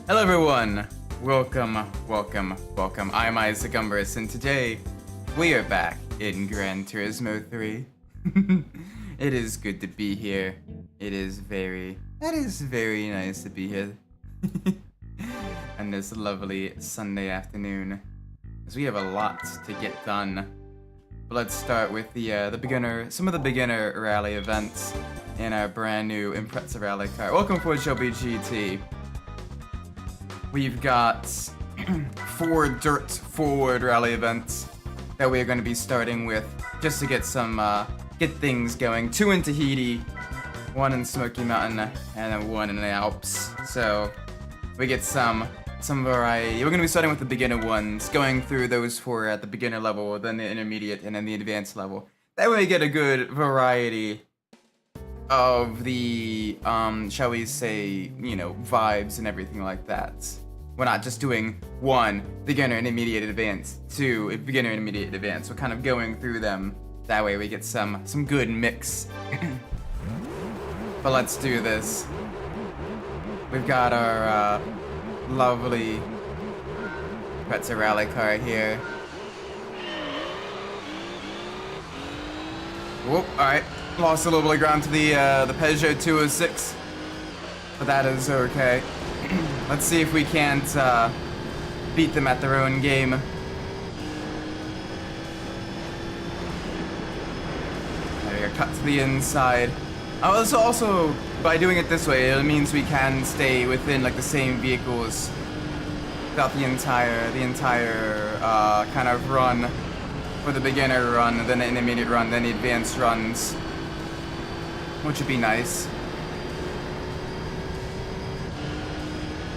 Hello everyone! Welcome. I'm Isaac Umbras, and today we are back in Gran Turismo 3. It is good to be here. That is very nice to be here. On this lovely Sunday afternoon, as we have a lot to get done. But let's start with some of the beginner rally events in our brand new Impreza rally car. Welcome for Shelby GT. We've got 4 dirt forward rally events that we are going to be starting with just to get get things going. 2 in Tahiti, 1 in Smokey Mountain, and then 1 in the Alps. So we get some variety. We're going to be starting with the beginner ones, going through those 4 at the beginner level, then the intermediate, and then the advanced level. That way we get a good variety of the, shall we say, vibes and everything like that. We're not just doing 1 beginner, intermediate, advanced, 2 beginner, intermediate, advanced. We're kind of going through them. That way we get some good mix. But let's do this. We've got our lovely Impreza rally car here. Whoop! All right. Lost a little bit of ground to the Peugeot 206, but that is okay. Let's see if we can't beat them at their own game. There we go, cut to the inside. Oh, so also, by doing it this way, it means we can stay within like the same vehicles throughout the entire kind of run. For the beginner run, then the intermediate run, then the advanced runs, which would be nice.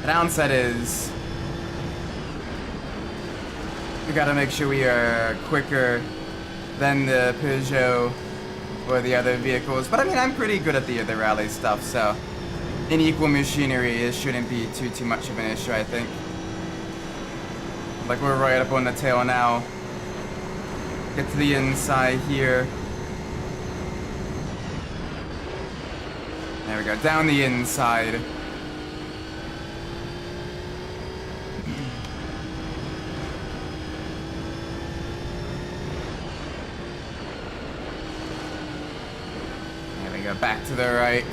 The downside is we gotta make sure we are quicker than the Peugeot or the other vehicles. But I mean, I'm pretty good at the other rally stuff, so in equal machinery, it shouldn't be too much of an issue, I think. Like, we're right up on the tail now. Get to the inside here. There we go, down the inside. There we go, back to the right.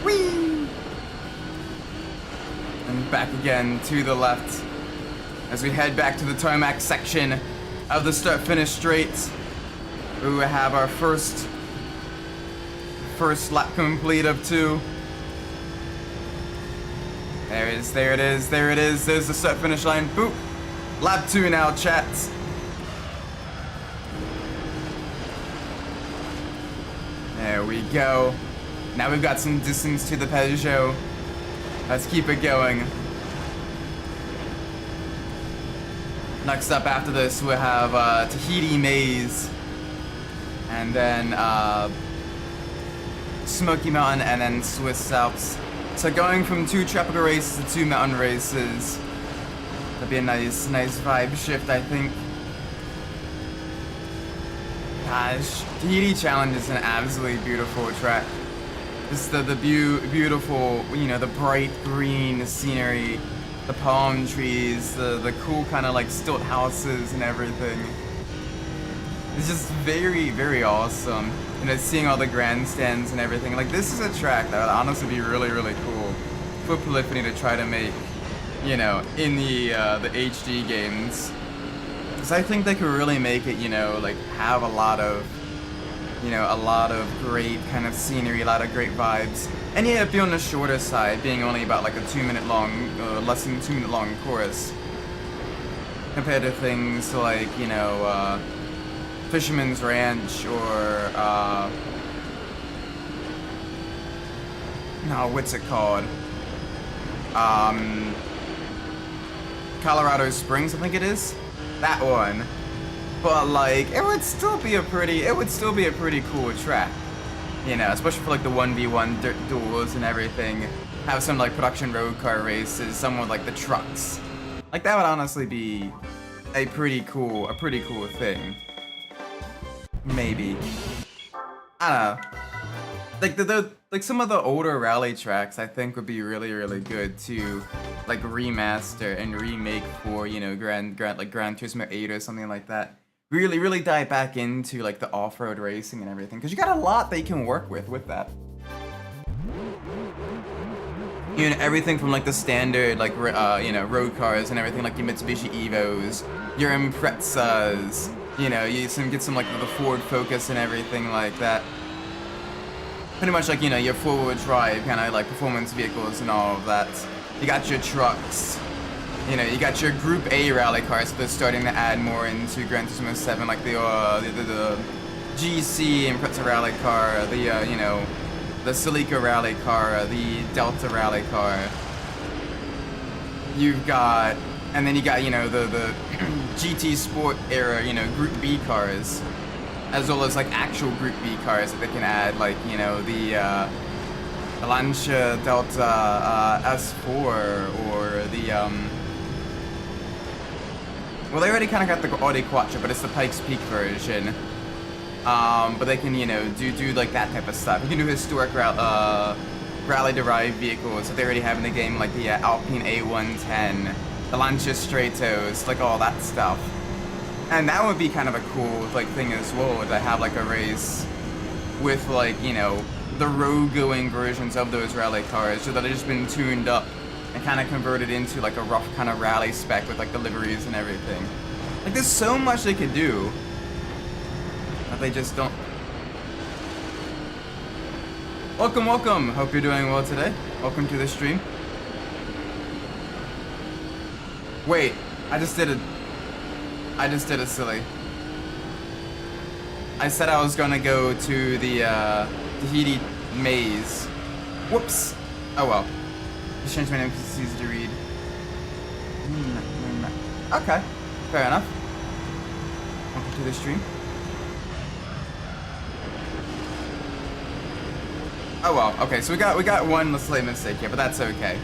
Whee! And back again to the left. As we head back to the tarmac section of the start-finish straight, we will have our first lap complete of 2. There it is, there's the start-finish line. Boop! Lap 2 now, chat. There we go. Now we've got some distance to the Peugeot. Let's keep it going. Next up after this, we'll have Tahiti Maze, and then Smokey Mountain, and then Swiss Alps. So going from 2 tropical races to 2 mountain races, that'd be a nice vibe shift, I think. Gosh, Tahiti Challenge is an absolutely beautiful track. Just the beautiful, the bright green scenery. The palm trees, the cool kind of like stilt houses and everything. It's just very awesome. Seeing all the grandstands and everything. Like, this is a track that would honestly be really cool for Polyphony to try to make, in the HD games. Because I think they could really make it, like have a lot of great kind of scenery, a lot of great vibes. And yeah, be on the shorter side, being only about like a 2-minute long, less than 2-minute long chorus. Compared to things like, Fisherman's Ranch or, no, what's it called? Colorado Springs, I think it is? That one. But like, it would still be a pretty cool track. Especially for like the 1v1 dirt duels and everything. Have some like production road car races, some with like the trucks. Like, that would honestly be a pretty cool thing. Maybe. I don't know. Like like some of the older rally tracks, I think would be really good to like remaster and remake for, you know, Gran Turismo 8 or something like that. Really dive back into like the off-road racing and everything, because you got a lot that you can work with that. You know, everything from like the standard like you know, road cars and everything, like your Mitsubishi Evos, your Imprezas, you know, you get some like the Ford Focus and everything like that. Pretty much like, you know, your four-wheel drive kind of like performance vehicles and all of that. You got your trucks. You know, you got your Group A rally cars that they're starting to add more into Gran Turismo 7, like the GC Impreza rally car, the you know, the Celica rally car, the Delta rally car. You've got, and then you got, you know, the GT Sport era, you know, Group B cars, as well as like actual Group B cars that they can add, like, you know, the Lancia Delta S4 or the well, they already kind of got the Audi Quattro, but it's the Pikes Peak version. But they can, you know, do like that type of stuff. You can do historic rally-derived vehicles that they already have in the game, like the Alpine A110, the Lancia Stratos, like all that stuff. And that would be kind of a cool like thing as well, to have like a race with like, you know, the road-going versions of those rally cars, so that they've just been tuned up and kind of converted into like a rough kind of rally spec with like the liveries and everything. Like there's so much they could do, but they just don't. Welcome. Hope you're doing well today. Welcome to the stream. Wait, I just did a silly. I said I was gonna go to the Tahiti maze. Whoops. Oh well. Just changed my name because it's easy to read. Okay, fair enough. Welcome to the stream. Oh well, okay, so we got one slight mistake here, but that's okay.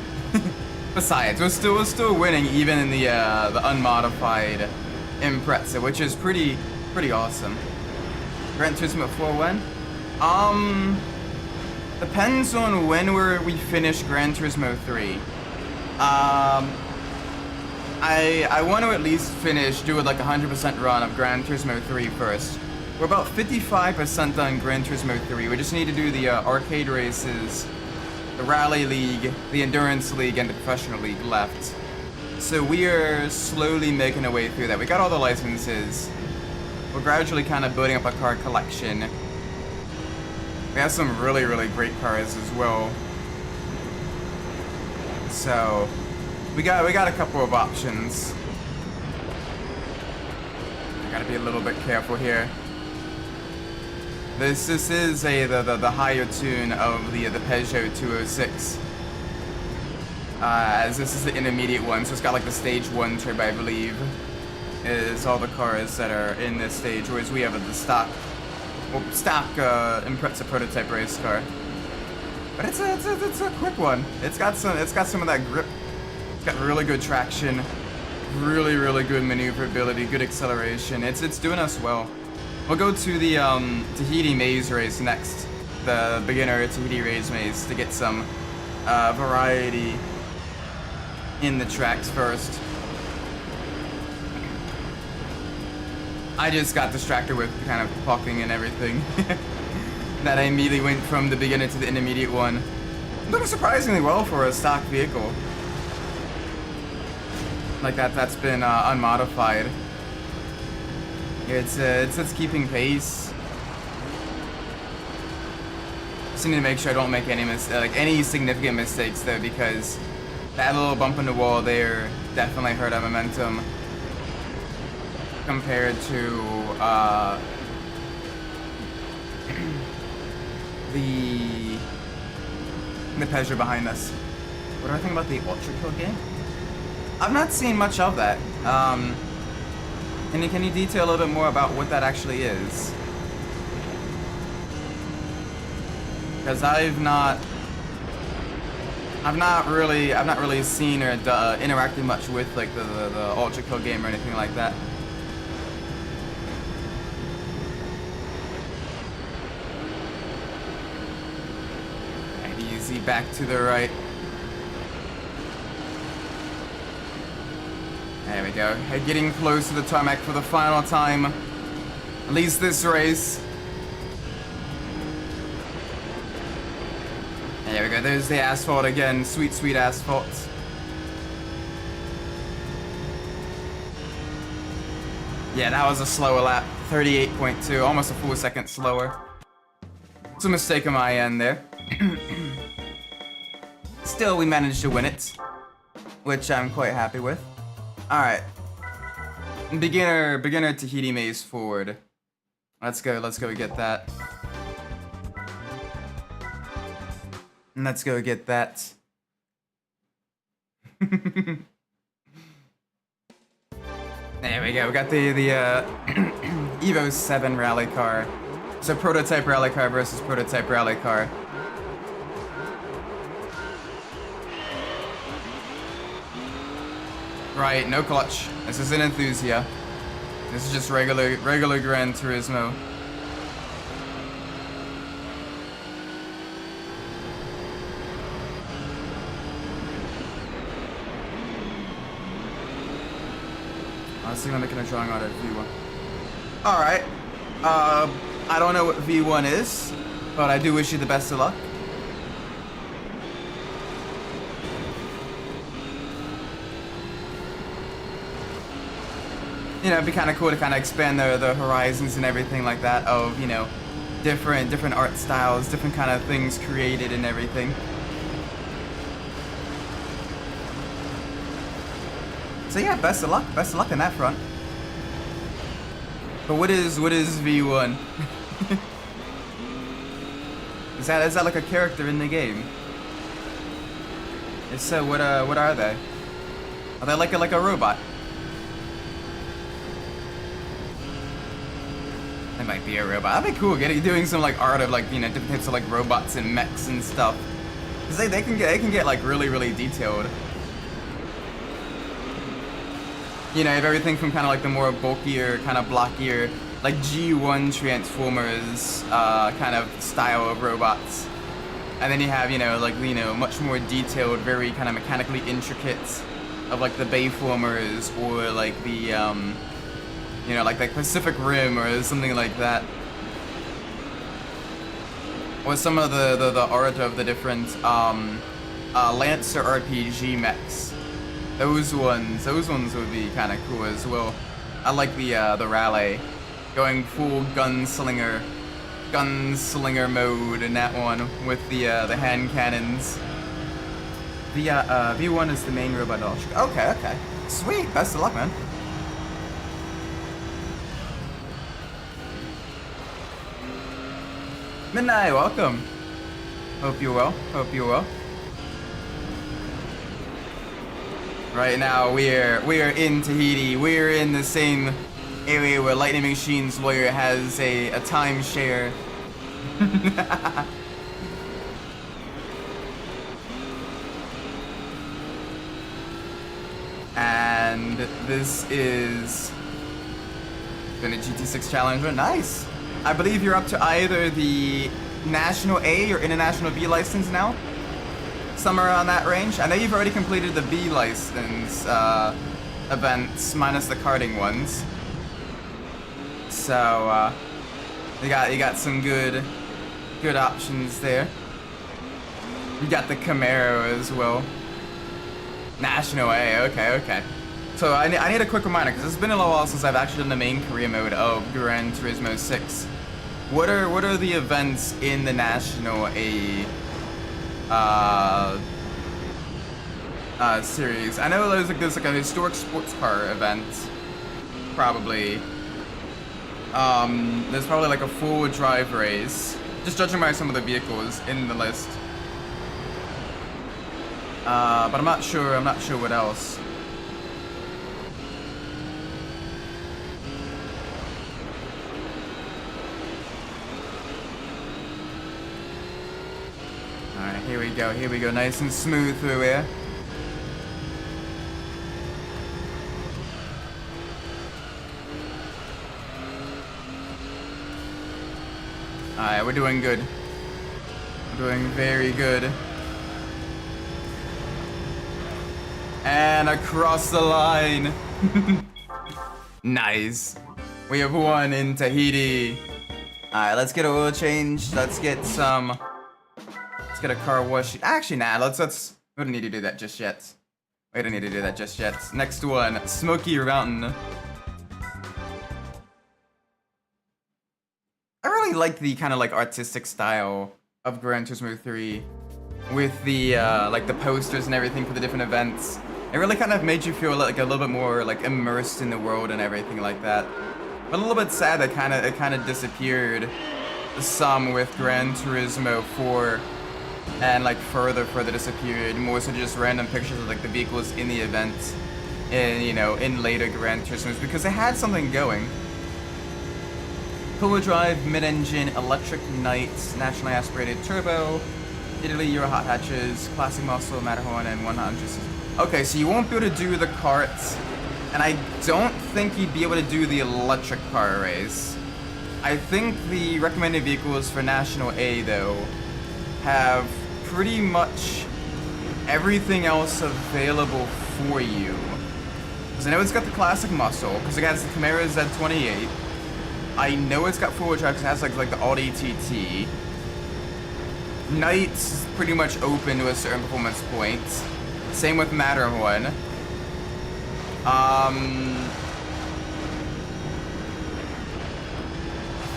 Besides, we're still winning even in the unmodified Impreza, which is pretty awesome. Gran Turismo 4 when? Depends on when we finish Gran Turismo 3. I want to at least do it like 100% run of Gran Turismo 3 first. We're about 55% done Gran Turismo 3. We just need to do the arcade races, the Rally League, the Endurance League, and the Professional League left. So we are slowly making our way through that. We got all the licenses. We're gradually kind of building up a car collection. We have some really great cars as well. So we got a couple of options. I gotta be a little bit careful here. This is the higher tune of the Peugeot 206. As this is the intermediate one, so it's got like the stage 1 turbo, I believe, is all the cars that are in this stage, whereas we have the stock Impreza prototype race car. But it's a quick one. It's got some of that grip. It's got really good traction, really good maneuverability, good acceleration. It's doing us well. We'll go to the Tahiti maze race next, the beginner Tahiti race maze, to get some variety in the tracks first. I just got distracted with kind of talking and everything. That I immediately went from the beginner to the intermediate one. Looking surprisingly well for a stock vehicle. Like that's been unmodified. It's keeping pace. Just need to make sure I don't make any significant mistakes though, because that little bump in the wall there definitely hurt our momentum compared to the Peugeot behind us. What do I think about the Ultra Kill game? I've not seen much of that. Can you detail a little bit more about what that actually is? Because I've not really seen or interacted much with like the Ultra Kill game or anything like that. back to the right. There we go. Getting close to the tarmac for the final time. At least this race. There we go. There's the asphalt again. Sweet, sweet asphalt. Yeah, that was a slower lap. 38.2, almost a full second slower. It's a mistake on my end there. Still, we managed to win it, which I'm quite happy with. All right, beginner Tahiti maze forward. Let's go get that. Let's go get that. There we go. We got the Evo 7 rally car. So prototype rally car versus prototype rally car. Right, no clutch. This is an enthusiast. This is just regular Gran Turismo. Let's see if I'm making a drawing out of V1. Alright. I don't know what V1 is, but I do wish you the best of luck. You know, it'd be kind of cool to kind of expand the horizons and everything like that of, you know, different art styles, different kind of things created and everything. So yeah, best of luck in that front. But what is V1? is that like a character in the game? If so, what are they? Are they like a robot? They might be a robot. That'd be cool. Doing some like art of like, you know, different types of like robots and mechs and stuff. Cause they can get like really detailed. You know, you have everything from kind of like the more bulkier, kind of blockier, like G1 Transformers kind of style of robots. And then you have, you know, like, you know, much more detailed, very kind of mechanically intricate of like the Bayformers or like the, you know, like the Pacific Rim or something like that. Or some of the art of the different Lancer RPG mechs. Those ones would be kind of cool as well. I like the rally, going full gunslinger mode in that one with the hand cannons. V1 is the main robot. Okay, sweet. Best of luck, man. Midnight, welcome. Hope you're well. Right now, we're in Tahiti. We're in the same area where Lightning McShane's lawyer has a timeshare. And this is been a GT6 Challenger. Nice. I believe you're up to either the National A or International B license now. Somewhere around that range. I know you've already completed the B license events, minus the karting ones. So you got some good options there. You got the Camaro as well. National A, okay. So I need a quick reminder because it's been a little while since I've actually done the main career mode of Gran Turismo 6. What are the events in the National A series? I know there's like a historic sports car event, probably. There's probably like a full drive race, just judging by some of the vehicles in the list. But I'm not sure what else. Alright, here we go, nice and smooth through here. Alright, we're doing good. We're doing very good. And across the line. Nice. We have won in Tahiti. Alright, let's get an oil change. Let's get a car wash. Actually, nah, we don't need to do that just yet. We don't need to do that just yet. Next one, Smokey Mountain. I really like the kind of like artistic style of Gran Turismo 3 with the like the posters and everything for the different events. It really kind of made you feel like a little bit more like immersed in the world and everything like that. But a little bit sad that it kind of disappeared some with Gran Turismo 4 and like further disappeared, more so just random pictures of like the vehicles in the event in, you know, in later Gran Turismos because they had something going. Four-wheel drive, mid-engine, electric nights, naturally aspirated turbo, Italy Euro hot hatches, classic muscle, Matterhorn, and 100. Okay, so you won't be able to do the karts, and I don't think you'd be able to do the electric car race. I think the recommended vehicles for National A, though, have pretty much everything else available for you. Because I know it's got the classic muscle, because it has the Camaro Z28. I know it's got four-wheel drive because it has like the Audi TT. Night's pretty much open to a certain performance point. Same with Matterhorn. I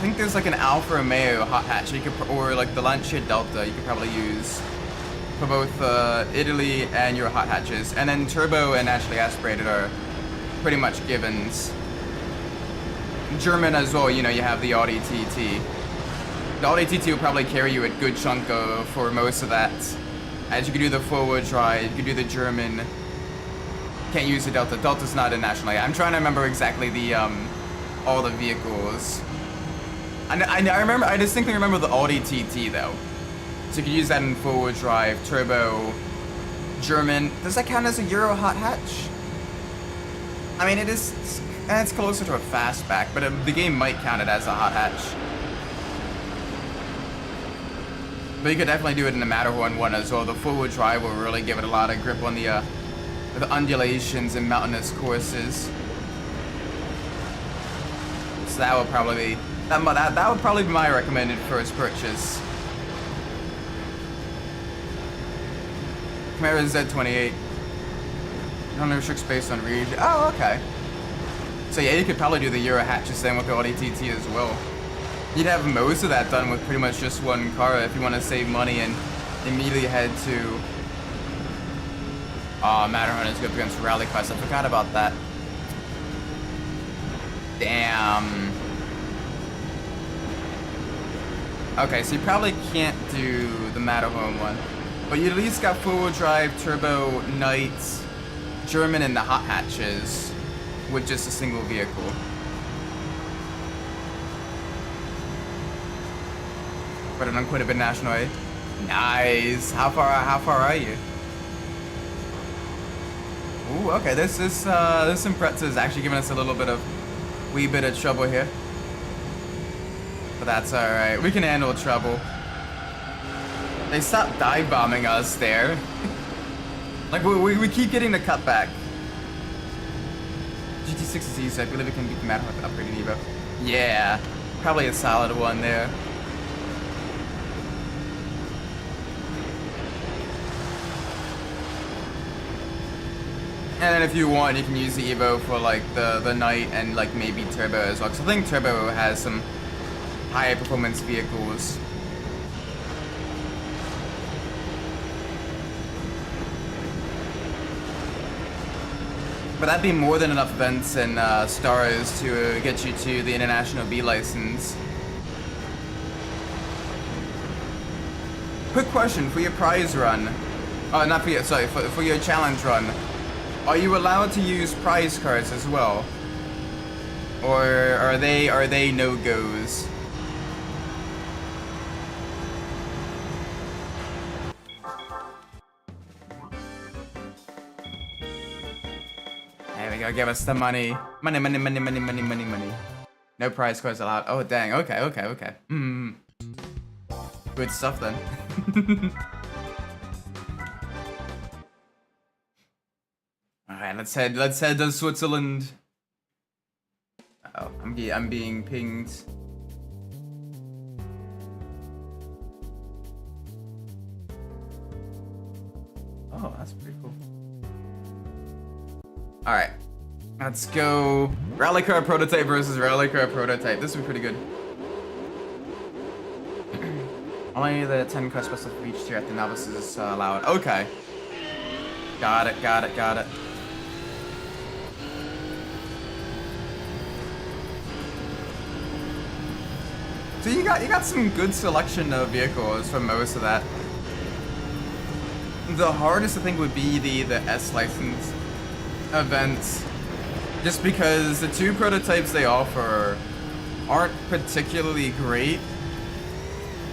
think there's like an Alfa Romeo hot hatch you could, or like the Lancia Delta you could probably use for both Italy and your hot hatches. And then turbo and naturally aspirated are pretty much givens. German as well, you know, you have the Audi TT. The Audi TT will probably carry you a good chunk for most of that. As you can do the four-wheel drive, you can do the German. Can't use the Delta. Delta's not a National A. I'm trying to remember exactly the all the vehicles. I distinctly remember the Audi TT though. So you can use that in four-wheel drive, turbo, German. Does that count as a Euro hot hatch? I mean, it's closer to a fastback, but the game might count it as a hot hatch. But you could definitely do it in the Matterhorn one as well. The four-wheel drive will really give it a lot of grip on the undulations and mountainous courses. So that would probably be that would probably be my recommended first purchase. Camaro Z28. No restrict space on region. Oh, okay. So yeah, you could probably do the Euro hatches then with the Audi TT as well. You'd have most of that done with pretty much just one car if you want to save money and immediately head to... Oh, Matterhorn is good against Rally Quest. I forgot about that. Damn. Okay, so you probably can't do the Matterhorn one. But you at least got four-wheel drive, turbo, nights, German, and the hot hatches with just a single vehicle. But an unquit a bit National A. Nice. How far are you? Ooh, okay. This Impreza is actually giving us a little bit of wee bit of trouble here. But that's all right. We can handle trouble. They stopped dive bombing us there. Like we keep getting the cutback. GT6 is easy, so I believe we can beat the Matterhorn with the upgraded Evo. Yeah, probably a solid one there. And then if you want, you can use the Evo for like the night and like maybe turbo as well. Because I think turbo has some higher performance vehicles. But that'd be more than enough events and stars to get you to the International B license. Quick question for your prize run. Not for your, sorry, for your challenge run. Are you allowed to use prize cards as well? Or are they no-goes? There we go, give us the money. Money, money, money, money, money, money, money. No prize cards allowed. Oh, dang. Okay. Good stuff then. right, let's head to Switzerland. Uh-oh, I'm being pinged. Oh, that's pretty cool. All right, let's go. Rally car prototype versus rally car prototype. This would be pretty good. Only the 10 car special reached here at the novices allowed. Okay. Got it. So you got some good selection of vehicles for most of that. The hardest I think would be the S license events, just because the two prototypes they offer aren't particularly great.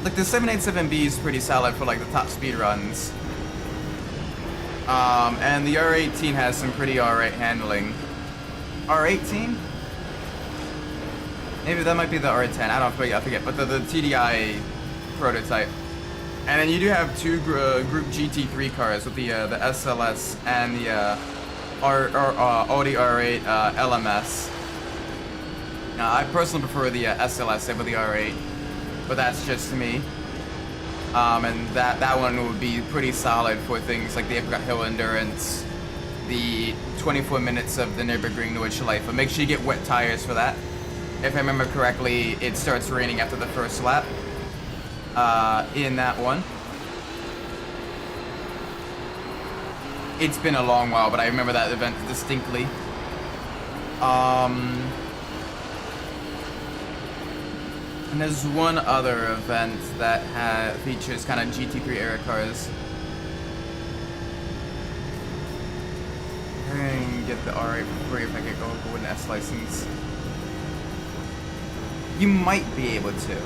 Like the 787B is pretty solid for like the top speed runs. And the R18 has some pretty alright handling. R18? Maybe that might be the R10. I forget. But the TDI prototype. And then you do have two Group GT3 cars with the SLS and the Audi R8 LMS. Now, I personally prefer the SLS over the R8, but that's just me. And that one would be pretty solid for things like the Apricot Hill Endurance, the 24 minutes of the Nürburgring Nordschleife. But make sure you get wet tires for that. If I remember correctly, it starts raining after the first lap in that one. It's been a long while, but I remember that event distinctly. And there's one other event that features kind of GT3 era cars. I can get the R8 for free if I get go with an S license. You might be able to.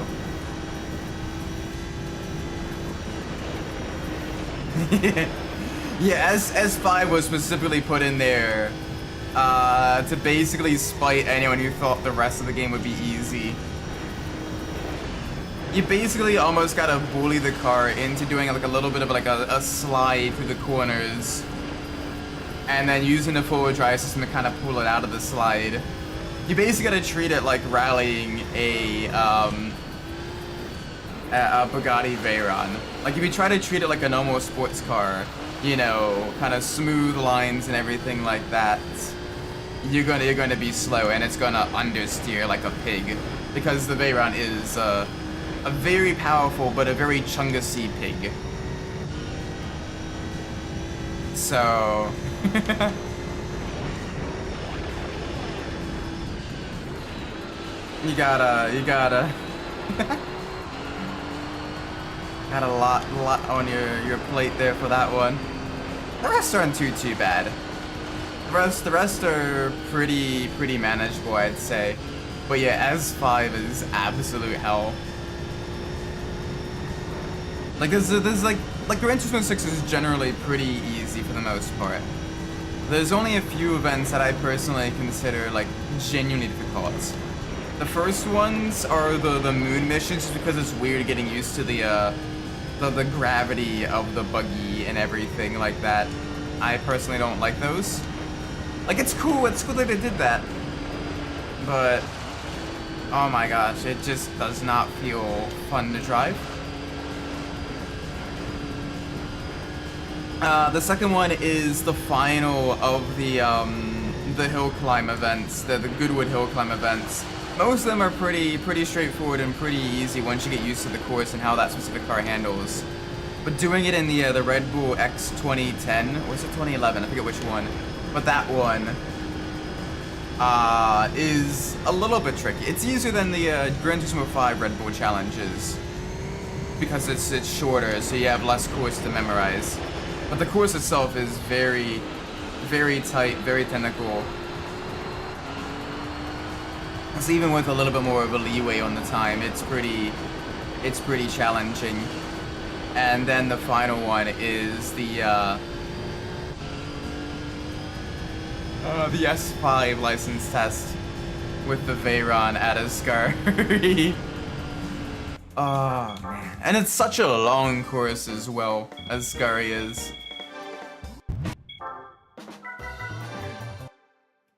Yeah, S5 was specifically put in there to basically spite anyone who thought the rest of the game would be easy. You basically almost gotta bully the car into doing like a little bit of like a slide through the corners, and then using the forward drive system to kind of pull it out of the slide. You basically gotta treat it like rallying a Bugatti Veyron. Like if you try to treat it like a normal sports car, you know, kind of smooth lines and everything like that, you're gonna be slow and it's gonna understeer like a pig, because the Veyron is a very powerful but a very chungus-y pig. So you gotta got a lot on your plate there for that one. The rest aren't too bad. The rest are pretty manageable, I'd say. But yeah, S5 is absolute hell. Like there's like Gran Turismo 6 is generally pretty easy for the most part. There's only a few events that I personally consider like genuinely difficult. The first ones are the moon missions, just because it's weird getting used to the gravity of the buggy and everything like that. I personally don't like those. Like it's cool that they did that, but oh my gosh, it just does not feel fun to drive. The second one is the final of the hill climb events, the Goodwood hill climb events. Most of them are pretty straightforward and pretty easy once you get used to the course and how that specific car handles. But doing it in the Red Bull X 2010, or is it 2011? I forget which one. But that one is a little bit tricky. It's easier than the Gran Turismo 5 Red Bull challenges because it's shorter, so you have less course to memorize. But the course itself is very tight, very technical. So even with a little bit more of a leeway on the time, it's pretty challenging. And then the final one is the S5 license test with the Veyron at Ascari. Oh man, and it's such a long course as well, Ascari is.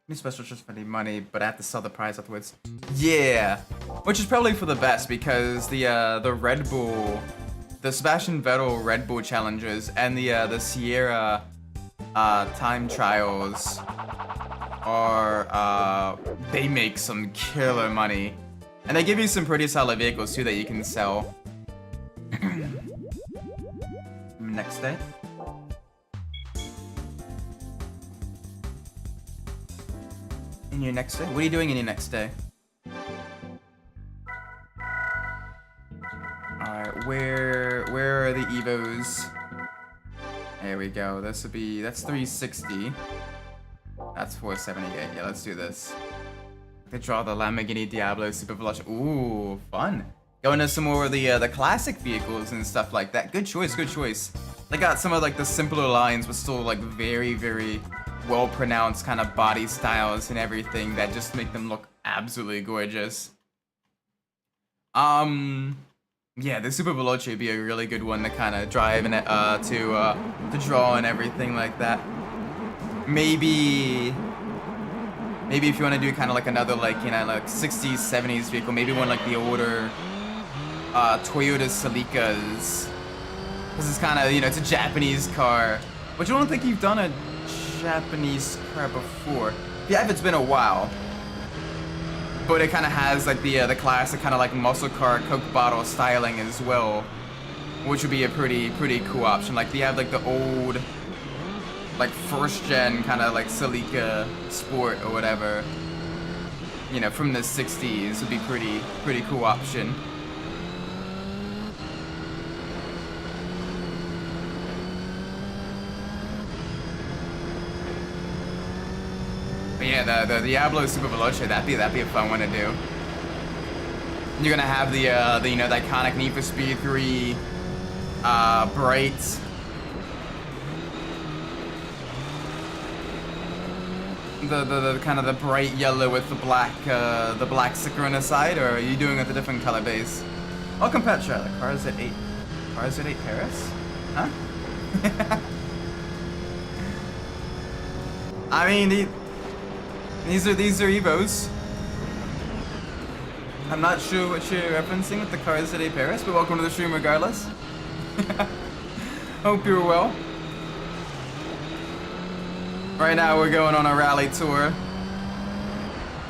New special just for the money, but I have to sell the prize afterwards. Yeah, which is probably for the best because the Red Bull, the Sebastian Vettel Red Bull challenges and the Sierra time trials are they make some killer money, and they give you some pretty solid vehicles too that you can sell. Next day. In your next day? What are you doing in your next day? Alright, where are the Evos? There we go. That's 360. That's 478. Yeah, let's do this. They draw the Lamborghini Diablo Super Veloce. Ooh, fun. Going to some more of the classic vehicles and stuff like that. Good choice, good choice. They got some of like the simpler lines, but still like very, very well-pronounced kind of body styles and everything that just make them look absolutely gorgeous. Yeah, the Super Veloce would be a really good one to kind of drive and to draw and everything like that. Maybe if you want to do kind of like another like, you know, like 60s, 70s vehicle, maybe one like the older Toyota Celicas. Because it's kind of, you know, it's a Japanese car. But you don't think you've done a Japanese car before. Yeah, if it's been a while. But it kind of has like the classic kind of like muscle car Coke bottle styling as well, which would be a pretty cool option. Like they have like the old, like first gen kind of like Celica Sport or whatever, you know, from the 60s would be pretty cool option. But yeah, the Diablo Super Veloce, that'd be a fun one to do. You're gonna have the you know, the iconic Need for Speed 3 bright the kind of the bright yellow with the black sticker on the side, or are you doing it with a different color base? Welcome, Petra. The cars at 8 Paris? Huh? I mean, these are Evos. I'm not sure what you're referencing with the cars at 8 Paris, but welcome to the stream regardless. Hope you're well. Right now we're going on a rally tour,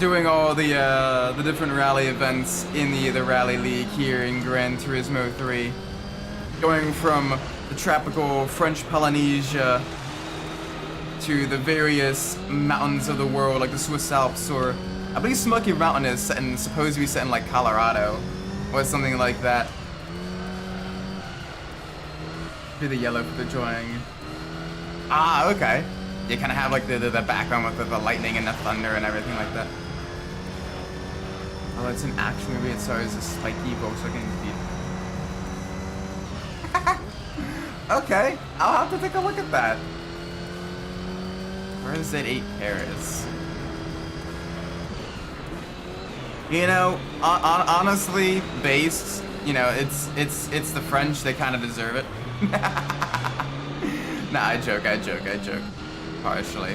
doing all the different rally events in the Rally League here in Gran Turismo 3, going from the tropical French Polynesia to the various mountains of the world, like the Swiss Alps, or I believe Smokey Mountain is supposed to be set in like Colorado or something like that. Do the yellow for the drawing. Ah, okay. You kind of have like the background with the lightning and the thunder and everything like that. Oh, it's an action movie. It stars a spiky Volkswagen Beetle. Okay, I'll have to take a look at that. Where is it? 8 Paris. You know, honestly, based, you know, it's the French. They kind of deserve it. Nah, I joke. Partially.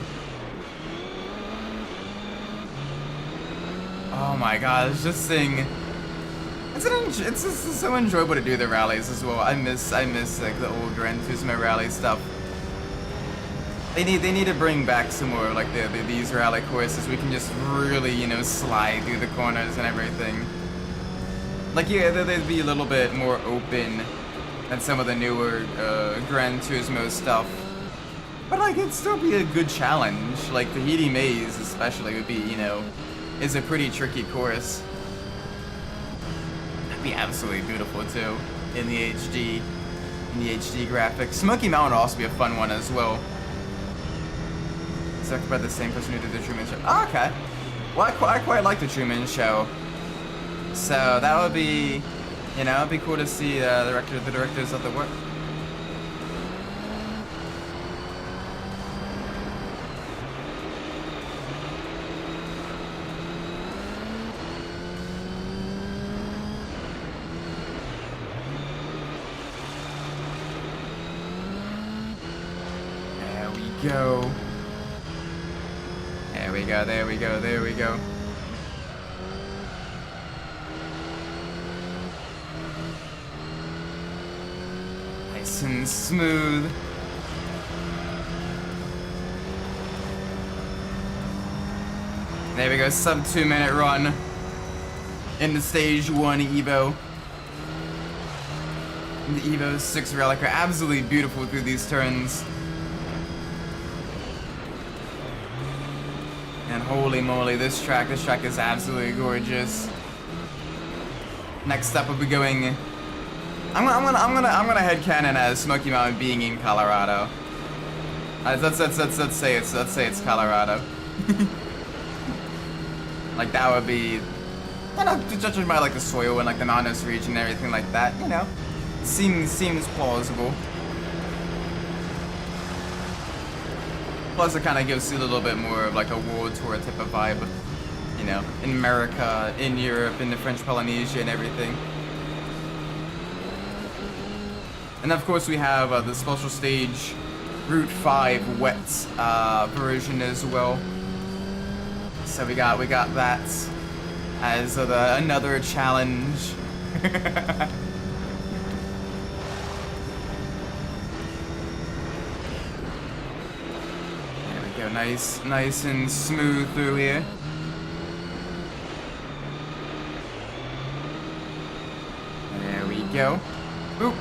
Oh my god, it's just seeing. It's just so enjoyable to do the rallies as well. I miss like the old Gran Turismo rally stuff. They need to bring back some more like these rally courses. We can just really, you know, slide through the corners and everything. Like, yeah, they'd be a little bit more open than some of the newer Gran Turismo stuff. But like, it'd still be a good challenge. Like Tahiti Maze especially would be, you know, is a pretty tricky course. That'd be absolutely beautiful too in the HD graphics. Smokey Mountain would also be a fun one as well. It's by the same person who did the Truman Show. Oh, okay. Well, I quite like the Truman Show. So that would be, you know, it'd be cool to see the directors of the work. There we we go, there we go, there we go. Nice and smooth. There we go, sub 2 minute run in the stage 1 Evo. The Evo 6 Relic are absolutely beautiful through these turns. And holy moly, this track is absolutely gorgeous. Next up we'll be going. I'm gonna headcanon as Smokey Mountain being in Colorado. Let's say it's Colorado. Like that would be, you know, judging by like the soil and like the mountainous region and everything like that, you know, seems plausible. Plus it kind of gives you a little bit more of like a world tour type of vibe, you know, in America, in Europe, in the French Polynesia and everything. And of course we have the special stage Route 5 wet version as well. So we got that as another challenge. There we go, nice and smooth through here. There we go. Oop.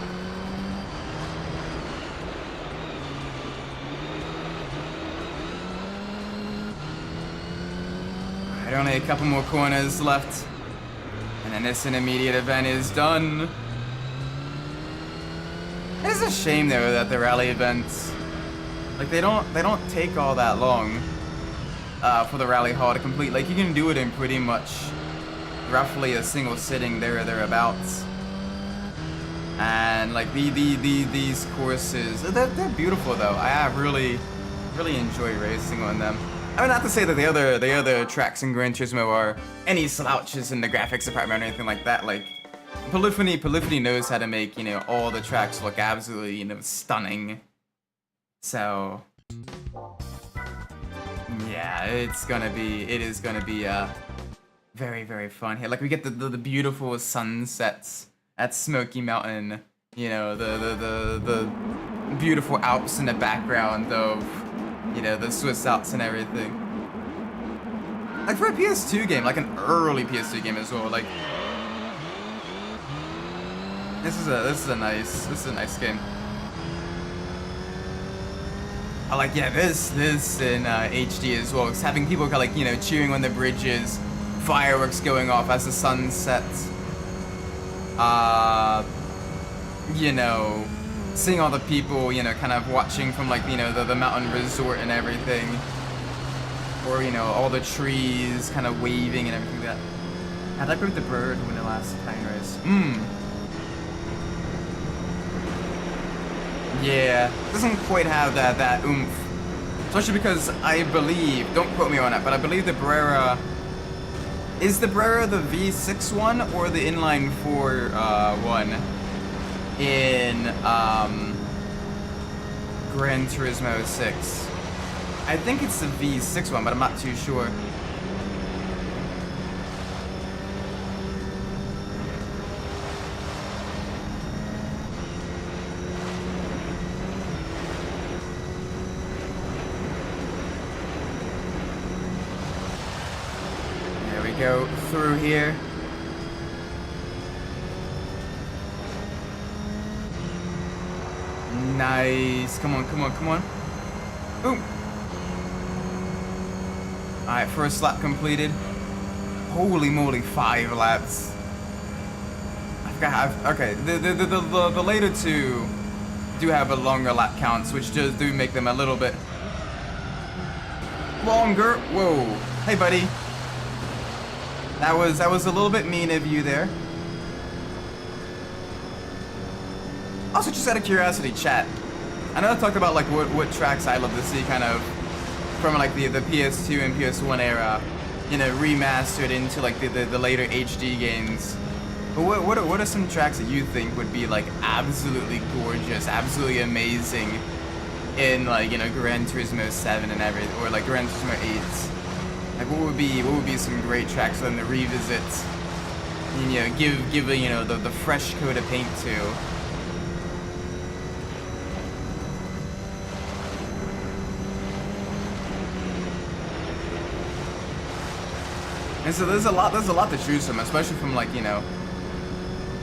Only a couple more corners left, and then this intermediate event is done. It is a shame though that the rally events, like they don't take all that long for the rally hall to complete. Like you can do it in pretty much roughly a single sitting there or thereabouts. And like these courses, they're beautiful though. I really enjoy racing on them. I mean, not to say that the other tracks in Gran Turismo are any slouches in the graphics department or anything like that. Like, Polyphony knows how to make, you know, all the tracks look absolutely, you know, stunning. So, yeah, it is gonna be very, very fun here. Like, we get the beautiful sunsets at Smokey Mountain. You know, the beautiful Alps in the background of, you know, the Swiss Alps and everything. Like for a PS2 game, like an early PS2 game as well. Like this is a nice game. I like, yeah, this in HD as well. It's having people like, you know, cheering on the bridges, fireworks going off as the sun sets. You know, seeing all the people, you know, kind of watching from like, you know, the mountain resort and everything. Or, you know, all the trees kind of waving and everything like that. How'd I prove the bird when the last time race? Yeah, doesn't quite have that oomph. Especially because I believe, don't quote me on it, but I believe the Brera, is the Brera the V6 one or the inline 4 one in Gran Turismo 6? I think it's the V6 one, but I'm not too sure. There we go, through here. Nice. Come on. Boom. Alright, first lap completed. Holy moly, 5 laps. Okay, the later two do have a longer lap counts, which just do make them a little bit longer. Whoa. Hey, buddy. That was a little bit mean of you there. Also, just out of curiosity, chat. I know I talked about like what tracks I love to see kind of from like the PS2 and PS1 era, you know, remastered into like the later HD games. But what are some tracks that you think would be like absolutely gorgeous, absolutely amazing in like, you know, Gran Turismo 7 and everything, or like Gran Turismo 8? Like what would be some great tracks for them to revisit? You know, give you know the fresh coat of paint to. And so there's a lot to choose from, especially from like, you know,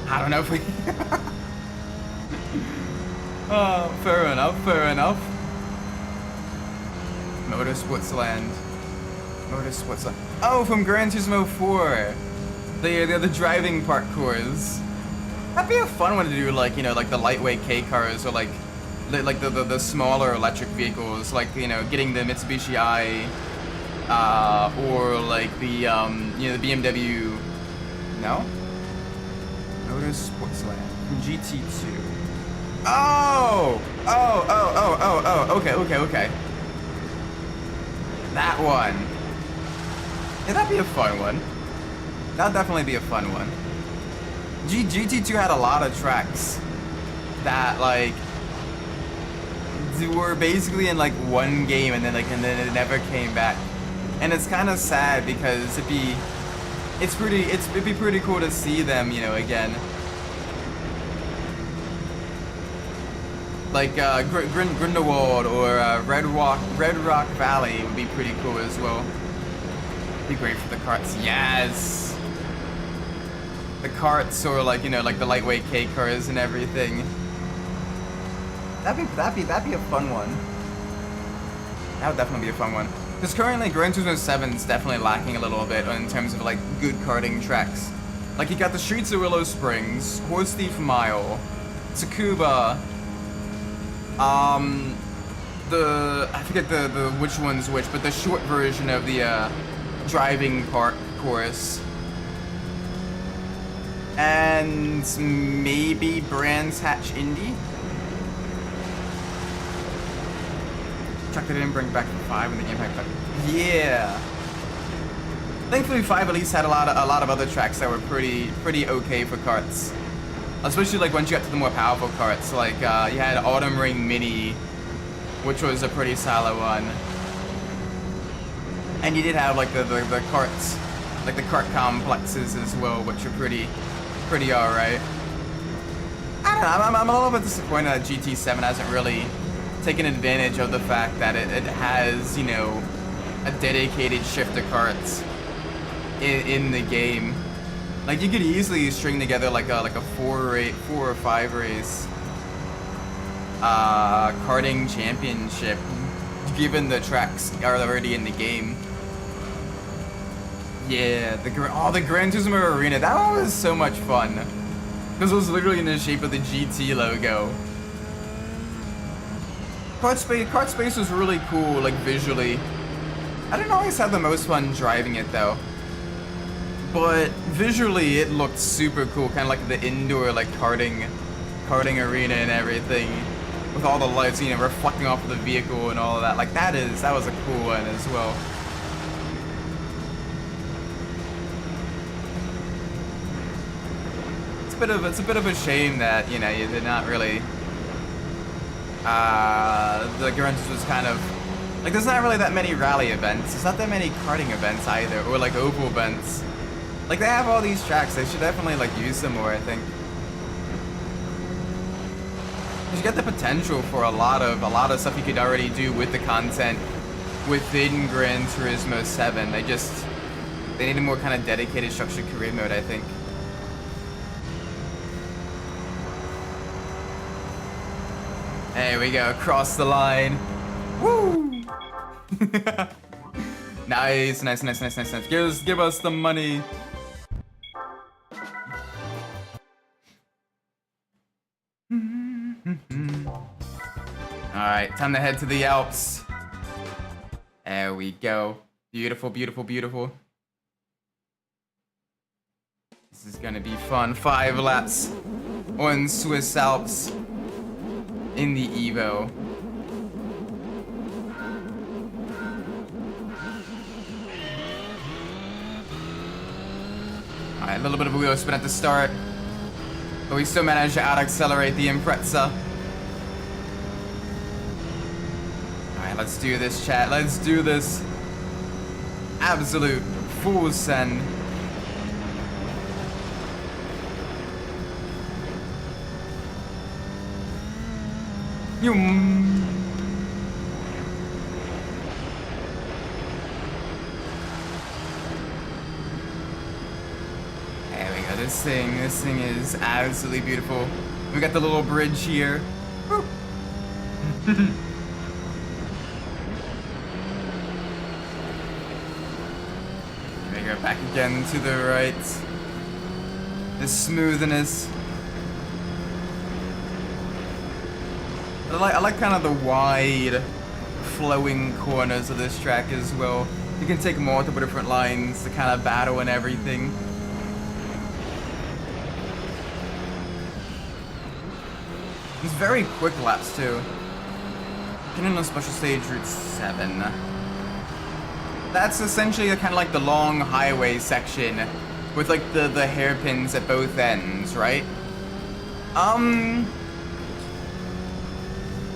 I don't know if we oh, fair enough. Motorsportsland. Oh, from Gran Turismo 4. The driving parkours. That'd be a fun one to do, like, you know, like the lightweight K cars or like the smaller electric vehicles, like, you know, getting the Mitsubishi or like the you know, the BMW. No? Motorsportsland from GT2. Oh, okay. That one. Yeah, that'd be a fun one. That'd definitely be a fun one. GT2 had a lot of tracks that like were basically in like one game and then it never came back. And it's kind of sad because it'd be pretty cool to see them, you know, again. Like Grindelwald or Red Rock Valley would be pretty cool as well. Be great for the karts. Yes. The karts or like, you know, like the lightweight K cars and everything. That'd be a fun one. That would definitely be a fun one. Because currently Gran Turismo 7 is definitely lacking a little bit in terms of like good karting tracks. Like you got the streets of Willow Springs, Horse Thief Mile, Tsukuba, I forget the which one's which, but the short version of the driving park course. And maybe Brands Hatch Indy? Track that didn't bring back 5 in the game pack. Yeah. Thankfully 5 at least had a lot of other tracks that were pretty okay for karts. Especially like once you got to the more powerful karts, like you had Autumn Ring Mini, which was a pretty solid one. And you did have like the karts, like the kart complexes as well, which are pretty alright. I don't know, I'm a little bit disappointed that GT7 hasn't really taken advantage of the fact that it has, you know, a dedicated shifter karts in the game. Like you could easily string together like a 4 or 5 race karting championship, given the tracks are already in the game. Yeah, the Gran Turismo Arena, that one was so much fun. Because it was literally in the shape of the GT logo. Kart Space was really cool, like visually. I didn't always have the most fun driving it though. But visually it looked super cool, kind of like the indoor like karting arena and everything. With all the lights, you know, reflecting off of the vehicle and all of that. Like that was a cool one as well. It's a bit of a shame that, you know, you did not really the Gran Turismo was kind of like, there's not really that many rally events. There's not that many karting events either, or like oval events. Like they have all these tracks, they should definitely like use them more, I think. You get the potential for a lot of stuff you could already do with the content within Gran Turismo 7. They need a more kind of dedicated structured career mode, I think. There we go, across the line. Woo! Nice. Give us the money. Alright, time to head to the Alps. There we go. Beautiful. This is gonna be fun. 5 laps on Swiss Alps in the Evo. Alright, a little bit of a wheel spin at the start, but we still managed to out-accelerate the Impreza. Alright, let's do this, chat. Let's do this. absolute full send. There we go. This thing is absolutely beautiful. We got the little bridge here. Go back again to the right. The smoothness. I like kind of the wide, flowing corners of this track as well. You can take multiple different lines to kind of battle and everything. It's very quick laps too. Getting on special stage route 7. That's essentially kind of like the long highway section with like the hairpins at both ends, right?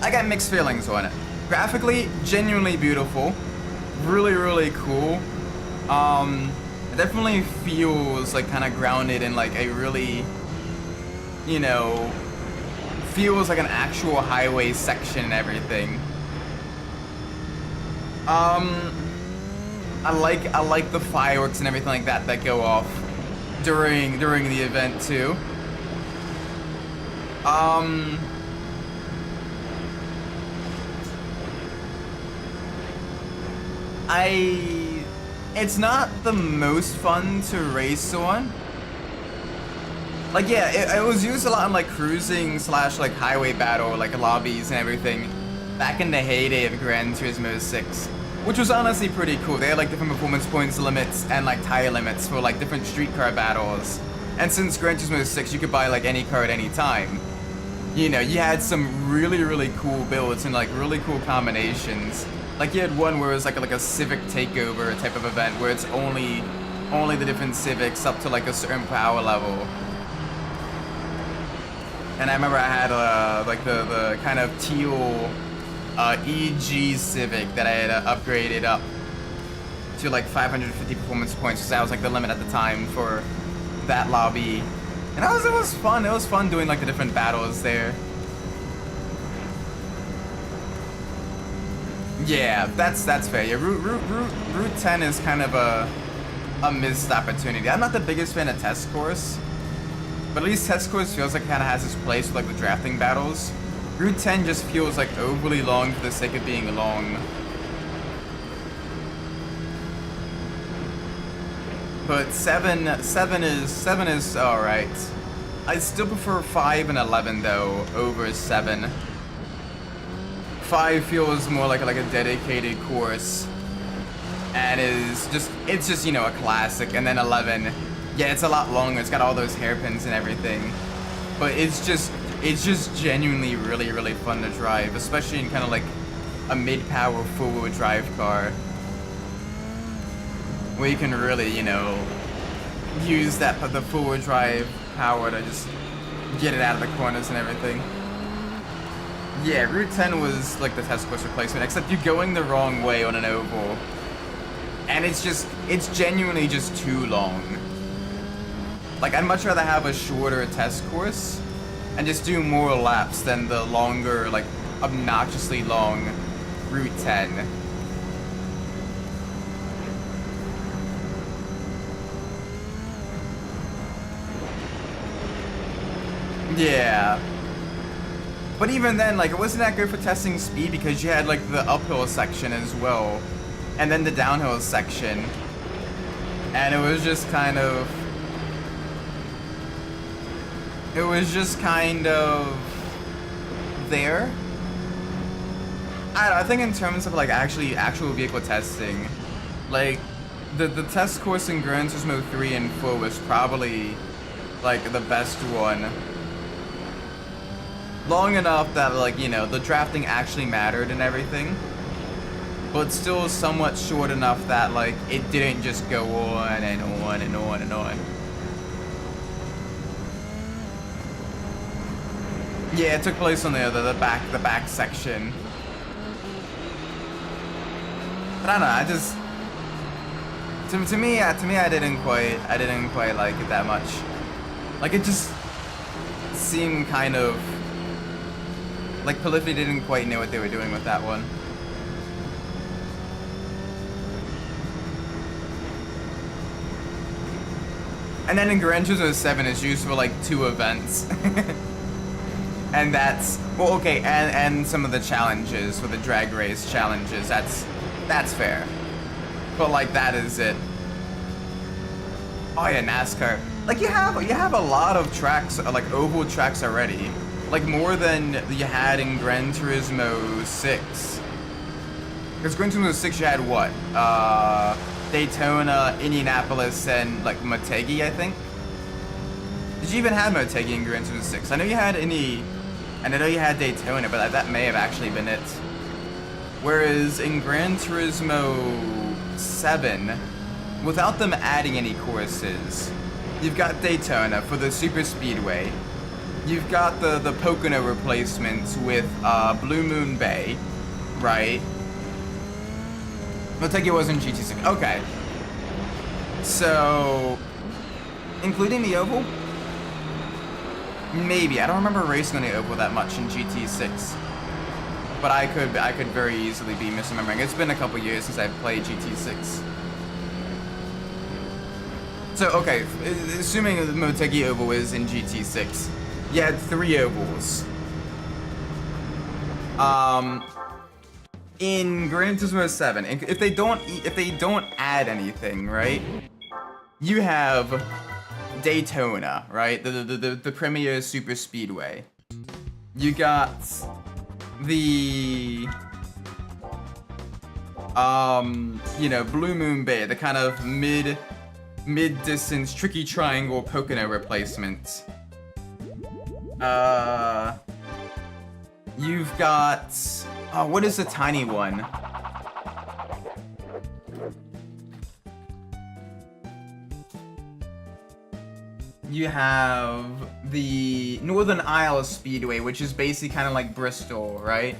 I got mixed feelings on it. Graphically, genuinely beautiful. Really, really cool. It definitely feels like kind of grounded in like a really, you know, feels like an actual highway section and everything. I like the fireworks and everything like that that go off during the event too. It's not the most fun to race on. Like, yeah, it was used a lot in like cruising / like highway battle, like lobbies and everything back in the heyday of Gran Turismo 6. Which was honestly pretty cool. They had like different performance points limits and like tire limits for like different street car battles. And since Gran Turismo 6 you could buy like any car at any time, you know, you had some really, really cool builds and like really cool combinations. Like you had one where it was like a Civic takeover type of event where it's only the different Civics up to like a certain power level. And I remember I had like the kind of teal EG Civic that I had upgraded up to like 550 performance points, because that was like the limit at the time for that lobby. And it was fun. It was fun doing like the different battles there. Yeah, that's fair. Yeah, Route 10 is kind of a missed opportunity. I'm not the biggest fan of test course, but at least test course feels like it kind of has its place with like the drafting battles. Route 10 just feels like overly long for the sake of being long. But 7 is alright. I still prefer 5 and 11 though over 7. 5 feels more like a dedicated course, and it's just you know, a classic. And then 11, yeah, it's a lot longer. It's got all those hairpins and everything, but it's just genuinely really, really fun to drive, especially in kind of like a mid-power four-wheel drive car, where you can really, you know, use the four-wheel drive power to just get it out of the corners and everything. Yeah, Route 10 was like the test course replacement, except you're going the wrong way on an oval, and it's genuinely just too long. Like, I'd much rather have a shorter test course and just do more laps than the longer, like, obnoxiously long Route 10. Yeah. But even then, like, it wasn't that good for testing speed because you had, like, the uphill section as well, and then the downhill section. And it was just kind of there. I don't know, I think in terms of like actual vehicle testing, like the test course in Gran Turismo 3 and 4 was probably like the best one. Long enough that, like, you know, the drafting actually mattered and everything, but still somewhat short enough that like it didn't just go on and on and on and on. Yeah, it took place on the back section. But I don't know, To me, I didn't quite like it that much. Like, it just seemed kind of like Polyphony didn't quite know what they were doing with that one. And then in Gran Turismo 7, it's used for like 2 events. And that's, well, okay, and some of the challenges, for the drag race challenges, that's fair. But like, that is it. Oh yeah, NASCAR. Like, you have a lot of tracks, like oval tracks already. Like, more than you had in Gran Turismo 6. Because Gran Turismo 6, you had what? Daytona, Indianapolis, and like Motegi, I think. Did you even have Motegi in Gran Turismo 6? I know you had and I know you had Daytona, but that may have actually been it. Whereas in Gran Turismo 7, without them adding any courses, you've got Daytona for the super speedway. You've got the Pocono replacements with Blue Moon Bay, right? Motegi was in GT6. Okay. So, including the oval? Maybe. I don't remember racing on the oval that much in GT6. But I could very easily be misremembering. It's been a couple years since I've played GT6. So, okay, assuming the Motegi oval is in GT6, you had 3 ovals. In Gran Turismo 7, if they don't add anything, right? You have Daytona, right? The premier super speedway. You got the you know, Blue Moon Bay, the kind of mid-distance tricky triangle Pocono replacement. You've got, oh, what is the tiny one? You have the Northern Isle Speedway, which is basically kind of like Bristol, right?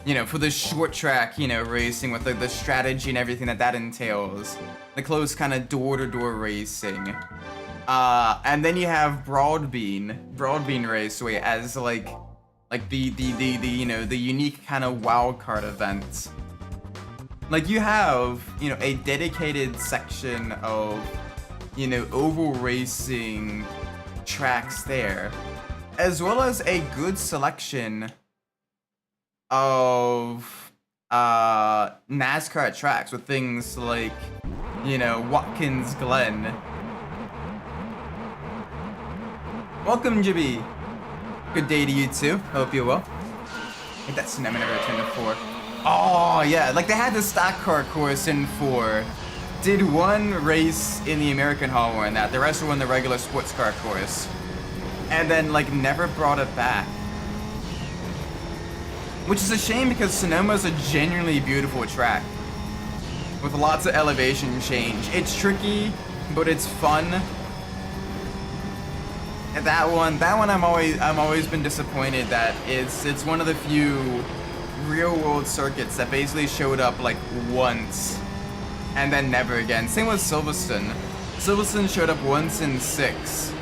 You know, for the short track, you know, racing with the strategy and everything that entails. The close kind of door-to-door racing. And then you have Broadbean Raceway as like the you know, the unique kind of wildcard event. Like, you have, you know, a dedicated section of, you know, oval racing tracks there, as well as a good selection of NASCAR tracks with things like, you know, Watkins Glen. Welcome, Jibby. Good day to you too. Hope you're well. I think that's never returned to 4. Oh yeah, like they had the stock car course in 4. Did one race in the American Hall in that. The rest were in the regular sports car course. And then like never brought it back. Which is a shame because Sonoma's a genuinely beautiful track. With lots of elevation change. It's tricky, but it's fun. And that one I'm always been disappointed that it's one of the few real world circuits that basically showed up like once and then never again. Same with Silverstone. Silverstone showed up once in 6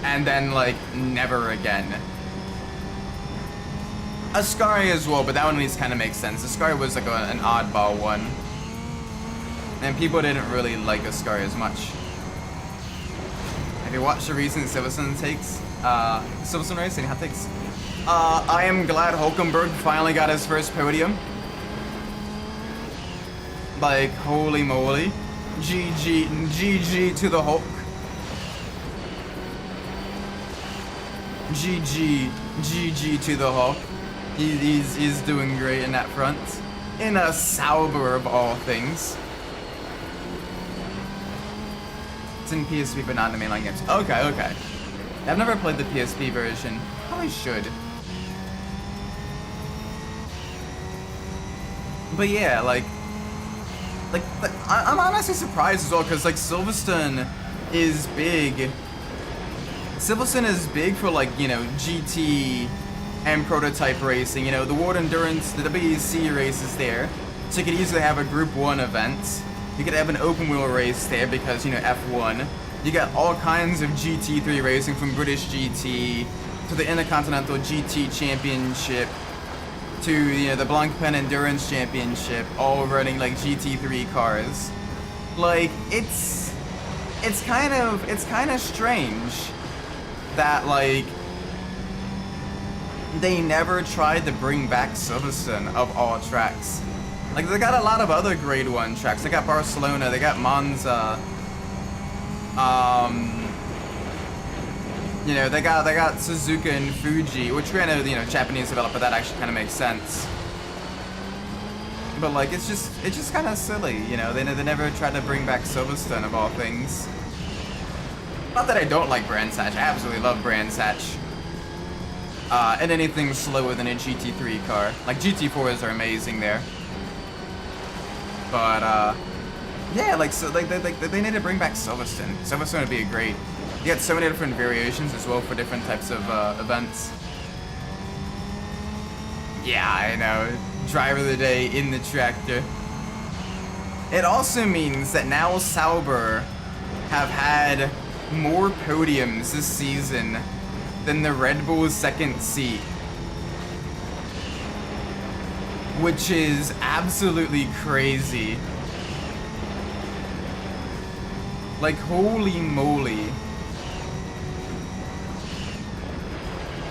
and then like never again. Ascari as well, but that one at least kind of makes sense. Ascari was like an oddball one. And people didn't really like Ascari as much. Have you watched the recent Silverstone race? Any hot takes? I am glad Hulkenberg finally got his first podium. Like, holy moly. GG to the Hulk. GG to the Hulk. He's doing great in that front. In a Sauber of all things. It's in PSP but not in the mainline games. Okay. I've never played the PSP version. Probably should. But yeah, like I'm honestly surprised as well, because like Silverstone is big. Silverstone is big for like, you know, GT and prototype racing. You know, the World Endurance, the WEC races there. So you could easily have a Group 1 event. You could have an open wheel race there because, you know, F1. You got all kinds of GT3 racing, from British GT to the Intercontinental GT Championship to, you know, the Blancpain Endurance Championship, all running like GT3 cars. Like, it's kind of strange that, like, they never tried to bring back Silverstone of all tracks. Like, they got a lot of other grade 1 tracks. They got Barcelona, they got Monza. You know, they got Suzuka and Fuji, which, granted, you know, Japanese developer, that actually kind of makes sense. But, like, it's just kind of silly, you know. They never tried to bring back Silverstone of all things. Not that I don't like Brands Hatch. I absolutely love Brands Hatch. And anything slower than a GT3 car. Like, GT4s are amazing there. But, yeah, like, so, like, they need to bring back Silverstone. Silverstone would be a great... You got so many different variations as well for different types of, events. Yeah, I know. Driver of the day in the tractor. It also means that now Sauber have had more podiums this season than the Red Bull's second seat. Which is absolutely crazy. Like, holy moly.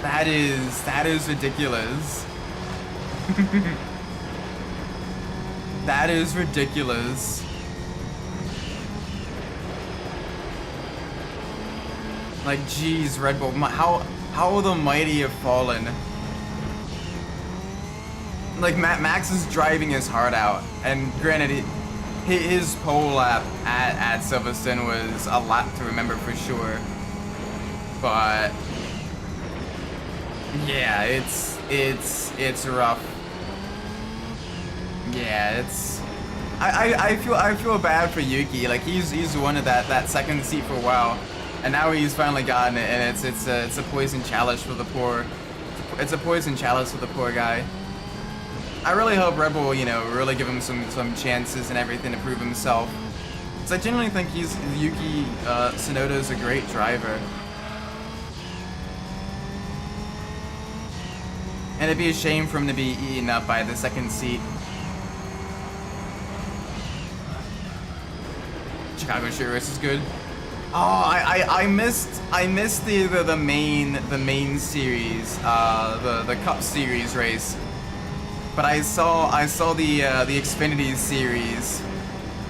That is ridiculous. That is ridiculous. Like, geez, Red Bull, how the mighty have fallen. Like, Max is driving his heart out, and granted, his pole lap at Silverstone was a lot to remember for sure. But yeah, it's rough. Yeah, it's... I feel bad for Yuki. Like, he's wanted that second seat for a while, and now he's finally gotten it, and it's a poison chalice for the poor. It's a poison chalice for the poor guy. I really hope Red Bull, you know, really give him some chances and everything to prove himself. Because I genuinely think Yuki Tsunoda's a great driver. And it'd be a shame for him to be eaten up by the second seat. Chicago Street Race is good. Oh, I missed the main series, the Cup Series race. But I saw the Xfinity series,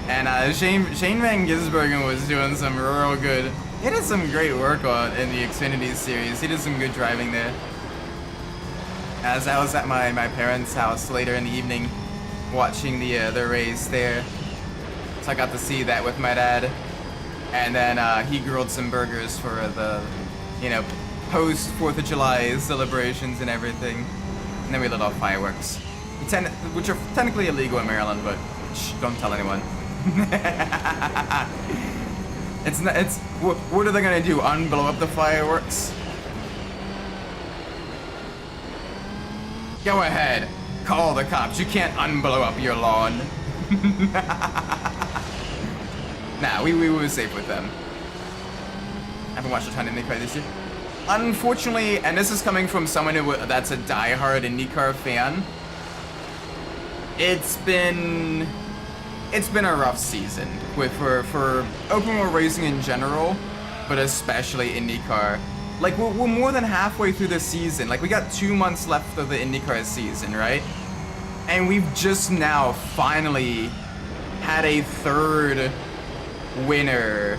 and Shane Van Gisbergen was doing some real good. He did some great work in the Xfinity series. He did some good driving there. As I was at my parents' house later in the evening, watching the race there, so I got to see that with my dad, and then he grilled some burgers for the, you know, post 4th of July celebrations and everything, and then we lit off fireworks. Which are technically illegal in Maryland, but shh, don't tell anyone. What are they gonna do? Unblow up the fireworks? Go ahead, call the cops. You can't unblow up your lawn. Nah, we were safe with them. I haven't watched a ton of IndyCar this year. Unfortunately, and this is coming from someone that's a diehard IndyCar fan. It's been a rough season for open wheel racing in general, but especially IndyCar. Like, we're more than halfway through the season. Like, we got 2 months left of the IndyCar season, right? And we've just now finally had a third winner,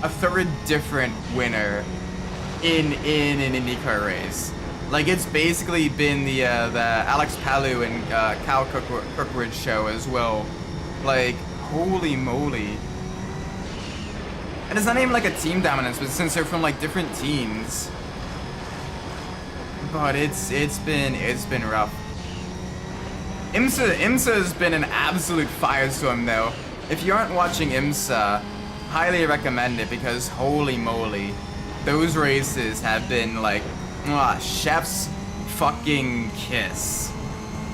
a third different winner in an IndyCar race. Like, it's basically been the Alex Palou and Cal Kirkwood show as well. Like, holy moly. And it's not even like a team dominance, but since they're from like different teams. But it's been rough. IMSA has been an absolute firestorm though. If you aren't watching IMSA, highly recommend it, because holy moly, those races have been like, chef's fucking kiss.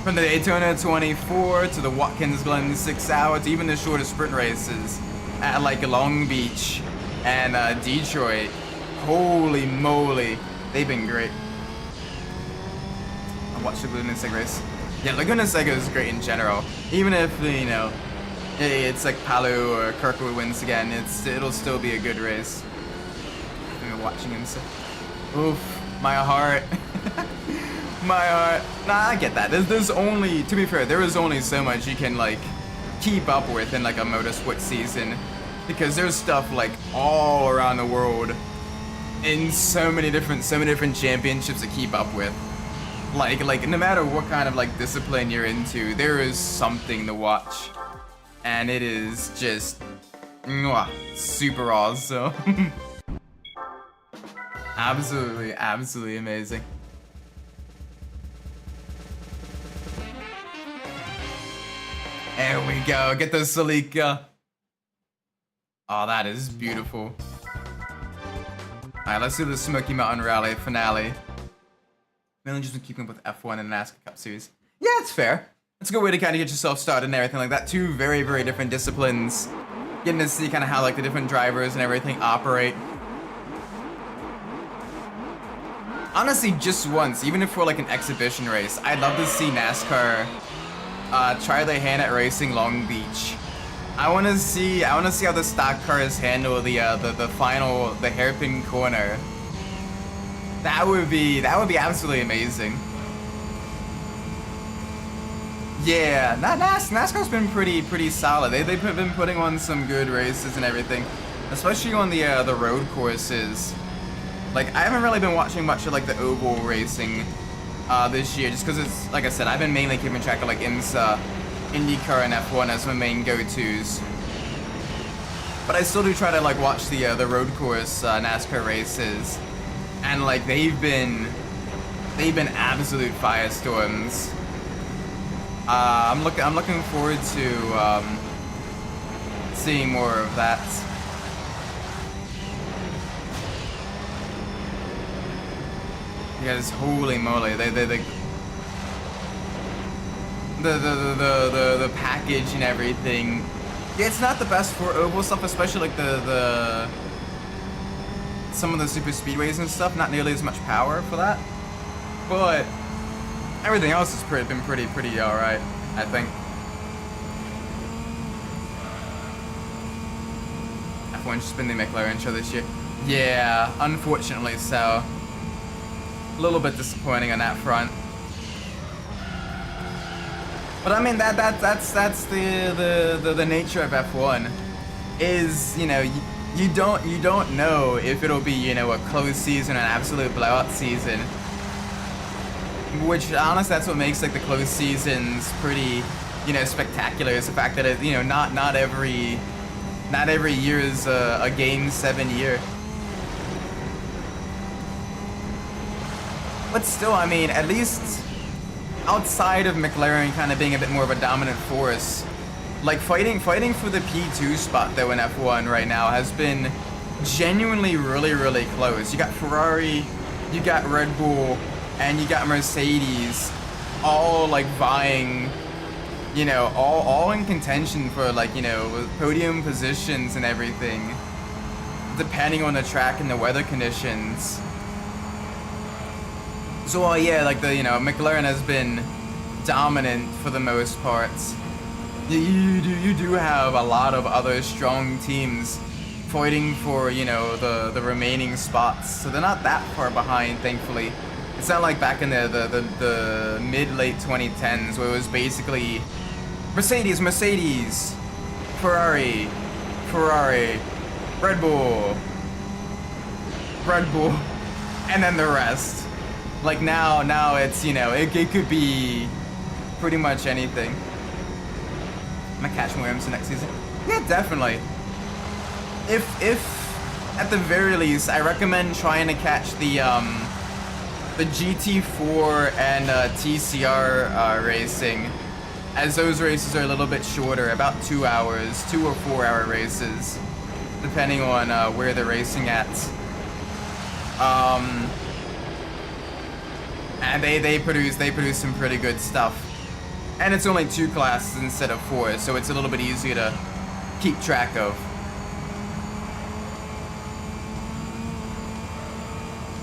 From the Daytona 24 to the Watkins Glen 6 hour to even the shorter sprint races at like Long Beach and Detroit. Holy moly, they've been great. I watched the Laguna Seca race. Yeah, Laguna Seca is great in general. Even if, you know, it's like Palu or Kirkwood wins again, it'll still be a good race. I'm watching him say, oof, my heart. My heart. Nah, I get that. There's only, to be fair, there is only so much you can like keep up with in like a motorsport season, because there's stuff like all around the world in so many different championships to keep up with. Like no matter what kind of like discipline you're into, there is something to watch, and it is just mwah, super awesome. Absolutely amazing. There we go, get the Salika. Oh, that is beautiful. Alright, let's do the Smokey Mountain Rally finale. Mainly just been keeping up with F1 and NASCAR Cup Series. Yeah, it's fair. It's a good way to kind of get yourself started and everything like that. Two very different disciplines. Getting to see kind of how like the different drivers and everything operate. Honestly, just once, even if for like an exhibition race, I'd love to see NASCAR try their hand at racing Long Beach. I want to see how the stock cars handle the hairpin corner. That would be absolutely amazing. Yeah, NASCAR's been pretty solid. They've been putting on some good races and everything, especially on the road courses. Like, I haven't really been watching much of like the oval racing this year, just because it's, like I said, I've been mainly keeping track of like IMSA, IndyCar, and F1 as my main go-tos. But I still do try to like watch the road course NASCAR races, and like they've been absolute firestorms. I'm looking forward to seeing more of that. Because holy moly, the package and everything. Yeah, it's not the best for oval stuff, especially like some of the super speedways and stuff. Not nearly as much power for that, but everything else has been pretty all right, I think. F1's just been the McLaren show this year. Yeah, unfortunately so. A little bit disappointing on that front. But I mean that's the nature of F1 is, you know, you don't know if it'll be, you know, a close season or an absolute blowout season. Which honestly, that's what makes like the close seasons pretty, you know, spectacular, is the fact that it, you know, not every year is a Game 7 year. But still, I mean, at least outside of McLaren kind of being a bit more of a dominant force, like fighting for the P2 spot though in F1 right now has been genuinely really close. You got Ferrari, you got Red Bull, and you got Mercedes, all like vying, you know, all in contention for like, you know, podium positions and everything, depending on the track and the weather conditions. So yeah, like the, you know, McLaren has been dominant for the most part. You do have a lot of other strong teams fighting for, you know, the remaining spots, so they're not that far behind, thankfully. It's not like back in the mid-late 2010s where it was basically Mercedes, Ferrari, Red Bull, and then the rest. Like now it's, you know, it could be pretty much anything. I'm gonna catch more IMSA next season. Yeah, definitely. If at the very least, I recommend trying to catch the GT4 and TCR racing, as those races are a little bit shorter, about 2 hours, 2 or 4 hour races, depending on where they're racing at. And they produce some pretty good stuff. And it's only 2 classes instead of 4, so it's a little bit easier to keep track of.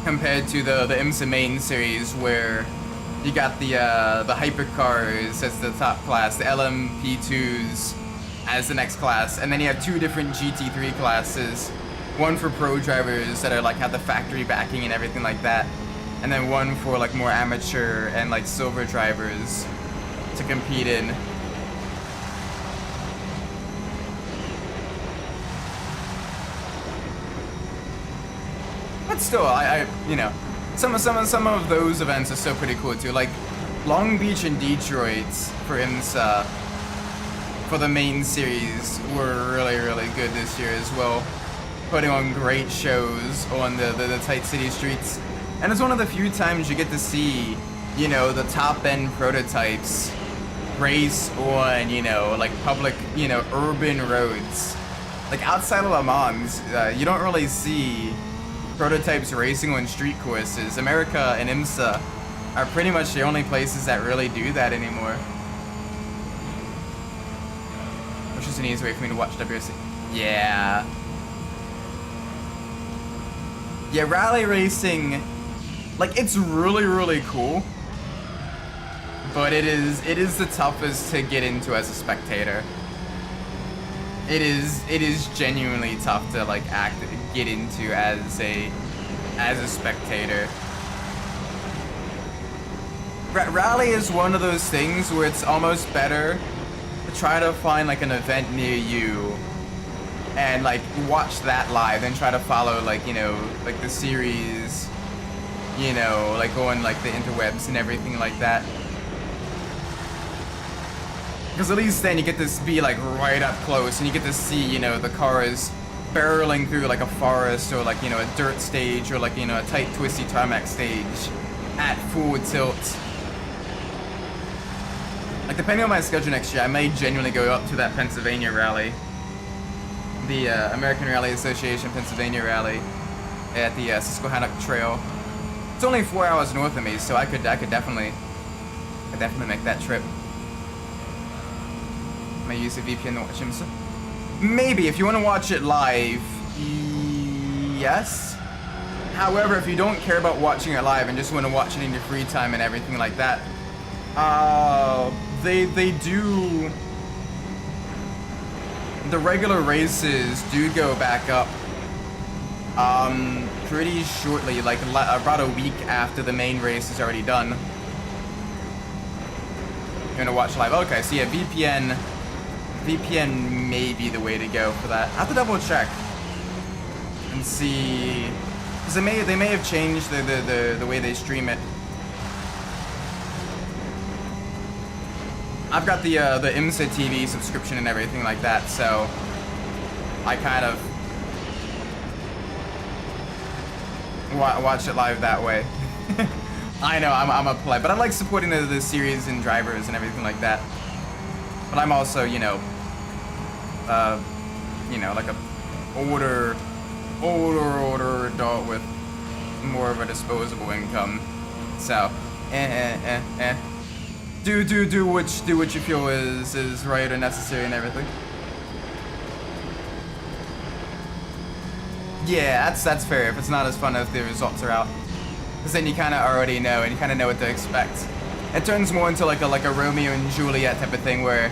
Compared to the IMSA main series, where you got the hypercars as the top class, the LMP2s as the next class, and then you have 2 different GT3 classes, one for pro drivers that are like have the factory backing and everything like that, and then one for like more amateur and like silver drivers to compete in. But still, I you know, some of those events are still pretty cool too. Like Long Beach and Detroit for IMSA for the main series were really good this year as well, putting on great shows on the tight city streets. And it's one of the few times you get to see, you know, the top end prototypes race on, you know, like public, you know, urban roads. Like outside of Le Mans, you don't really see prototypes racing on street courses. America and IMSA are pretty much the only places that really do that anymore. Which is an easy way for me to watch WRC. Yeah. Yeah, rally racing, like, it's really cool, but it is the toughest to get into as a spectator. It is genuinely tough to like get into as a spectator. Rally is one of those things where it's almost better to try to find like an event near you and like watch that live and try to follow like, you know, like the series, you know, like on like the interwebs and everything like that. Because at least then you get to be like right up close and you get to see, you know, the cars barreling through like a forest or like, you know, a dirt stage or like, you know, a tight twisty tarmac stage at full tilt. Like depending on my schedule next year, I may genuinely go up to that Pennsylvania rally. The American Rally Association Pennsylvania rally at the Susquehannock Trail. It's only 4 hours north of me, so I could definitely make that trip. May use a VPN to watch him. So maybe if you want to watch it live, yes. However, if you don't care about watching it live and just want to watch it in your free time and everything like that, they do. The regular races do go back up pretty shortly, like about a week after the main race is already done. You're gonna watch live. Okay, so yeah, VPN may be the way to go for that. I have to double check and see, because they may have changed the way they stream it. I've got the IMSA TV subscription and everything like that, so I kind of watch it live that way. I know I'm a play, but I like supporting the series and drivers and everything like that. But I'm also, you know, like a older adult with more of a disposable income. So, do what you feel is right or necessary and everything. Yeah, that's fair if it's not as fun if the results are out, because then you kind of already know and you kind of know what to expect. It turns more into like a Romeo and Juliet type of thing or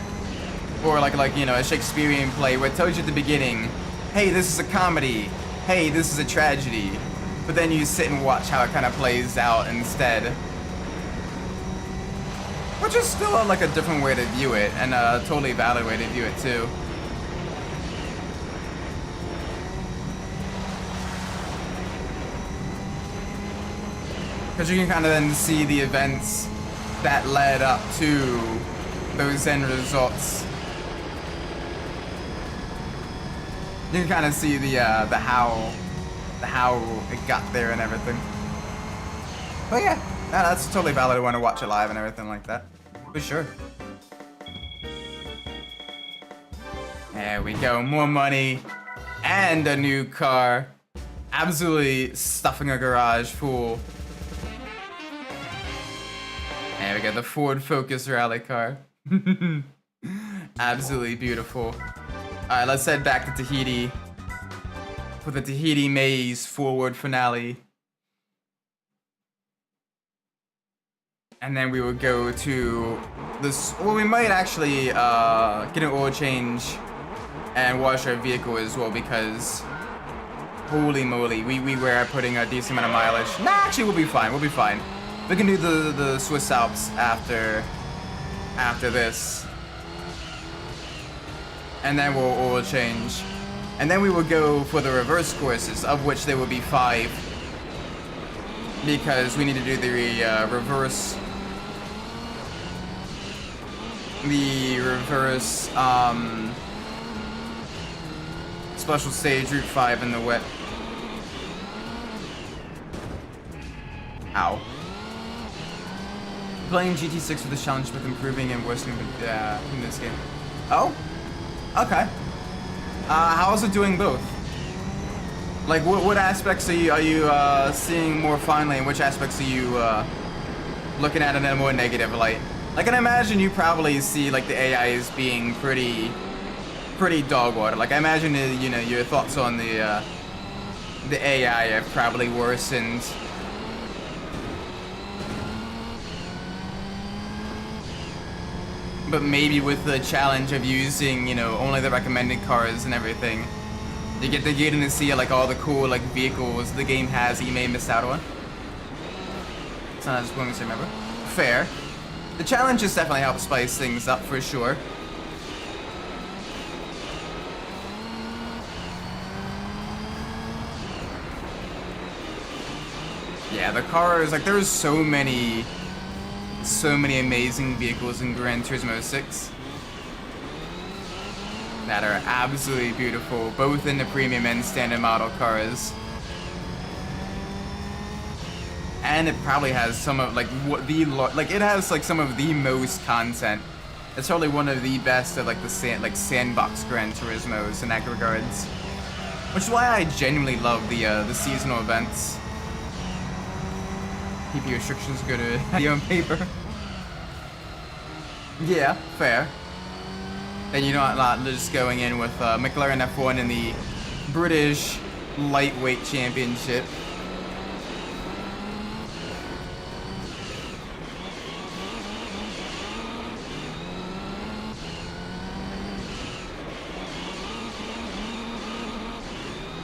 like you know, a Shakespearean play where it tells you at the beginning, hey, this is a comedy, hey, this is a tragedy, but then you sit and watch how it kind of plays out instead. Which is still like a different way to view it, and a totally valid way to view it too. Because you can kind of then see the events that led up to those end results. You can kind of see the how it got there and everything. But yeah. Yeah, that's totally valid. I want to watch it live and everything like that. For sure. There we go. More money and a new car. Absolutely stuffing a garage full. There we go. The Ford Focus rally car. Absolutely beautiful. Alright, let's head back to Tahiti for the Tahiti Maze forward finale. And then we would go to this, well, we might actually get an oil change and wash our vehicle as well, because holy moly, we were putting a decent amount of mileage. Nah, actually we'll be fine, we'll be fine. We can do the Swiss Alps after this. And then we'll oil change. And then we will go for the reverse courses, of which there will be 5. Because we need to do the reverse, special stage Route 5 in the wet. Ow. Playing GT6 with the challenge with improving and worsening in this game. Oh? Okay. How's it doing both? Like, what aspects are you seeing more finely, and which aspects are you looking at in a more negative light? I can imagine you probably see like the AI as being pretty dog water. Like, I imagine you know, your thoughts on the AI have probably worsened. But maybe with the challenge of using, you know, only the recommended cars and everything, you get to see like all the cool like vehicles the game has that you may miss out on. It's not as cool as I remember. Fair. The challenges definitely help spice things up for sure. Yeah, the cars, like, there's so many amazing vehicles in Gran Turismo 6 that are absolutely beautiful, both in the premium and standard model cars. And it probably has some of like it has like some of the most content. It's probably one of the best of like the sandbox Gran Turismos in that regards, which is why I genuinely love the seasonal events. PP restrictions go to video on paper. Yeah, fair. And you know, not just going in with McLaren F1 in the British Lightweight Championship.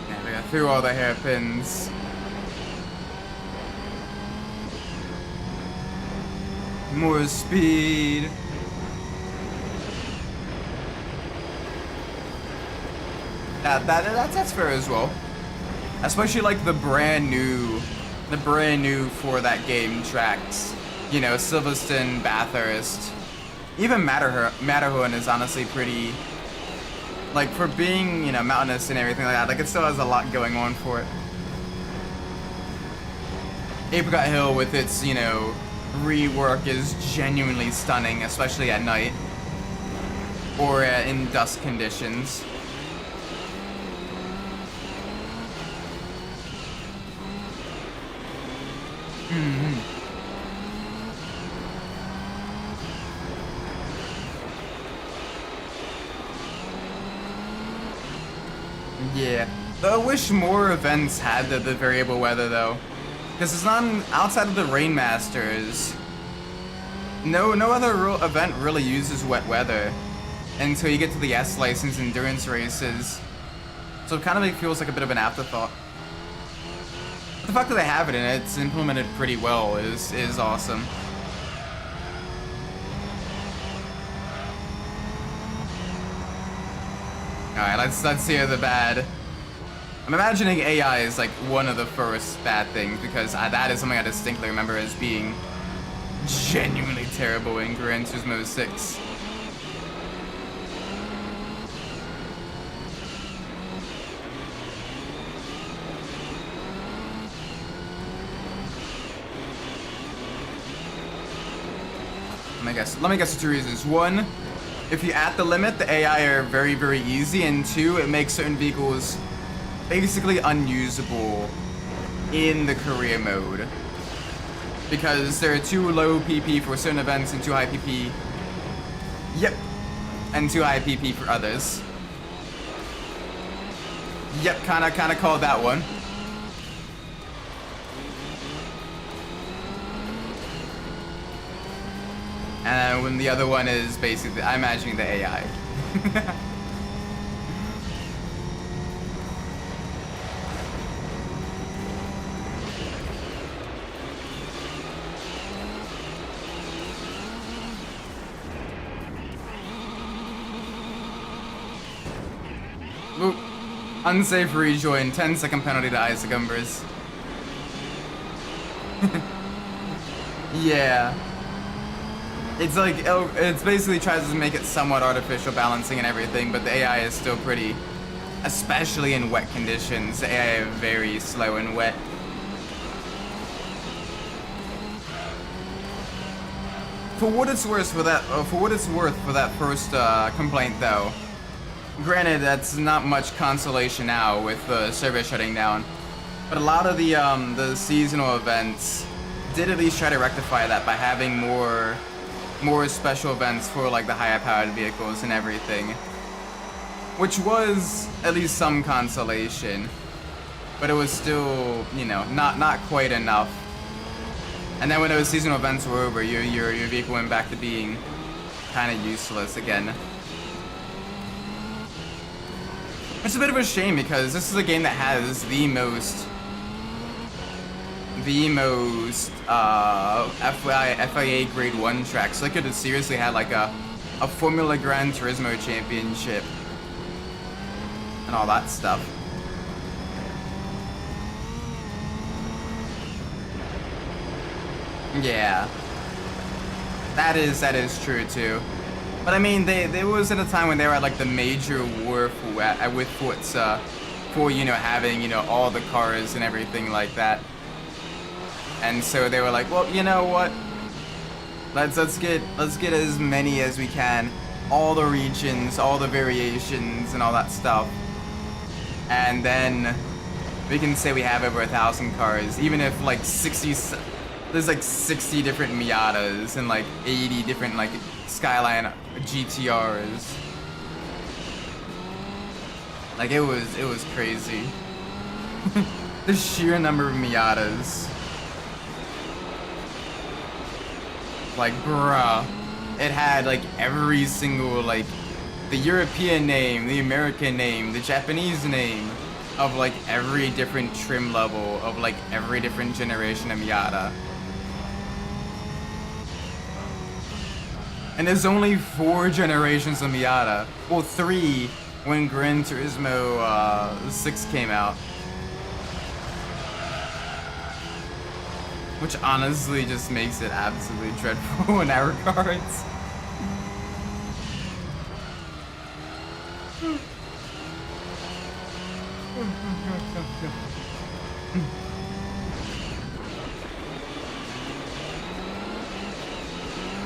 Yeah, we got through all the hairpins. More speed. That's fair as well. Especially like the brand new for that game tracks. You know, Silverstone, Bathurst, even Matterhorn is honestly pretty. Like, for being, you know, mountainous and everything like that, like, it still has a lot going on for it. Apricot Hill with its, you know, rework is genuinely stunning, especially at night or in dusk conditions. Yeah, though I wish more events had the variable weather though, because it's not outside of the Rainmasters. No other event really uses wet weather until you get to the S license endurance races. So it kind of feels like a bit of an afterthought. But the fact that they have it and it's implemented pretty well is awesome. Alright, let's hear the bad. I'm imagining AI is like one of the first bad things, because that is something I distinctly remember as being genuinely terrible in Gran Turismo 6. Let me guess the 2 reasons. 1, if you at the limit, the AI are very, very easy, and 2, it makes certain vehicles basically unusable in the career mode, because there are too low PP for certain events and too high PP Yep. And 2 high PP for others. Yep, kinda called that one. And when the other one is basically, I'm imagining the AI. Oop. Unsafe rejoin, 10-second penalty to Isaac Umbras. Yeah. It's like, it's basically tries to make it somewhat artificial balancing and everything, but the AI is still pretty, especially in wet conditions. The AI is very slow and wet. For what it's worth for that first complaint though, granted that's not much consolation now with the service shutting down, but a lot of the seasonal events did at least try to rectify that by having more special events for like the higher powered vehicles and everything, which was at least some consolation, but it was still, you know, not quite enough. And then when those seasonal events were over, your vehicle went back to being kind of useless again. It's a bit of a shame because this is a game that has the most FIA grade 1 tracks. So they could have seriously had like a Formula Gran Turismo championship and all that stuff. Yeah, that is true too. But I mean, there was at a time when they were at like the major war with Forza, for, you know, having, you know, all the cars and everything like that. And so they were like, well, you know what? Let's get as many as we can, all the regions, all the variations, and all that stuff. And then we can say we have over 1,000 cars, even if like there's like 60 different Miatas and like 80 different like Skyline GTRs. Like it was crazy. The sheer number of Miatas. Like, bruh, it had like every single, like, the European name, the American name, the Japanese name of like every different trim level of like every different generation of Miata. And there's only 4 generations of Miata. Well, 3 when Gran Turismo 6 came out. Which honestly just makes it absolutely dreadful in that regards.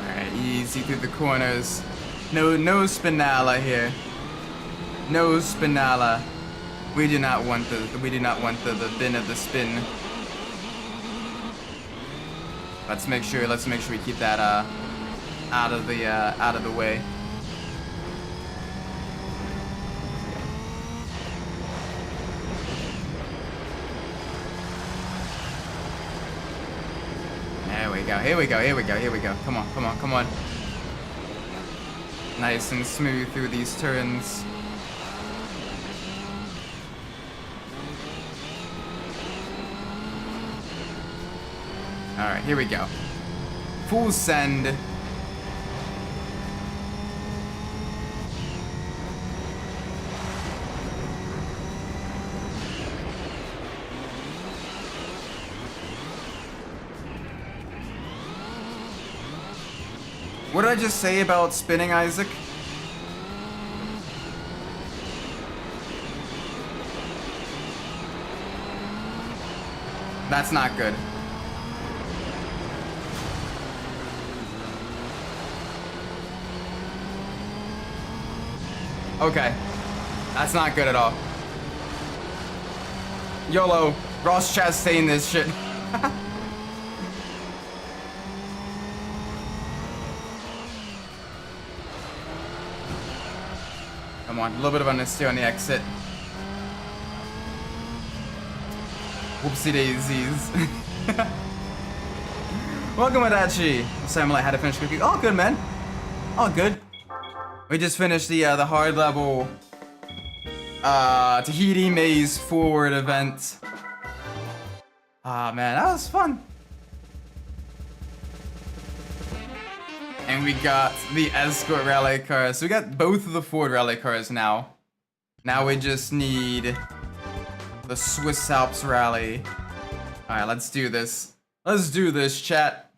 Alright, easy through the corners. No spinala here. No spinala. We do not want the bin of the spin. Let's make sure we keep that out of the way. There we go. Here we go. Come on. Nice and smooth through these turns. Alright, here we go. Full send. What did I just say about spinning, Isaac? That's not good. Okay. That's not good at all. YOLO. Ross Chastain this shit. Come on, a little bit of understeer on the exit. Whoopsie daisies. Welcome, Adachi. Sorry, I had to finish cooking. All good, man. All good. We just finished the hard level Tahiti Maze Forward event. Ah, man, that was fun. And we got the Escort rally cars. So we got both of the Ford rally cars now. Now we just need the Swiss Alps rally. Alright, let's do this. Let's do this, chat.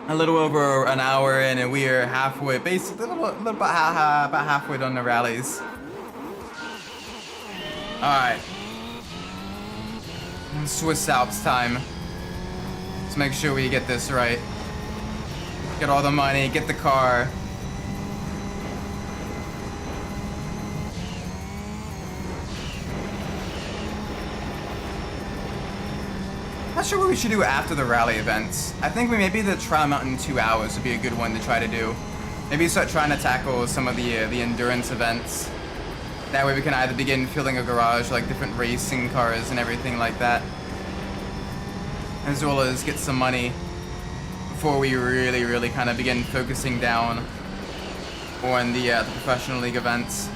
A little over an hour in, and we are halfway, basically about halfway done the rallies. Alright. Swiss Alps time. Let's make sure we get this right. Get all the money, get the car. Not sure what we should do after the rally events. I think maybe the Trial Mountain 2 hours would be a good one to try to do. Maybe start trying to tackle some of the endurance events. That way we can either begin filling a garage, like different racing cars and everything like that, as well as get some money before we really kind of begin focusing down on the professional league events.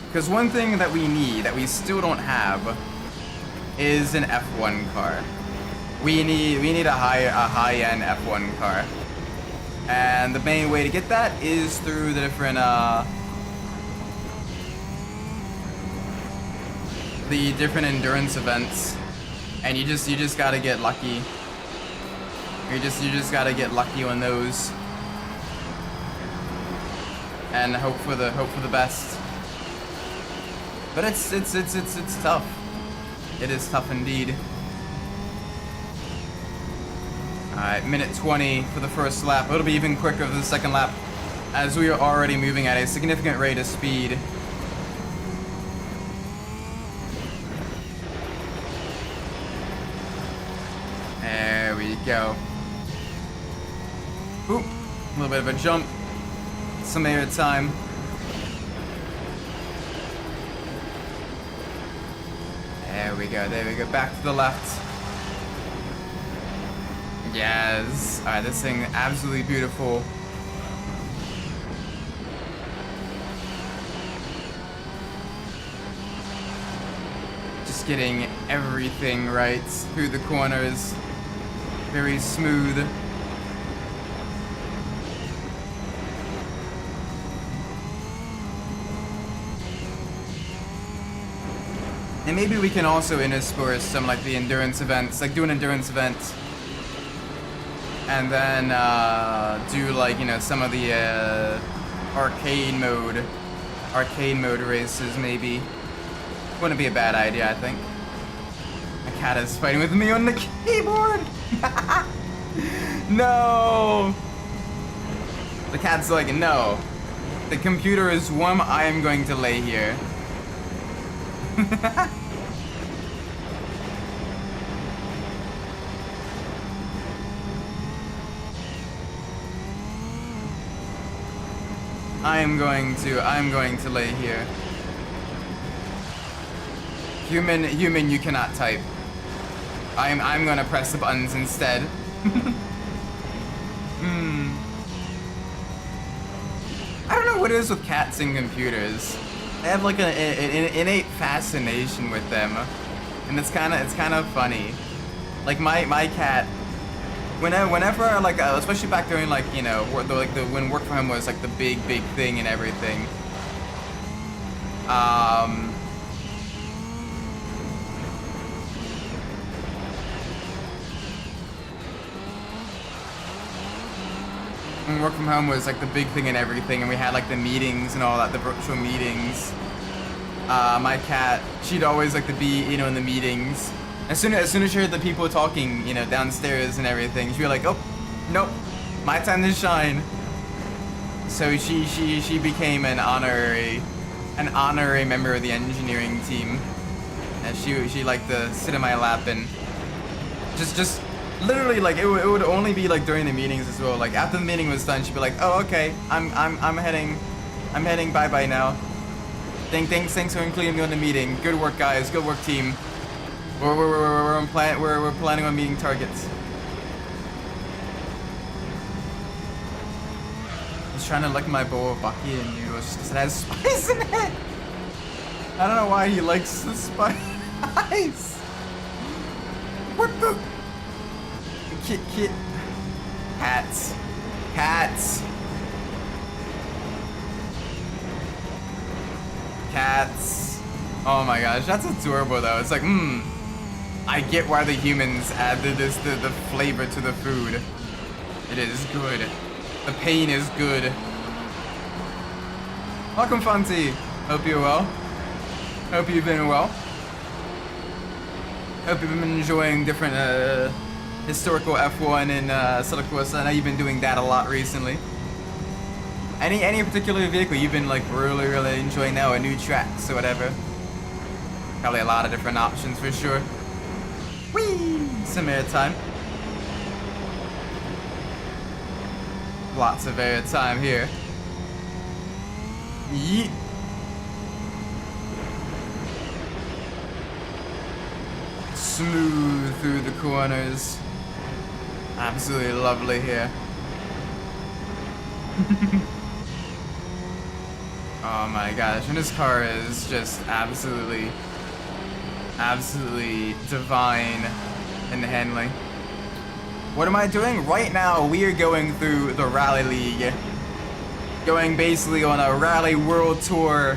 Because one thing that we need, that we still don't have, is an F1 car. We need a high-end F1 car, and the main way to get that is through the different endurance events, and you just gotta get lucky. You just gotta get lucky on those, and hope for the best. But it's tough. It is tough indeed. Alright, minute 20 for the first lap. It'll be even quicker for the second lap, as we are already moving at a significant rate of speed. There we go. Oop, a little bit of a jump. Some air time. There we go, back to the left. Yes. Alright, this thing absolutely beautiful. Just getting everything right through the corners. Very smooth. And maybe we can also intersperse some like the endurance events, like do an endurance event. And then do like, you know, some of the arcade mode races maybe. Wouldn't be a bad idea, I think. My cat is fighting with me on the keyboard. No. The cat's like, no. The computer is warm. I am going to lay here. I'm going to lay here. Human, you cannot type. I'm gonna press the buttons instead. I don't know what it is with cats and computers. I have like an innate fascination with them, and it's kind of funny. Like my cat. Whenever like especially back during like, you know, when work from home was like the big thing and everything. When work from home was like the big thing and everything, and we had like the meetings and all that, the virtual meetings. My cat, she'd always like to be, you know, in the meetings. As soon as she heard the people talking, you know, downstairs and everything, she'd be like, oh, nope, my time to shine. So she became an honorary member of the engineering team. And she liked to sit in my lap and just Literally, like, it would only be, like, during the meetings as well. Like, after the meeting was done, she'd be like, oh, okay, I'm heading bye-bye now. Thanks for including me on the meeting. Good work, guys. Good work, team. We're planning on meeting targets. He's trying to lick my bowl of Bucky and noodles just because it has spice in it. I don't know why he likes the spice. What the? Kit. Cats. Cats. Cats. Oh my gosh, that's adorable though. It's like, I get why the humans add the flavor to the food. It is good. The pain is good. Welcome, Fonzie. Hope you're well. Hope you've been well. Hope you've been enjoying different historical F1 and Silicosa. I know you've been doing that a lot recently. Any particular vehicle you've been like really enjoying now, or new tracks or whatever? Probably a lot of different options for sure. Whee! Some airtime. Lots of airtime here. Yeet. Smooth through the corners. Absolutely lovely here. Oh my gosh, and this car is just absolutely divine in the handling. What am I doing? Right now, we are going through the Rally League. Going basically on a Rally World Tour.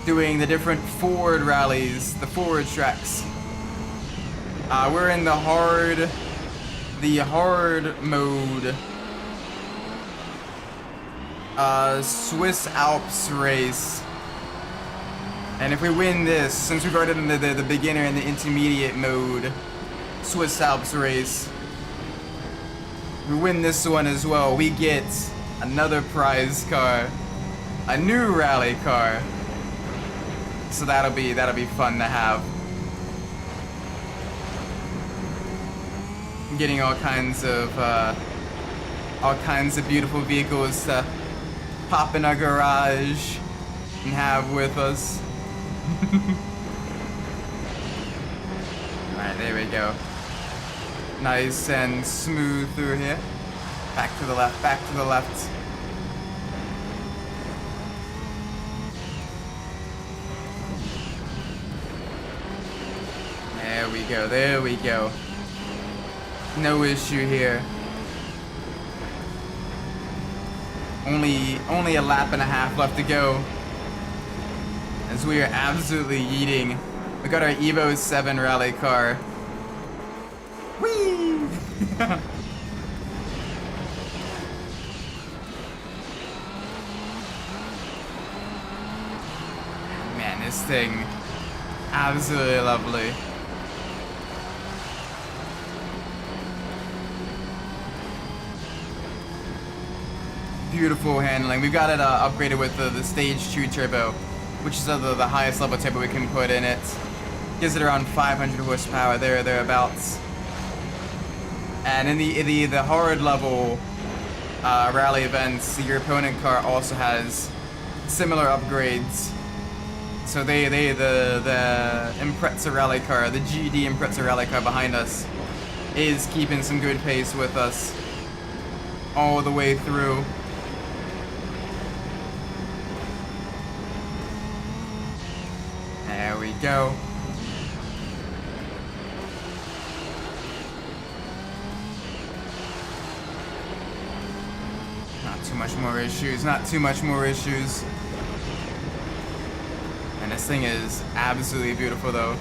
Doing the different Ford rallies, the Ford tracks. We're in the hard mode. Swiss Alps race. And if we win this, since we've already done the beginner and the intermediate mode, Swiss Alps race, we win this one as well, we get another prize car, a new rally car. So that'll be fun to have. Getting all kinds of beautiful vehicles to pop in our garage and have with us. Alright, there we go. Nice and smooth through here. Back to the left, back to the left. There we go. No issue here. Only a lap and a half left to go. As we are absolutely yeeting. We got our Evo 7 rally car. Whee! Man, this thing, absolutely lovely. Beautiful handling. We've got it upgraded with the Stage 2 turbo, which is the highest level turbo we can put in it. Gives it around 500 horsepower, thereabouts. And in the hard level rally events, your opponent car also has similar upgrades. So the Impreza rally car, the GD Impreza rally car behind us, is keeping some good pace with us all the way through. There we go. Not too much more issues, not too much more issues. And this thing is absolutely beautiful though.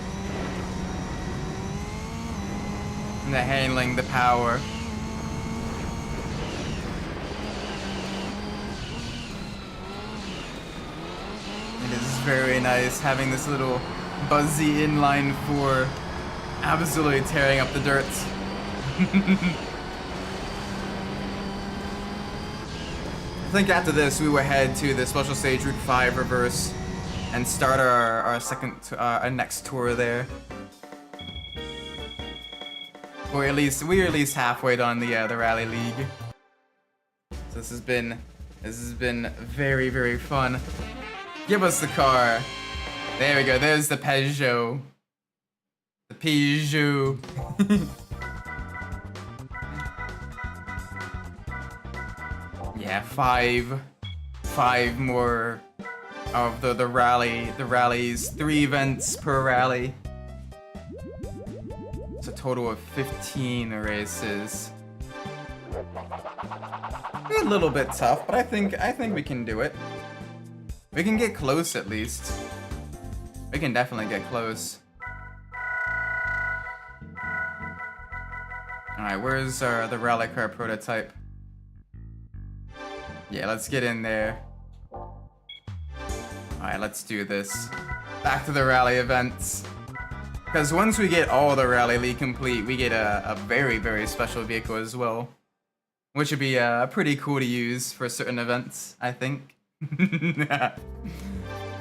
And the handling, the power. It is very nice having this little buzzy inline 4 absolutely tearing up the dirt. I think after this we will head to the Special Stage Route 5 reverse and start our next tour there. we're at least halfway done the rally league. So this has been very, very fun. Give us the car. There we go. There's the Peugeot. The Peugeot. Yeah, five more of the rallies. 3 events per rally. It's a total of 15 races. Be a little bit tough, but I think we can do it. We can get close at least. We can definitely get close. Alright, where's the rally car prototype? Yeah, let's get in there. Alright, let's do this. Back to the rally events. Because once we get all the rally league complete, we get a very, very special vehicle as well. Which would be pretty cool to use for certain events, I think.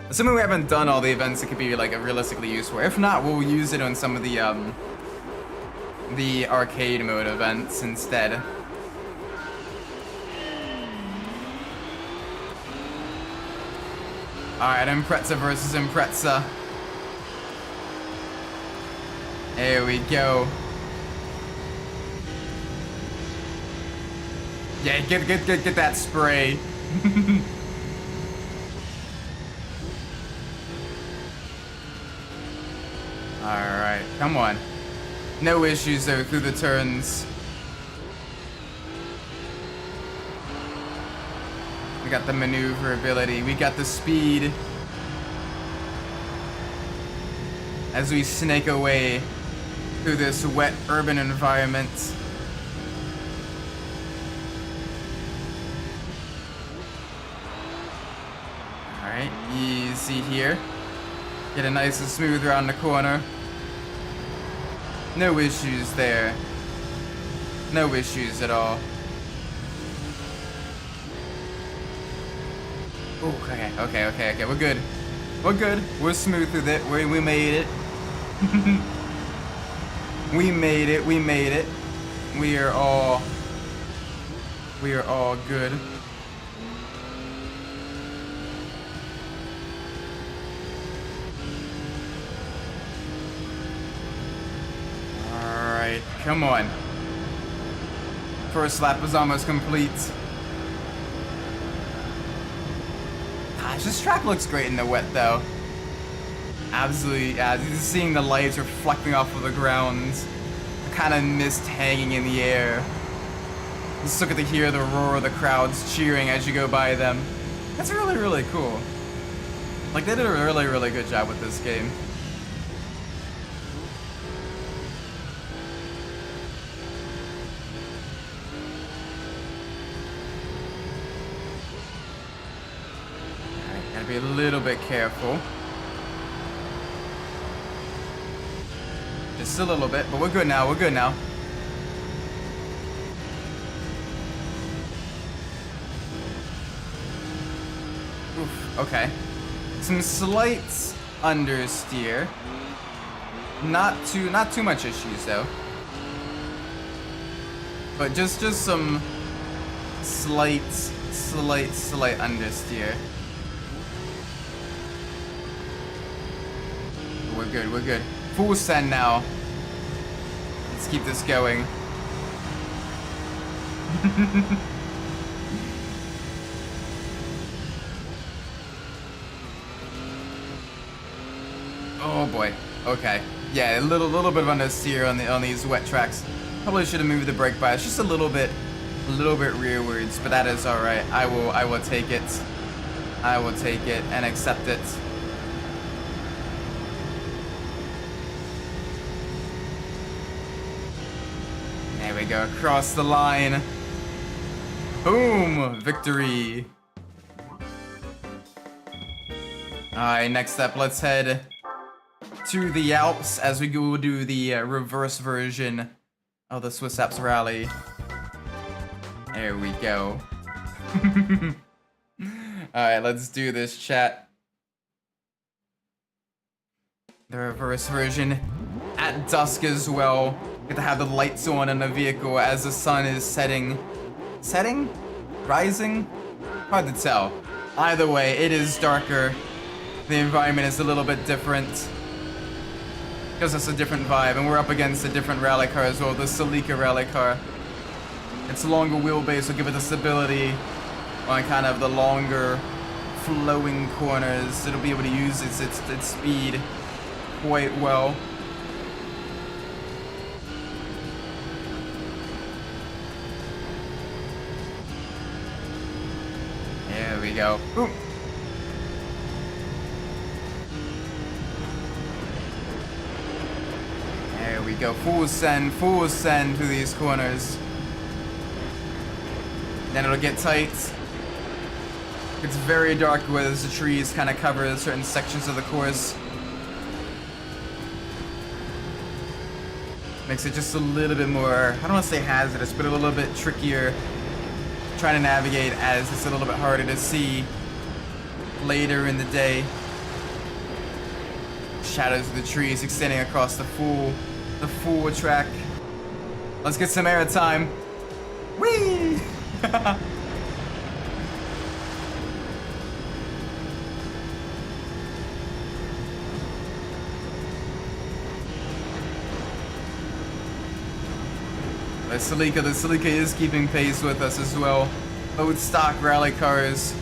Assuming we haven't done all the events, it could be like realistically useful. If not, we'll use it on some of the arcade mode events instead. Alright, Impreza versus Impreza. There we go. Yeah, get that spray. Alright, come on. No issues though through the turns. We got the maneuverability, we got the speed. As we snake away through this wet urban environment. Alright, easy here. Get it nice and smooth around the corner. No issues there. No issues at all. Ooh, okay, we're good. We're good. We're smooth with it. We made it. We made it. We are all good. Alright, come on. First lap was almost complete. Gosh, this track looks great in the wet though. Absolutely, yeah, just seeing the lights reflecting off of the ground. Kind of mist hanging in the air. Just look at to hear the roar of the crowds cheering as you go by them. That's really, really cool. Like, they did a really, really good job with this game. Alright, gotta be a little bit careful. Just a little bit, but we're good now, Oof, okay. Some slight understeer. Not too much issues though. But just some slight understeer. We're good. Full send now. Let's keep this going. Oh boy. Okay. Yeah, a little bit of understeer on these wet tracks. Probably should have moved the brake bias just a little bit rearwards, but that is all right. I will take it. I will take it and accept it. There we go, across the line. Boom! Victory! Alright, next up, let's head to the Alps as we go do the reverse version of the Swiss Alps Rally. There we go. Alright, let's do this, chat. The reverse version at dusk as well. Get to have the lights on in the vehicle as the sun is setting. Setting? Rising? Hard to tell. Either way, it is darker. The environment is a little bit different. Gives us a different vibe, and we're up against a different rally car as well, the Celica rally car. Its longer wheelbase will give it the stability on kind of the longer flowing corners. It'll be able to use its speed quite well. There we go. Ooh. There we go. Full send through these corners. Then it'll get tight. It's very dark where the trees kind of cover certain sections of the course. Makes it just a little bit more, I don't want to say hazardous, but a little bit trickier trying to navigate, as it's a little bit harder to see later in the day. Shadows of the trees extending across the full track. Let's get some air time. Whee! The Celica is keeping pace with us as well. Both stock rally cars,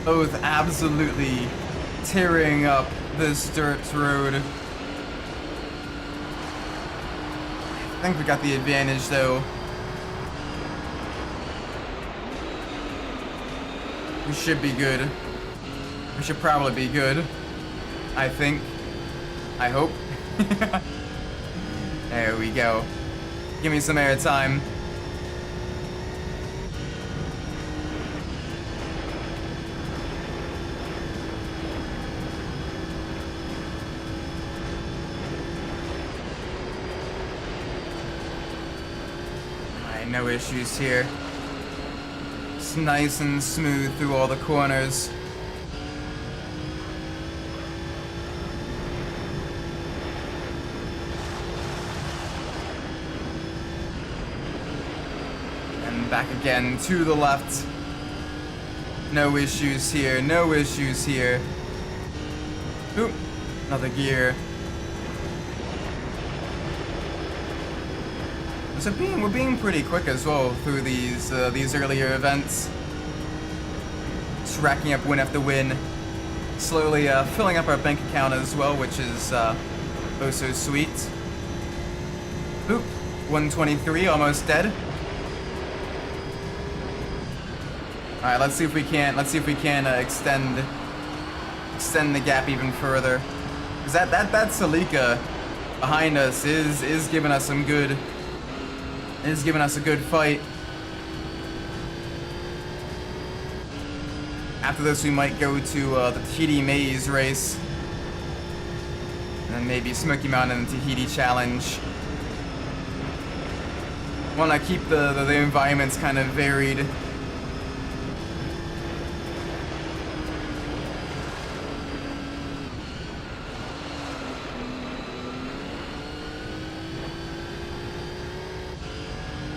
both absolutely tearing up this dirt road. I think we got the advantage though. We should be good. We should probably be good. I think. I hope. There we go. Give me some air time. Alright, no issues here. It's nice and smooth through all the corners. Back again to the left. No issues here. No issues here. Oop, another gear. So we're being pretty quick as well through these earlier events. Just racking up win after win. Slowly filling up our bank account as well, which is oh so sweet. Oop, 123, almost dead. All right, let's see if we can extend the gap even further. Cause that Celica behind us is giving us some good. Is giving us a good fight. After this, we might go to the Tahiti Maze race, and then maybe Smokey Mountain and Tahiti Challenge. Want to keep the environments kind of varied.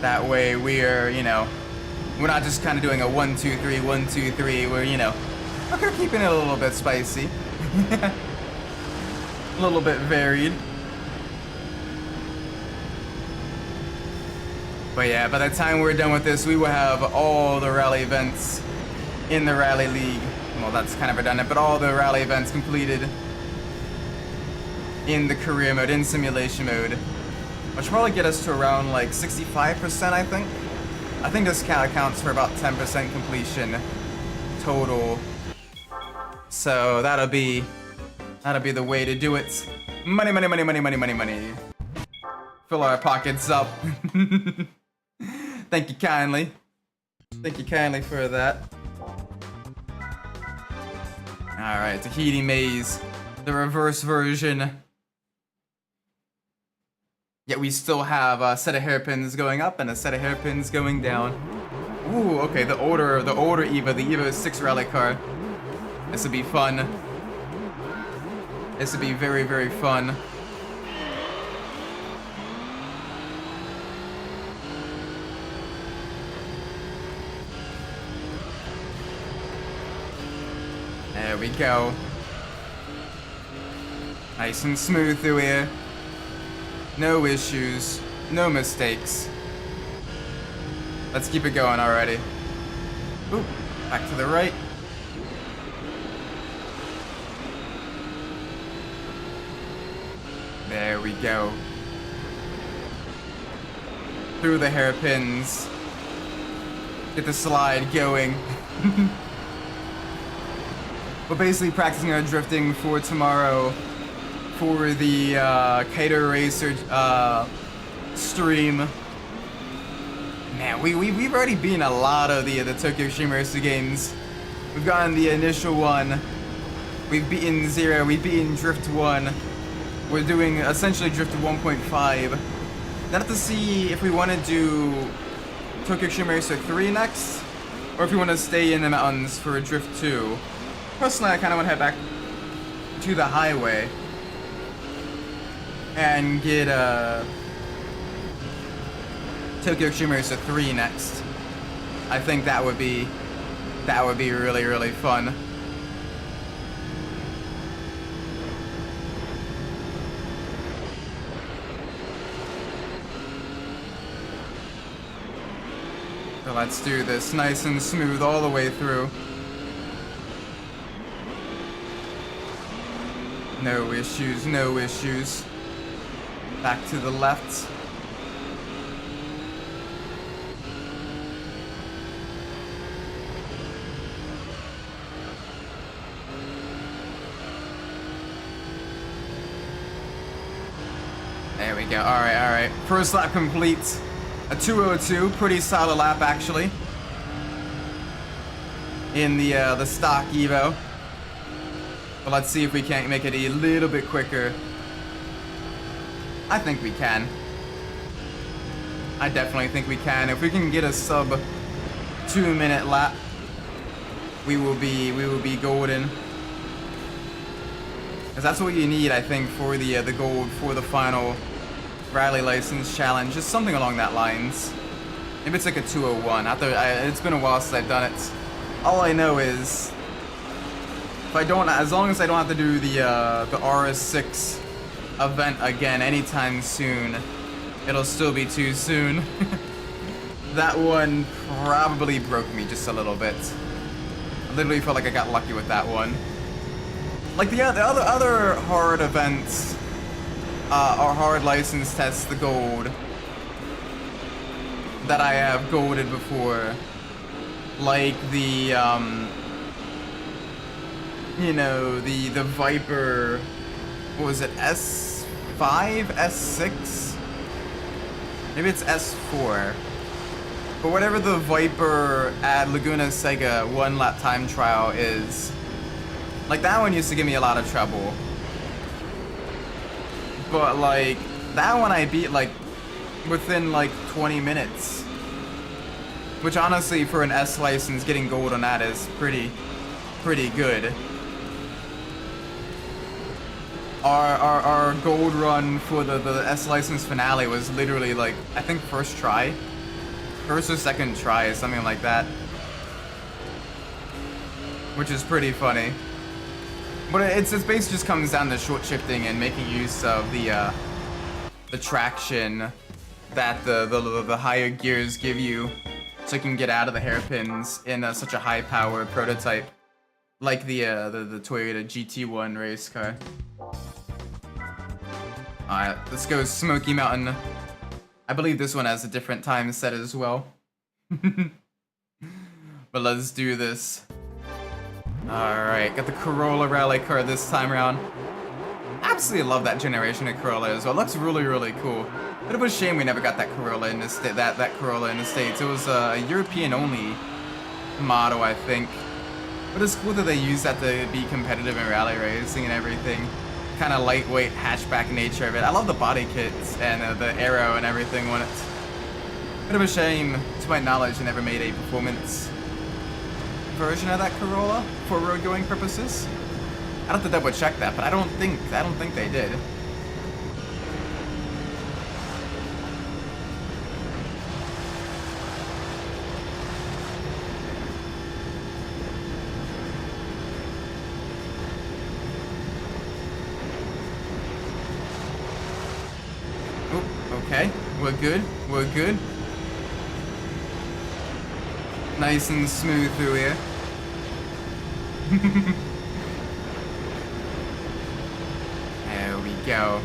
That way we're, we're not just kind of doing a 1, 2, 3, 1, 2, 3. We're, we're keeping it a little bit spicy. A little bit varied. But yeah, by the time we're done with this, we will have all the rally events in the Rally League. Well, that's kind of redundant, but all the rally events completed in the career mode, in simulation mode. Which will probably get us to around like 65%, I think. I think this kind of counts for about 10% completion total. So that'll be the way to do it. Money, money, money, money, money, money, money. Fill our pockets up. Thank you kindly. Thank you kindly for that. Alright, Tahiti Maze. The reverse version. Yet we still have a set of hairpins going up and a set of hairpins going down. Ooh, okay, the older EVA, the EVA 6 rally car. This would be fun. This would be very, very fun. There we go. Nice and smooth through here. No issues. No mistakes. Let's keep it going already. Ooh, back to the right. There we go. Through the hairpins. Get the slide going. We're basically practicing our drifting for tomorrow for the Kiter Racer stream. Man, we've already beaten a lot of the Tokyo Extreme Racer games. We've gotten the initial one. We've beaten 0. We've beaten Drift 1. We're doing essentially Drift 1.5. Then have to see if we want to do Tokyo Extreme Racer 3 next, or if we want to stay in the mountains for Drift 2. Personally, I kind of want to head back to the highway and get Tokyo Extreme Racer 3 next. I think that would be really, really fun. So let's do this nice and smooth all the way through. No issues, no issues. Back to the left. There we go. Alright, alright. First lap complete. A 2:02, pretty solid lap actually. In the stock Evo. But let's see if we can't make it a little bit quicker. I think we can. I definitely think we can. If we can get a sub 2-minute lap, we will be golden. Because that's what you need, I think, for the gold for the final rally license challenge. Just something along that lines. Maybe it's like a 2:01. It's been a while since I've done it. All I know is, if I don't, as long as I don't have to do the RS6 event again anytime soon, it'll still be too soon. That one probably broke me just a little bit. I literally felt like I got lucky with that one. Like the other hard events, or hard license tests, the gold that I have golded before, like the you know, the Viper, what was it, S5, S6? Maybe it's S4. But whatever the Viper at Laguna Seca 1-lap time trial is, like that one used to give me a lot of trouble. But like, that one I beat like within like 20 minutes. Which honestly, for an S license, getting gold on that is pretty good. Our gold run for the S license finale was literally like, I think first or second try, something like that. Which is pretty funny. But it's basically just comes down to short shifting and making use of the traction that the higher gears give you, so you can get out of the hairpins in such a high power prototype like the Toyota GT1 race car. Alright, let's go Smokey Mountain. I believe this one has a different time set as well. But let's do this. Alright, got the Corolla rally car this time around. Absolutely love that generation of Corolla as well. It looks really, really cool. Bit of a shame we never got that Corolla in the that Corolla in the States. It was a European only model, I think. But it's cool that they use that to be competitive in rally racing and everything. Kind of lightweight hatchback nature of it. I love the body kits and the aero and everything on it. Bit of a shame, to my knowledge, they never made a performance version of that Corolla for road going purposes. I'd have to double check that, but I don't think they did. We're good. We're good. Nice and smooth through here. There we go.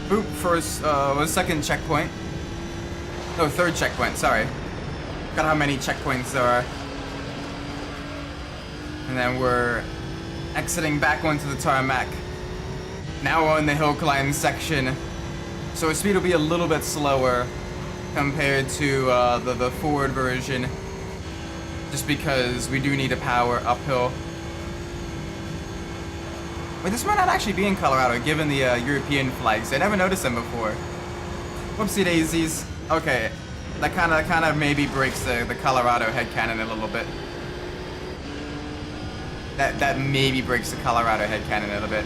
Boop, first, second checkpoint. No, third checkpoint, sorry. Got how many checkpoints there are. And then we're exiting back onto the tarmac. Now we're in the hill climb section. So our speed will be a little bit slower compared to the forward version. Just because we do need to power uphill. Wait, this might not actually be in Colorado, given the European flags. I never noticed them before. Whoopsie daisies. Okay, that kind of maybe breaks the Colorado headcanon a little bit. That maybe breaks the Colorado headcanon a little bit.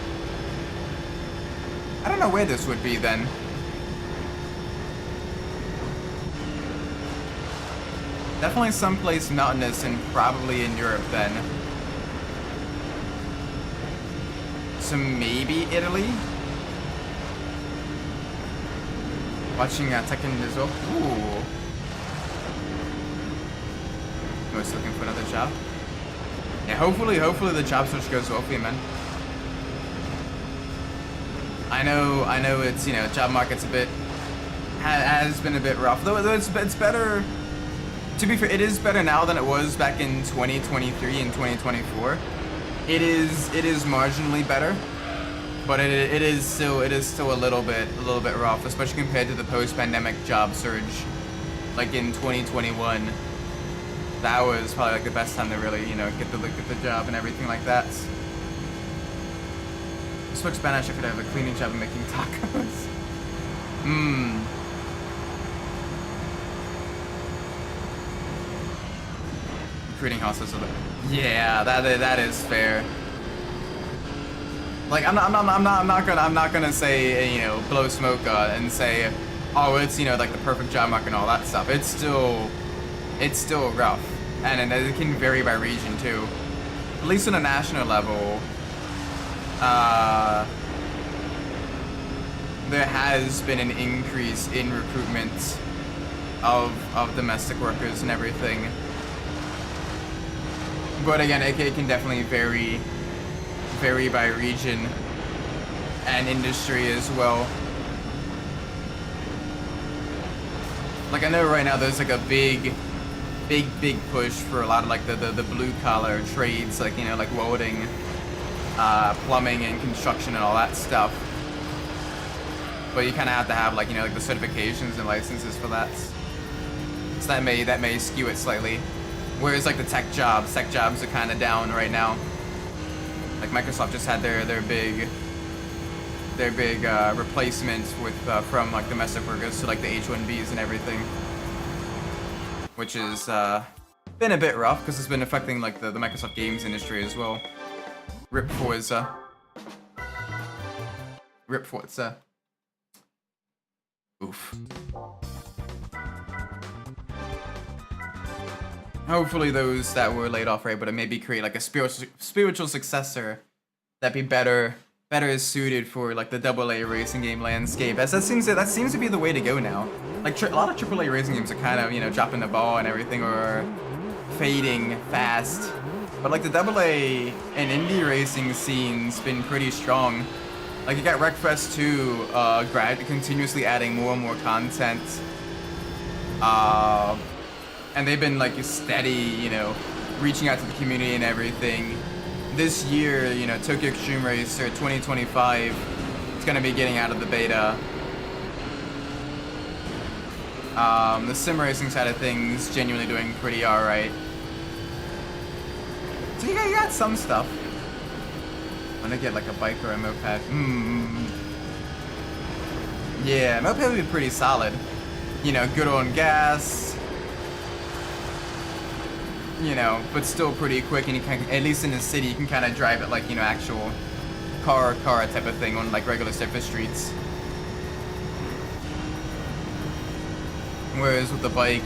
I don't know where this would be then. Definitely someplace mountainous and probably in Europe then. So maybe Italy? Watching Tekken as well. Ooh. I was looking for another job. Yeah, hopefully the job search goes well for you, man. I know it's, you know, job market's a bit, has been a bit rough. Though it's better, to be fair, it is better now than it was back in 2023 and 2024. It is marginally better, but it is still a little bit rough, especially compared to the post-pandemic job surge, like in 2021. That was probably like the best time to really, you know, get the job and everything like that. I spoke Spanish, I could have a cleaning job and making tacos. Recruiting houses. Yeah, that is fair. Like I'm not gonna say, you know, blow smoke and say, oh, it's, you know, like the perfect job market and all that stuff. It's still rough, and it can vary by region too. At least on a national level, there has been an increase in recruitment of domestic workers and everything. But again, it can definitely vary by region and industry as well. Like I know right now there's like a big push for a lot of like the blue collar trades, like, you know, like welding, plumbing and construction and all that stuff. But you kind of have to have, like, you know, like the certifications and licenses for that. So that may skew it slightly. Whereas like the tech jobs are kind of down right now. Like Microsoft just had their big replacements with from like domestic workers to like the H-1Bs and everything, which has been a bit rough because it's been affecting like the Microsoft games industry as well. Rip Forza. Rip Forza. Oof. Hopefully those that were laid off are able to maybe create like a spiritual successor that'd be better suited for like the AA racing game landscape, as that seems to be the way to go now. Like a lot of AAA racing games are kind of, you know, dropping the ball and everything, or fading fast. But like the AA and indie racing scene's been pretty strong. Like you got Wreckfest 2 continuously adding more and more content. And they've been like steady, you know, reaching out to the community and everything. This year, you know, Tokyo Extreme Racer 2025 is gonna be getting out of the beta. The sim racing side of things genuinely doing pretty alright. So you got some stuff. I'm gonna get like a bike or a moped. Yeah, moped would be pretty solid. You know, good on gas. You know, but still pretty quick, and you can, at least in the city, you can kind of drive it like, you know, actual car type of thing on like regular surface streets. Whereas with the bike,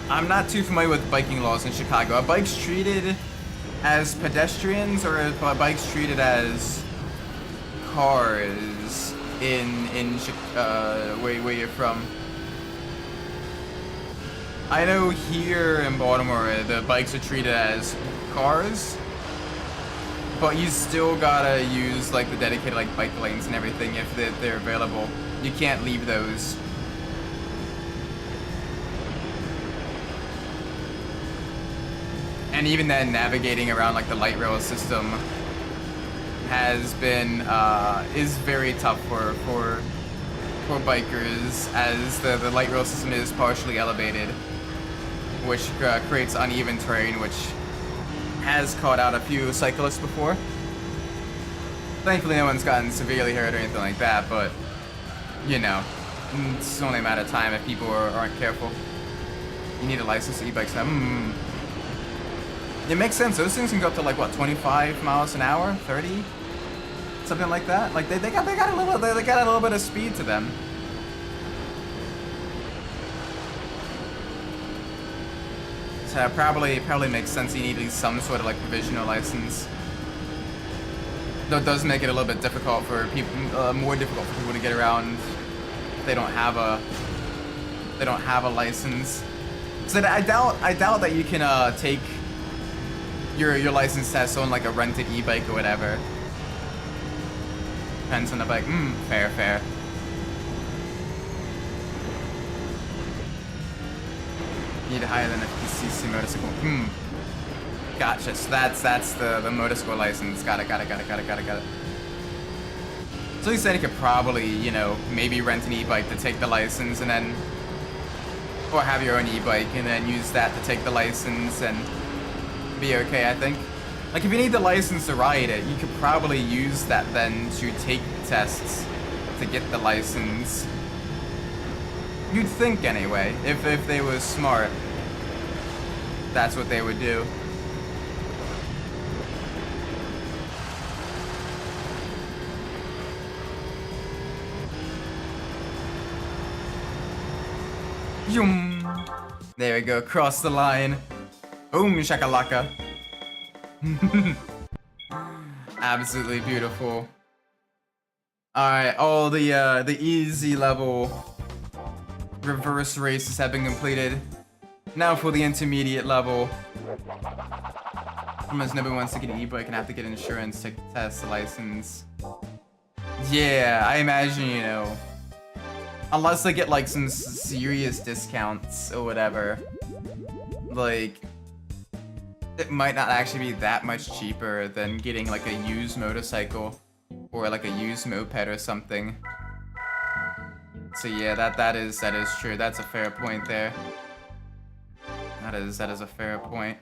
I'm not too familiar with biking laws in Chicago. Are bikes treated as pedestrians, or are bikes treated as cars? where you're from. I know here in Baltimore, the bikes are treated as cars, but you still gotta use like the dedicated like bike lanes and everything if they're available. You can't leave those. And even then, navigating around like the light rail system has been is very tough for bikers, as the light rail system is partially elevated, which creates uneven terrain, which has caught out a few cyclists before. Thankfully, no one's gotten severely hurt or anything like that, but you know, it's only a matter of time if people aren't careful. You need a license to e-bikes now. It makes sense. Those things can go up to like what, 25 miles an hour, 30, something like that. Like they got a little bit of speed to them. So probably makes sense. You need at least some sort of like provisional license. Though it does make it a little bit difficult for people, more difficult for people to get around if they don't have a license. So I doubt that you can take your license test on like a rented e-bike or whatever. Depends on the bike. Fair. Need higher than a PCC motorcycle. Gotcha. So that's the motorcycle license. Got it. So he said he could probably, you know, maybe rent an e-bike to take the license and then, or have your own e-bike and then use that to take the license and be okay, I think. Like if you need the license to ride it, you could probably use that then to take tests to get the license. You'd think anyway, if they were smart, that's what they would do. There we go, cross the line. Boom shakalaka. Absolutely beautiful. Alright, all the easy level reverse races have been completed. Now for the intermediate level. Almost nobody wants to get an e-bike and have to get insurance to test the license. Yeah, I imagine, you know, unless they get like some serious discounts or whatever, like it might not actually be that much cheaper than getting like a used motorcycle or like a used moped or something. So yeah, that is true. That's a fair point there. That is a fair point.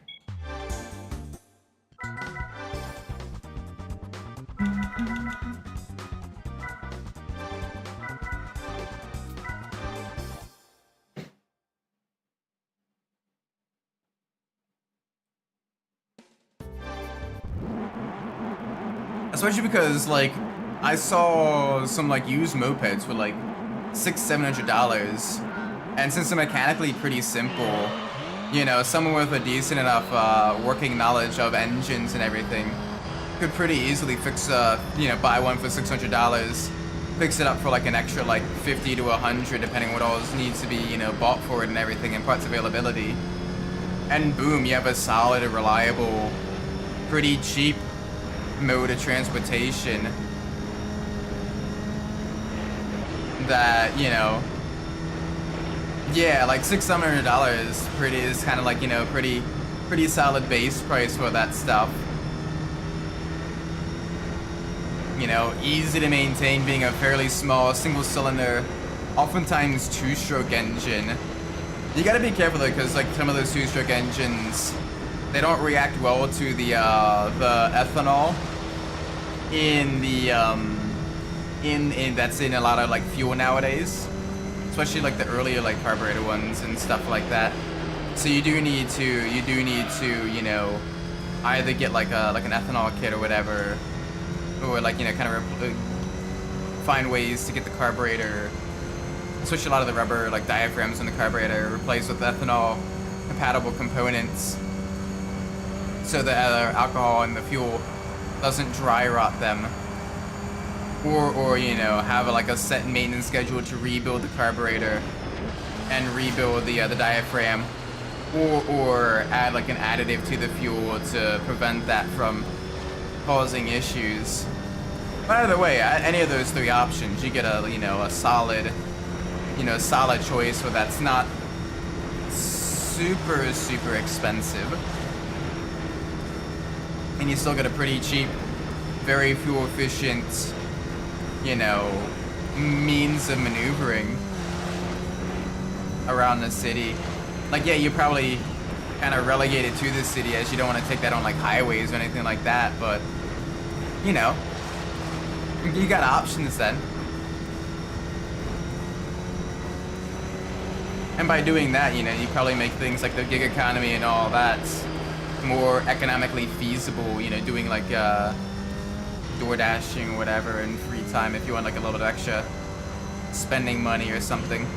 Especially because, like, I saw some, like, used mopeds for, like, $600-700. And since they're mechanically pretty simple, you know, someone with a decent enough working knowledge of engines and everything could pretty easily fix, you know, buy one for $600, fix it up for, like, an extra, like, 50 to 100, depending what all needs to be, you know, bought for it and everything, and parts availability. And boom, you have a solid, reliable, pretty cheap mode of transportation that, you know, yeah, like $600-700 is kind of like, you know, pretty solid base price for that stuff. You know, easy to maintain, being a fairly small single cylinder, oftentimes two-stroke engine. You gotta be careful though, because like some of those two-stroke engines, they don't react well to the ethanol in the that's in a lot of like fuel nowadays, especially like the earlier like carburetor ones and stuff like that. So you do need to you know, either get like an ethanol kit or whatever, or like, you know, kind of find ways to get the carburetor, especially a lot of the rubber like diaphragms in the carburetor, replaced with ethanol compatible components, so the alcohol and the fuel doesn't dry rot them. or you know, have like a set maintenance schedule to rebuild the carburetor and rebuild the diaphragm, or add like an additive to the fuel to prevent that from causing issues. But either way, any of those three options, you get a a solid choice where that's not super expensive, and you still get a pretty cheap, very fuel efficient, means of maneuvering around the city. Like, yeah, you're probably kind of relegated to the city as you don't want to take that on like highways or anything like that, but you got options then. And by doing that, you probably make things like the gig economy and all that more economically feasible, doing like door dashing or whatever in free time if you want like a little bit of extra spending money or something.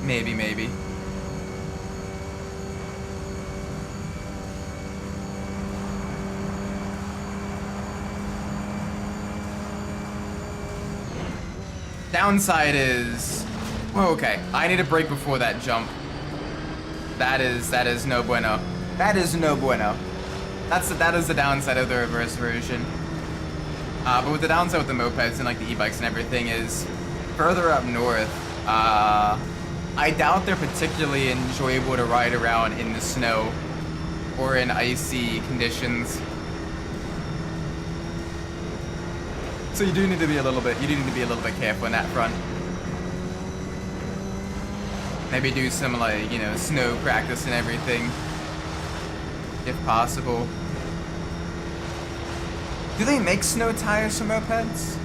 Maybe. Downside is, well, okay, I need a break before that jump. That is no bueno. That is no bueno. That is the downside of the reverse version. But with the downside with the mopeds and like the e-bikes and everything is, further up north, I doubt they're particularly enjoyable to ride around in the snow or in icy conditions. So you do need to be a little bit careful in that front. Maybe do some like, snow practice and everything, if possible. Do they make snow tires for mopeds?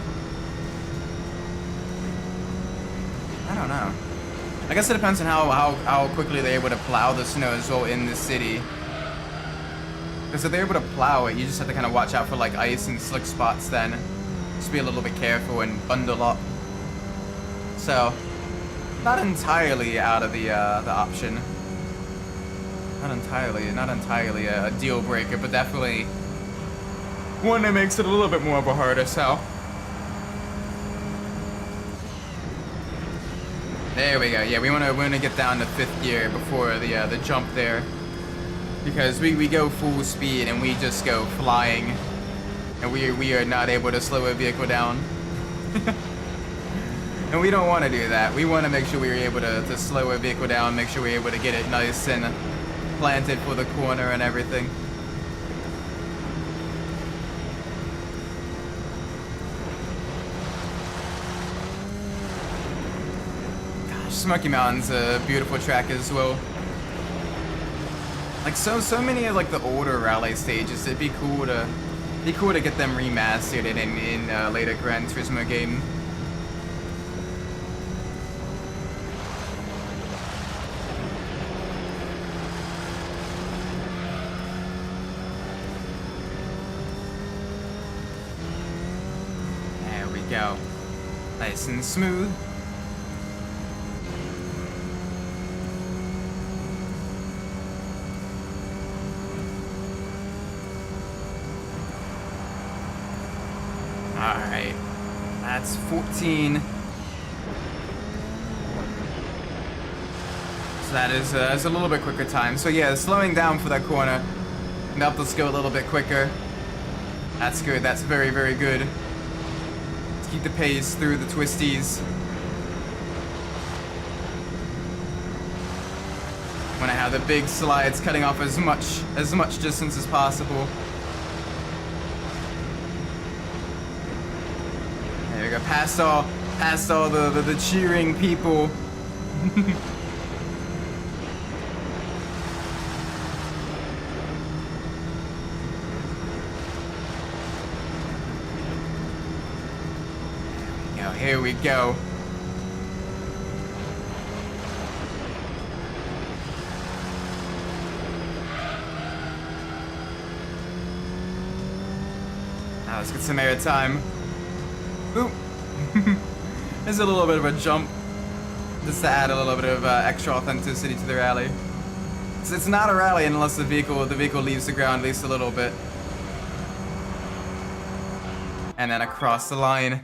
I don't know. I guess it depends on how quickly they're able to plow the snow as well in the city. Because if they're able to plow it, you just have to kind of watch out for like ice and slick spots then. Just be a little bit careful and bundle up. So, not entirely out of the option. Not entirely a deal breaker, but definitely one that makes it a little bit more of a harder sell. There we go. Yeah, we wanna get down to 5th gear before the jump there, because we go full speed and we just go flying, and we are not able to slow a vehicle down. And we don't want to do that. We want to make sure we're able to slow a vehicle down, make sure we're able to get it nice and planted for the corner and everything. Gosh, Smokey Mountain's a beautiful track as well. Like so many of like the older rally stages, it'd be cool to get them remastered in later Gran Turismo game. There we go. Nice and smooth. Alright, that's 14. So that is a little bit quicker time. So yeah, slowing down for that corner helped us go a little bit quicker. That's good, that's very, very good. Let's keep the pace through the twisties. Want to have the big slides cutting off as much distance as possible. There we go, past all the cheering people. Here we go. Now let's get some air time. Boop. There's a little bit of a jump, just to add a little bit of extra authenticity to the rally. It's not a rally unless the vehicle leaves the ground at least a little bit. and then across the line.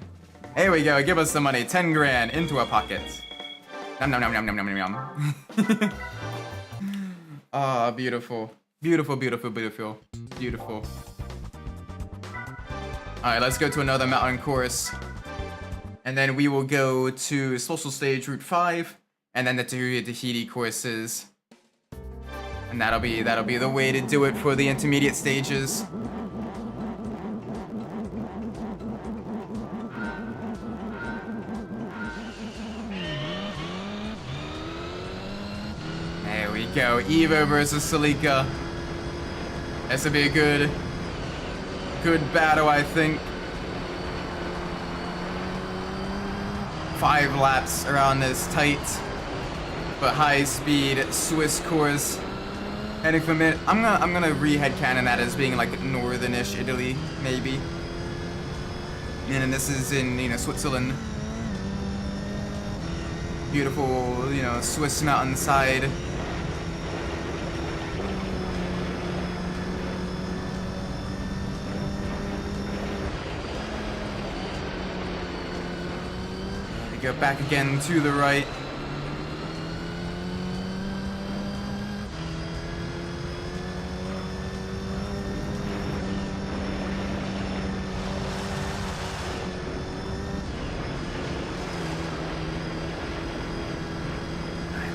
Here we go, give us the money, 10 grand into our pockets. Nom nom nom nom nom nom nom. Ah, beautiful. Beautiful, beautiful, beautiful. Beautiful. Alright, let's go to another mountain course. And then we will go to Social Stage Route 5, and then the Tahiti courses. And that'll be the way to do it for the intermediate stages. There we go, Evo versus Celica. This will be a good battle, I think. 5 laps around this tight but high-speed Swiss course. Heading from it, I'm gonna re-headcanon that as being like northern-ish Italy, maybe. And then this is in, you know, Switzerland. Beautiful, you know, Swiss mountainside. We go back again to the right.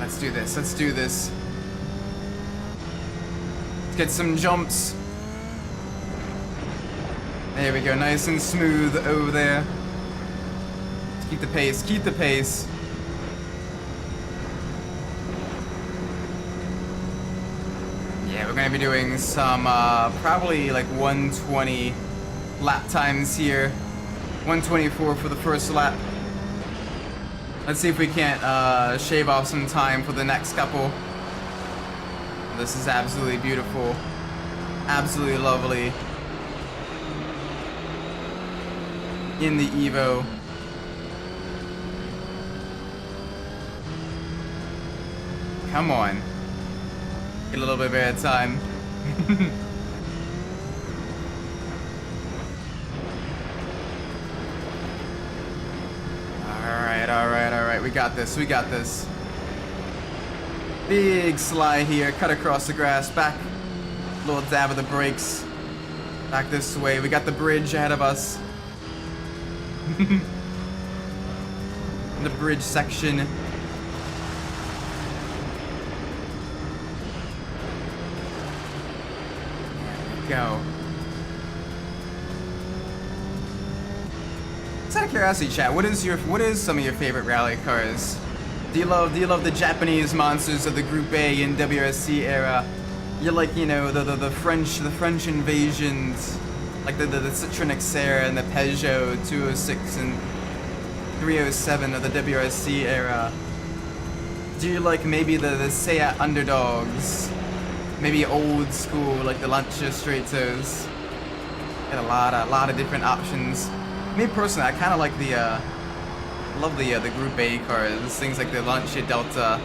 Let's do this, let's do this. Let's get some jumps. There we go, nice and smooth over there. Let's keep the pace, keep the pace. Yeah, we're gonna be doing some, probably like 120 lap times here. 124 for the first lap. Let's see if we can't shave off some time for the next couple. This is absolutely beautiful. Absolutely lovely. In the Evo. Come on. Get a little bit of air time. Alright, we got this, we got this. Big slide here, cut across the grass, back, little dab of the brakes. Back this way, we got the bridge ahead of us. The bridge section. There we go. Just out of curiosity, chat, what is some of your favorite rally cars? Do you love the Japanese monsters of the Group A and WRC era? You like, you know, the French invasions, like the Citroen Xterra and the Peugeot 206 and 307 of the WRC era? Do you like maybe the Seat underdogs? Maybe old school like the Lancia Stratos? Got a lot of different options. Me personally, I kind of like love the Group A cars, things like the Lancia Delta,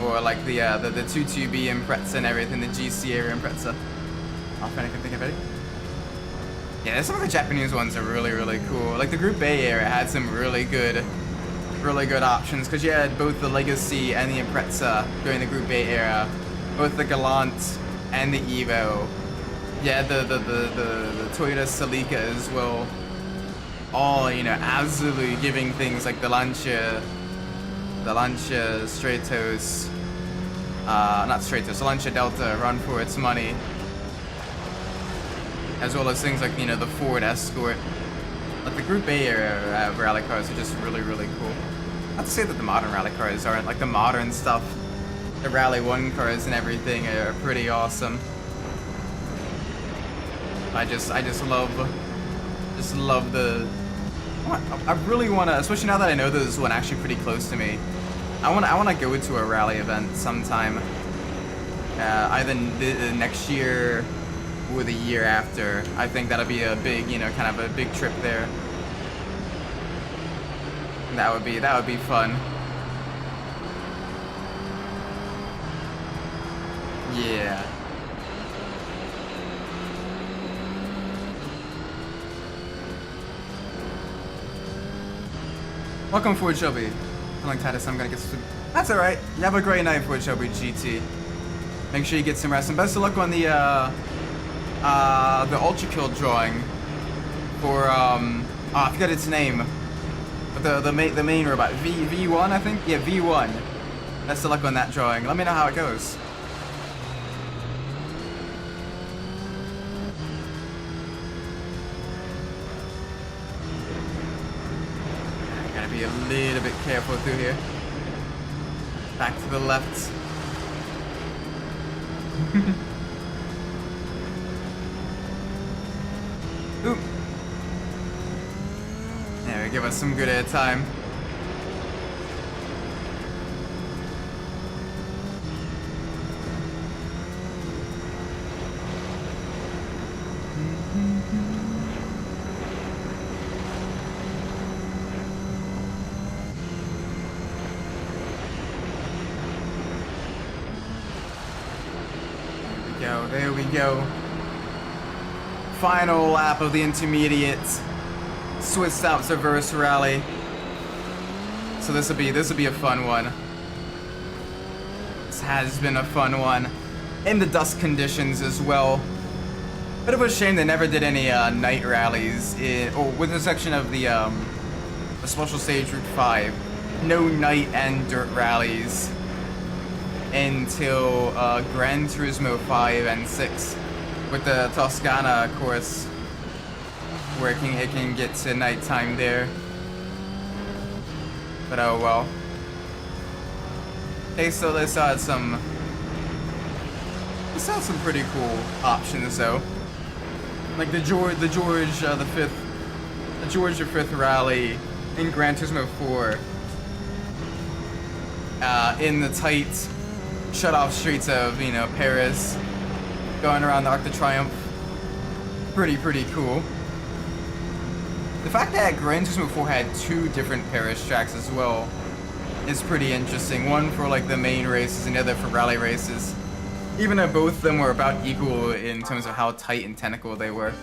or like the 22B Impreza and everything, the GC era Impreza. Offhand, I can think of it. Yeah, some of the Japanese ones are really cool. Like the Group A era had some really good options because you had both the Legacy and the Impreza during the Group A era, both the Galant and the Evo. Yeah, the Toyota Celica as well. All, you know, absolutely giving things like the Lancia Stratos, not Stratos, the Lancia Delta run for its money. As well as things like, you know, the Ford Escort. Like the Group A era rally cars are just really cool. Not to say that the modern rally cars aren't, like the modern stuff. The Rally 1 cars and everything are pretty awesome. I just love the. I really want to, especially now that I know there's one actually pretty close to me. I want to go to a rally event sometime, either next year or the year after. I think that'll be a big, you know, kind of a big trip there. That would be fun. Yeah. Welcome, Ford Shelby. Feeling Titus, I'm gonna get some. That's alright. You have a great night, Ford Shelby GT. Make sure you get some rest, and best of luck on the Ultra Kill drawing for I forgot its name. But the main robot. V1, I think? Yeah, V1. Best of luck on that drawing. Let me know how it goes. Gotta be a little bit careful through here. Back to the left. Ooh. There, give us some good air time. There we go. Final lap of the intermediate Swiss Alps reverse rally. So this will be a fun one. This has been a fun one. In the dust conditions as well. Bit of a shame they never did any night rallies with the section of the special stage Route 5. No night and dirt rallies until Gran Turismo 5 and 6 with the Toscana course, where it can get to nighttime there. But oh well. Okay, so they saw some pretty cool options though. Like the George the fifth rally in Gran Turismo 4. In the tight shut off streets of, Paris, going around the Arc de Triomphe. Pretty cool. The fact that Gran Turismo 4 had 2 different Paris tracks as well is pretty interesting. One for like the main races and the other for rally races. Even though both of them were about equal in terms of how tight and technical they were.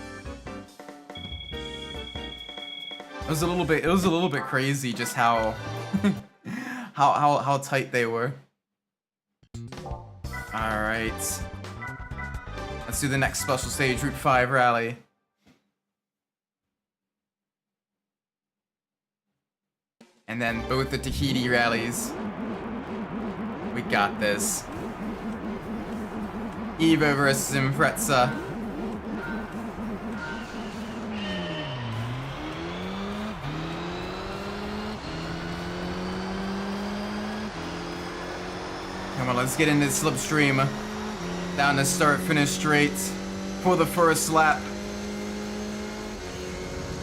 It was a little bit crazy just how how tight they were. Alright. Let's do the next special stage, Route 5 rally. And then both the Tahiti rallies. We got this. Evo versus Impreza. Come on, let's get into slipstream. Down the start-finish straight for the first lap.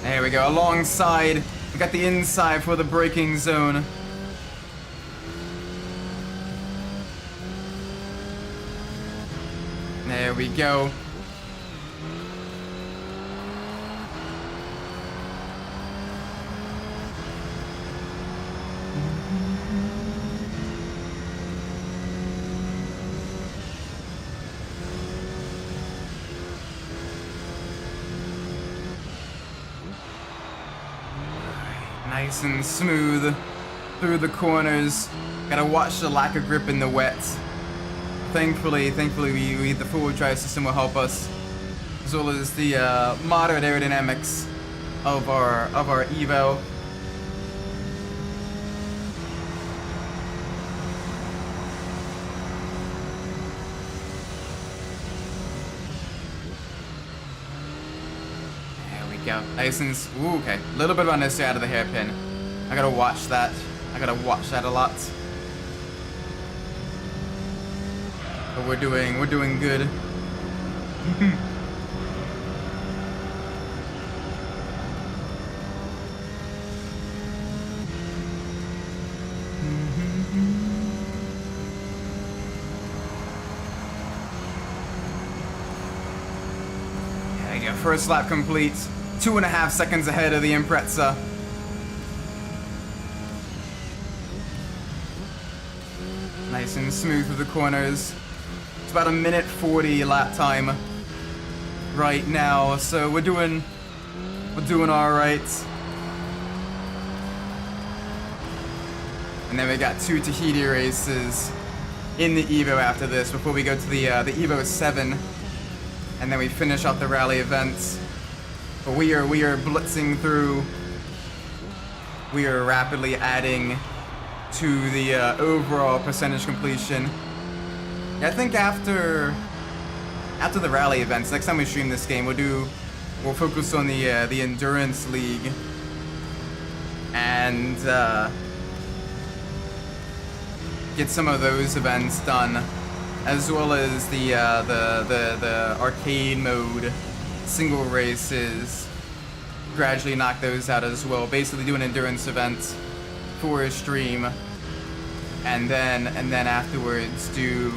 There we go, alongside. We got the inside for the braking zone. There we go. Nice and smooth through the corners. Gotta watch the lack of grip in the wet. Thankfully, the four-wheel drive system will help us, as well as the moderate aerodynamics of our Evo. Go. Nice and ooh, okay. A little bit of unnecessary out of the hairpin. I gotta watch that. I gotta watch that a lot. But we're doing good. There you go. First lap complete. 2.5 seconds ahead of the Impreza. Nice and smooth through the corners. It's about 1:40 lap time right now, so we're doing all right. And then we got 2 Tahiti races in the Evo after this before we go to the Evo 7. And then we finish off the rally events. But we are blitzing through. We are rapidly adding to the overall percentage completion. I think after the rally events, next time we stream this game, we'll focus on the endurance league and get some of those events done, as well as the arcade mode single races. Gradually knock those out as well. Basically do an endurance event for a stream, and then afterwards do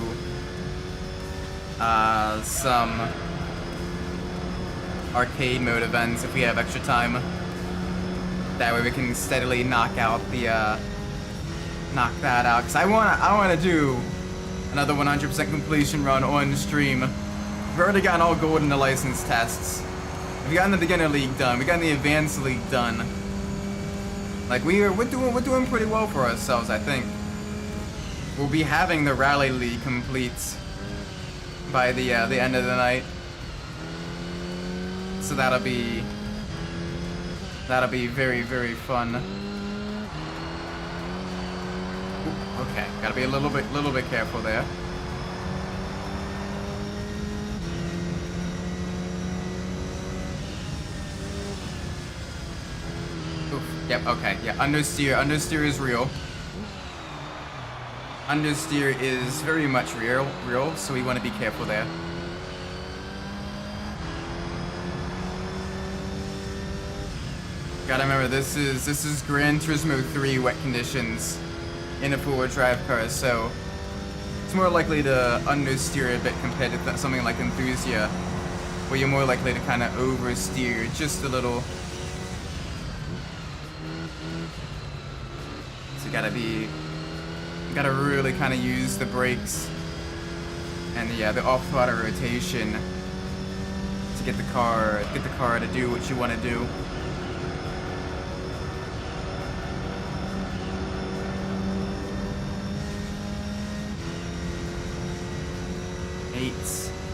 some arcade mode events if we have extra time. That way we can steadily knock that out. Cause I wanna do another 100% completion run on stream. We've already gotten all gold in the license tests. We've gotten the beginner league done. We got the advanced league done. Like we're doing pretty well for ourselves, I think. We'll be having the rally league complete by the end of the night. So that'll be very, very fun. Ooh, okay, gotta be a little bit careful there. Oof, yep, okay, yeah, understeer is real. Understeer is very much real, so we want to be careful there. Gotta remember, this is Gran Turismo 3 wet conditions in a four-wheel drive car, so it's more likely to understeer a bit compared to something like Enthusiast, where you're more likely to kind of oversteer just a little. So you gotta really kind of use the brakes and the off-throttle rotation to get the car to do what you want to do. 8,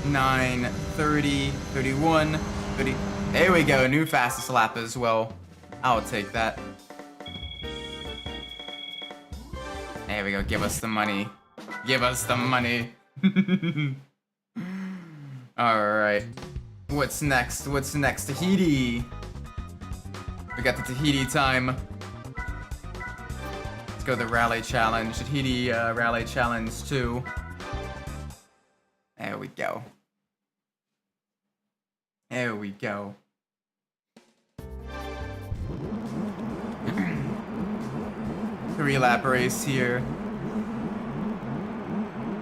9, 30, 31, 30. There we go, new fastest lap as well. I'll take that. There we go, give us the money. Give us the money. Alright. What's next? What's next? Tahiti. We got the Tahiti time. Let's go the rally challenge. Tahiti rally challenge 2. There we go. There we go. 3-lap race here.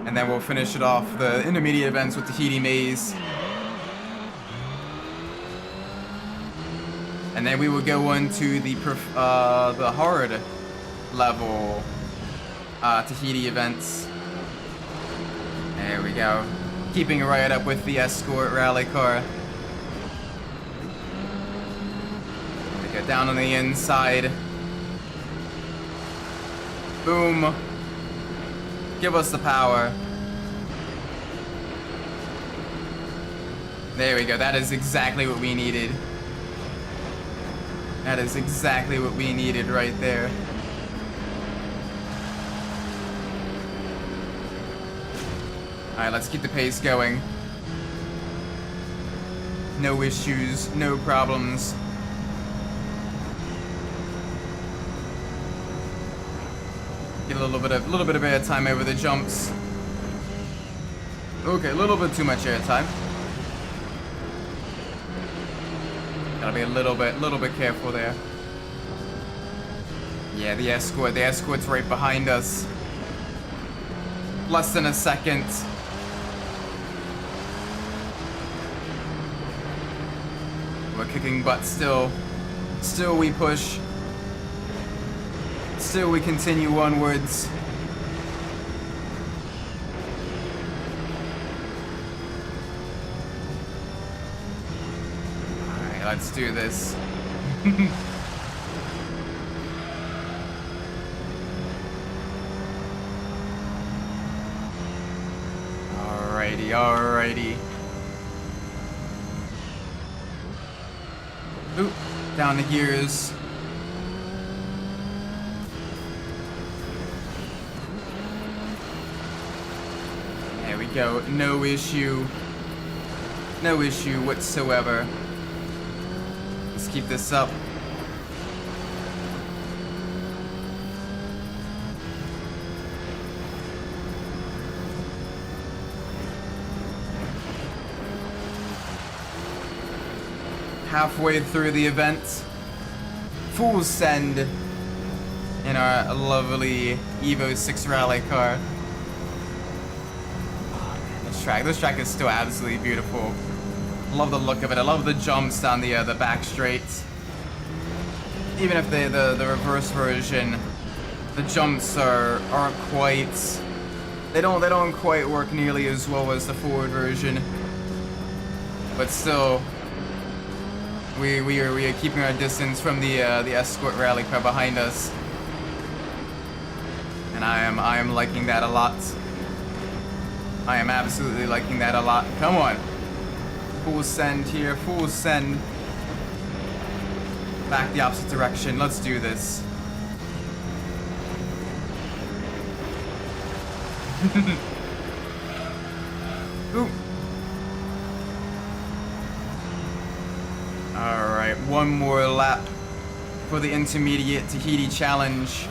And then we'll finish it off the intermediate events with the Tahiti Maze. And then we will go on to the hard level Tahiti events. There we go. Keeping it right up with the Escort rally car. We go down on the inside. Boom. Give us the power. There we go. That is exactly what we needed. That is exactly what we needed right there. Alright, let's keep the pace going. No issues, no problems. Get a little bit of airtime over the jumps. Okay, a little bit too much airtime. Gotta be a little bit careful there. Yeah, the Escort's right behind us. Less than a second. We're kicking butt still. Still we push. Still we continue onwards. Alright, let's do this. alrighty. Oop, down the gears. There we go, no issue. No issue whatsoever. Let's keep this up. Halfway through the event, full send in our lovely Evo 6 rally car. Oh, man, this track is still absolutely beautiful. Love the look of it. I love the jumps down the back straights. Even if the reverse version, the jumps aren't quite. They don't quite work nearly as well as the forward version. But still. We are keeping our distance from the escort rally car behind us, and I am liking that a lot. I am absolutely liking that a lot. Come on, full send here, full send. Back the opposite direction. Let's do this. Ooh. Alright, one more lap for the intermediate Tahiti challenge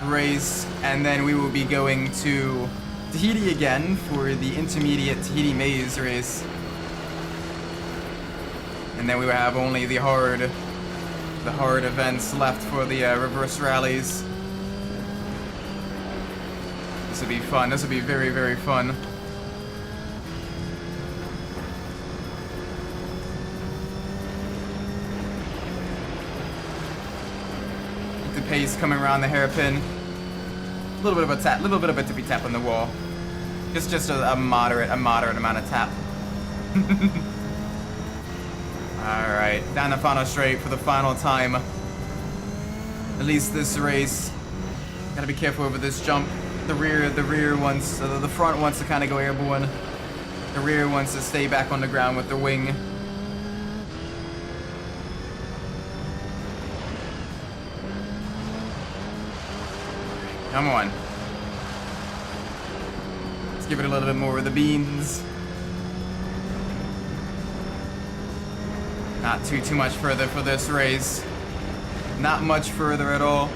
race, and then we will be going to Tahiti again for the intermediate Tahiti maze race. And then we will have only the hard events left for the reverse rallies. This will be fun. This will be very, very fun. Pace coming around the hairpin. A little bit of a tap, little bit of a tippy tap on the wall. Just a moderate amount of tap. All right, down the final straight for the final time. At least this race. Gotta be careful over this jump. The rear wants, the front wants to kind of go airborne. The rear wants to stay back on the ground with the wing. Come on. Let's give it a little bit more of the beans. Not too much further for this race. Not much further at all.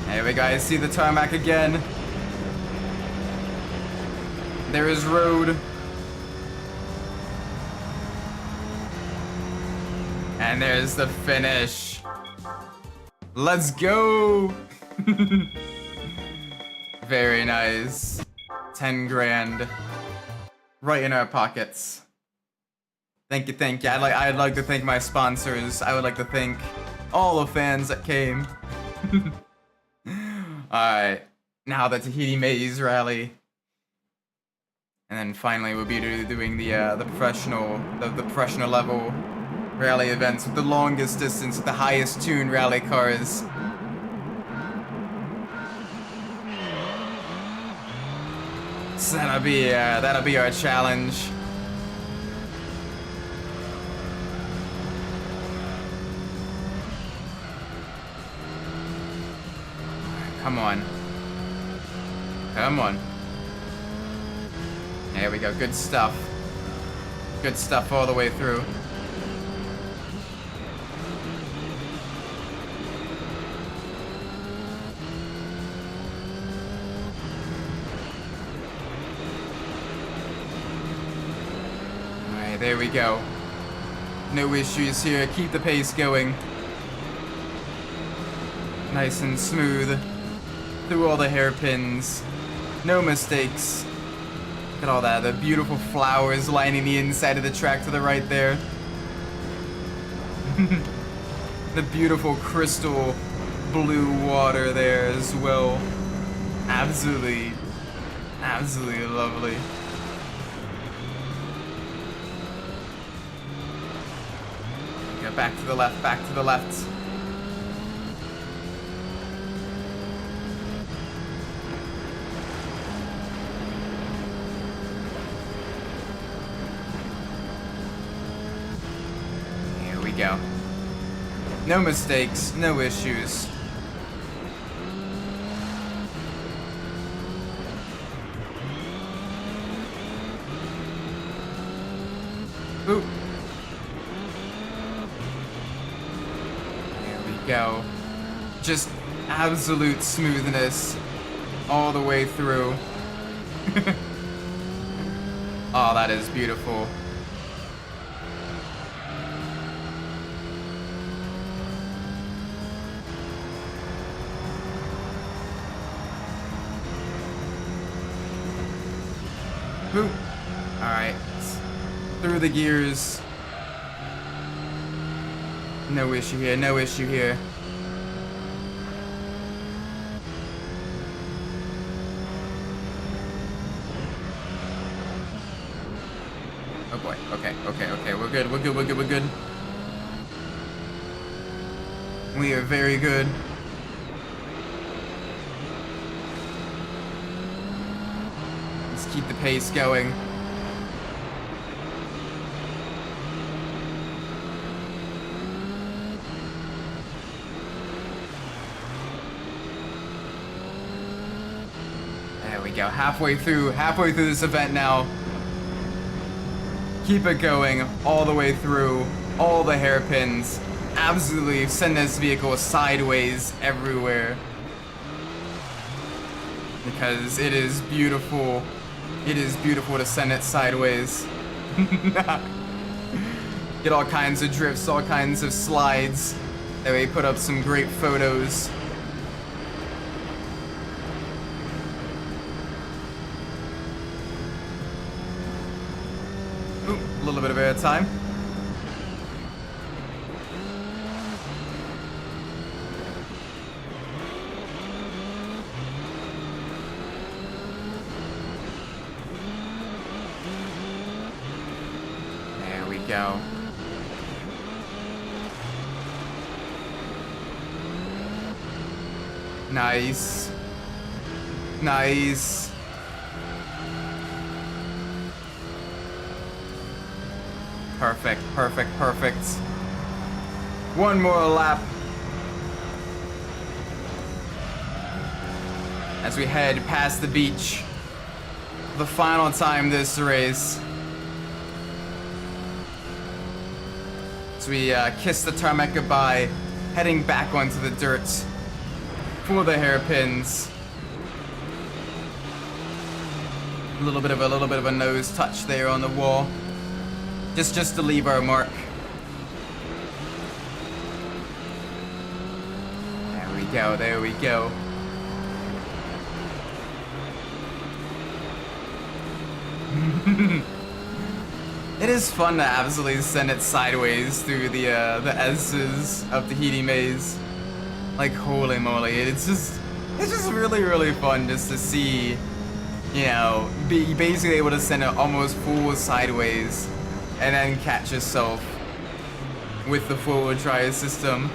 There we go, I see the tarmac again. There is road. And there's the finish. Let's go! Very nice. 10 grand. Right in our pockets. Thank you, thank you. I'd like to thank my sponsors. I would like to thank all the fans that came. Alright. Now the Tahiti Maze Rally. And then finally we'll be doing the professional level rally events with the longest distance, with the highest tuned rally cars. So that'll be our challenge. Come on. Come on. There we go, good stuff. Good stuff all the way through. There we go. No issues here. Keep the pace going. Nice and smooth. Through all the hairpins. No mistakes. Look at all that. The beautiful flowers lining the inside of the track to the right there. The beautiful crystal blue water there as well. Absolutely lovely. Back to the left, back to the left. go. No mistakes, no issues. Ooh. There we go. Just absolute smoothness all the way through. Oh, that is beautiful. Boop. Alright. Through the gears. No issue here, no issue here. Oh boy, okay, we're good. We are very good. Let's keep the pace going. There we go, halfway through this event now. Keep it going all the way through, all the hairpins. Absolutely send this vehicle sideways everywhere. Because it is beautiful. It is beautiful to send it sideways. Get all kinds of drifts, all kinds of slides. That way put up some great photos. Ooh, a little bit of air time. There we go. Nice. Nice. Perfect, perfect, perfect. One more lap. As we head past the beach. The final time this race. As we kiss the tarmac goodbye, heading back onto the dirt for the hairpins. A little bit of a nose touch there on the wall. Just to leave our mark. There we go, there we go. It is fun to absolutely send it sideways through the S's of the Tahiti maze. Like, holy moly, it's just really fun just to see, you know, be basically able to send it almost full sideways and then catch yourself with the forward drive system.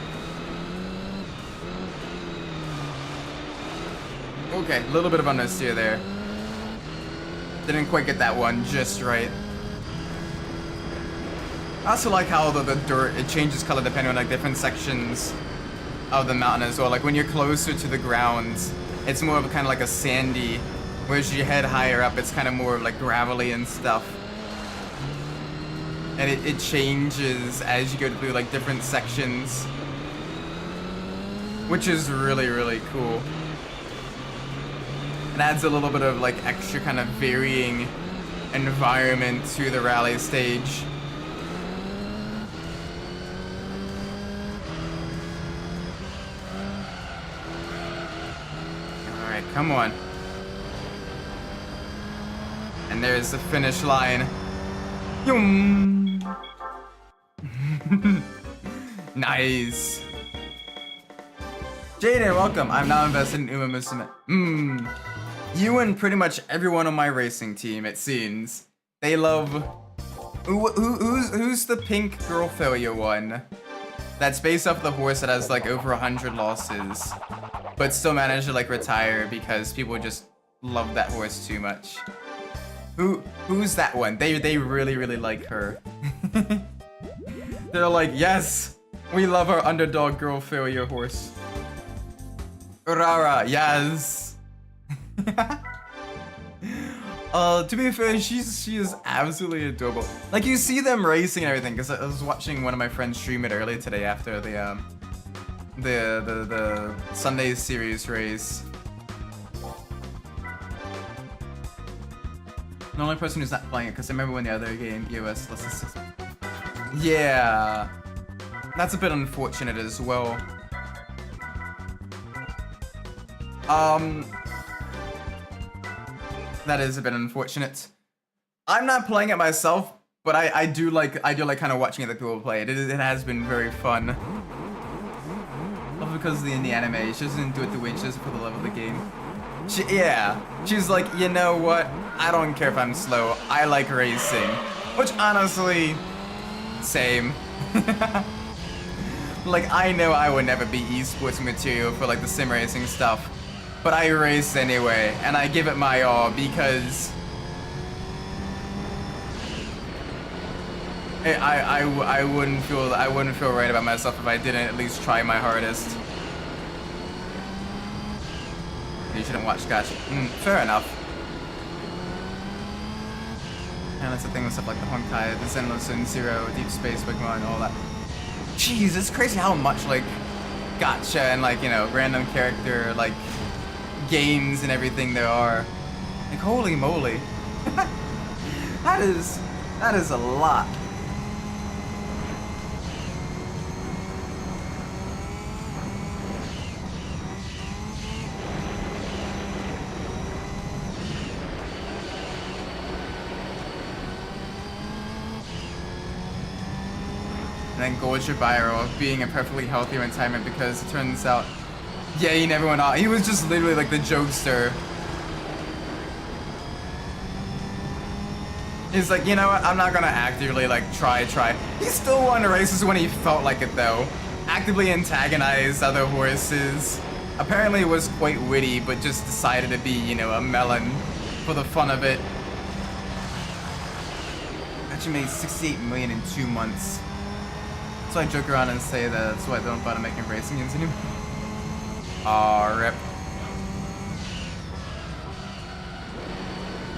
Okay, a little bit of understeer there. Didn't quite get that one just right. I also like how the dirt, it changes color depending on like different sections of the mountain as well. Like when you're closer to the ground, it's more of kind of like a sandy, whereas you head higher up, it's kind of more of like gravelly and stuff. And it changes as you go through like different sections, which is really cool. It adds a little bit of like extra kind of varying environment to the rally stage. Alright, come on. And there's the finish line. Yum. Nice. Jaden, welcome. I'm now invested in Umbras. You and pretty much everyone on my racing team, it seems. They love... Who's the pink girl failure one? That's based off the horse that has like over 100 losses, but still managed to like retire because people just love that horse too much. Who's that one? They really like her. They're like, yes, we love our underdog girl failure horse. Rara, yes. To be fair, she is absolutely adorable. Like, you see them racing and everything, because I was watching one of my friends stream it earlier today after the Sunday series race. The only person who's not playing it, because I remember when the other game, EOS, yeah, that's a bit unfortunate as well. That is a bit unfortunate. I'm not playing it myself, but I do like kind of watching other people play it. It has been very fun. Not because of the anime. She doesn't do it the way she does it for the love of the game. She's like, you know what? I don't care if I'm slow. I like racing. Which honestly, same. Like, I know I would never be esports material for like the sim racing stuff, but I race anyway, and I give it my all because I wouldn't feel right about myself if I didn't at least try my hardest. You shouldn't watch Gotcha. Fair enough. And that's the thing with stuff like the Honkai, the Zenless and Zero, Deep Space, Pokemon, and all that. Jeez, it's crazy how much like Gotcha and like, you know, random character like games and everything there are. Like, holy moly. that is a lot. And then Gorge Byro being a perfectly healthy retirement because it turns out, yeah, he never went off. He was just literally like the jokester. He's like, you know what, I'm not gonna actively like try. He still won races when he felt like it though. Actively antagonized other horses. Apparently was quite witty, but just decided to be, you know, a melon for the fun of it. Actually made 68 million in 2 months. So I joke around and say that that's why I don't bother making racing games anymore. Aw, rip.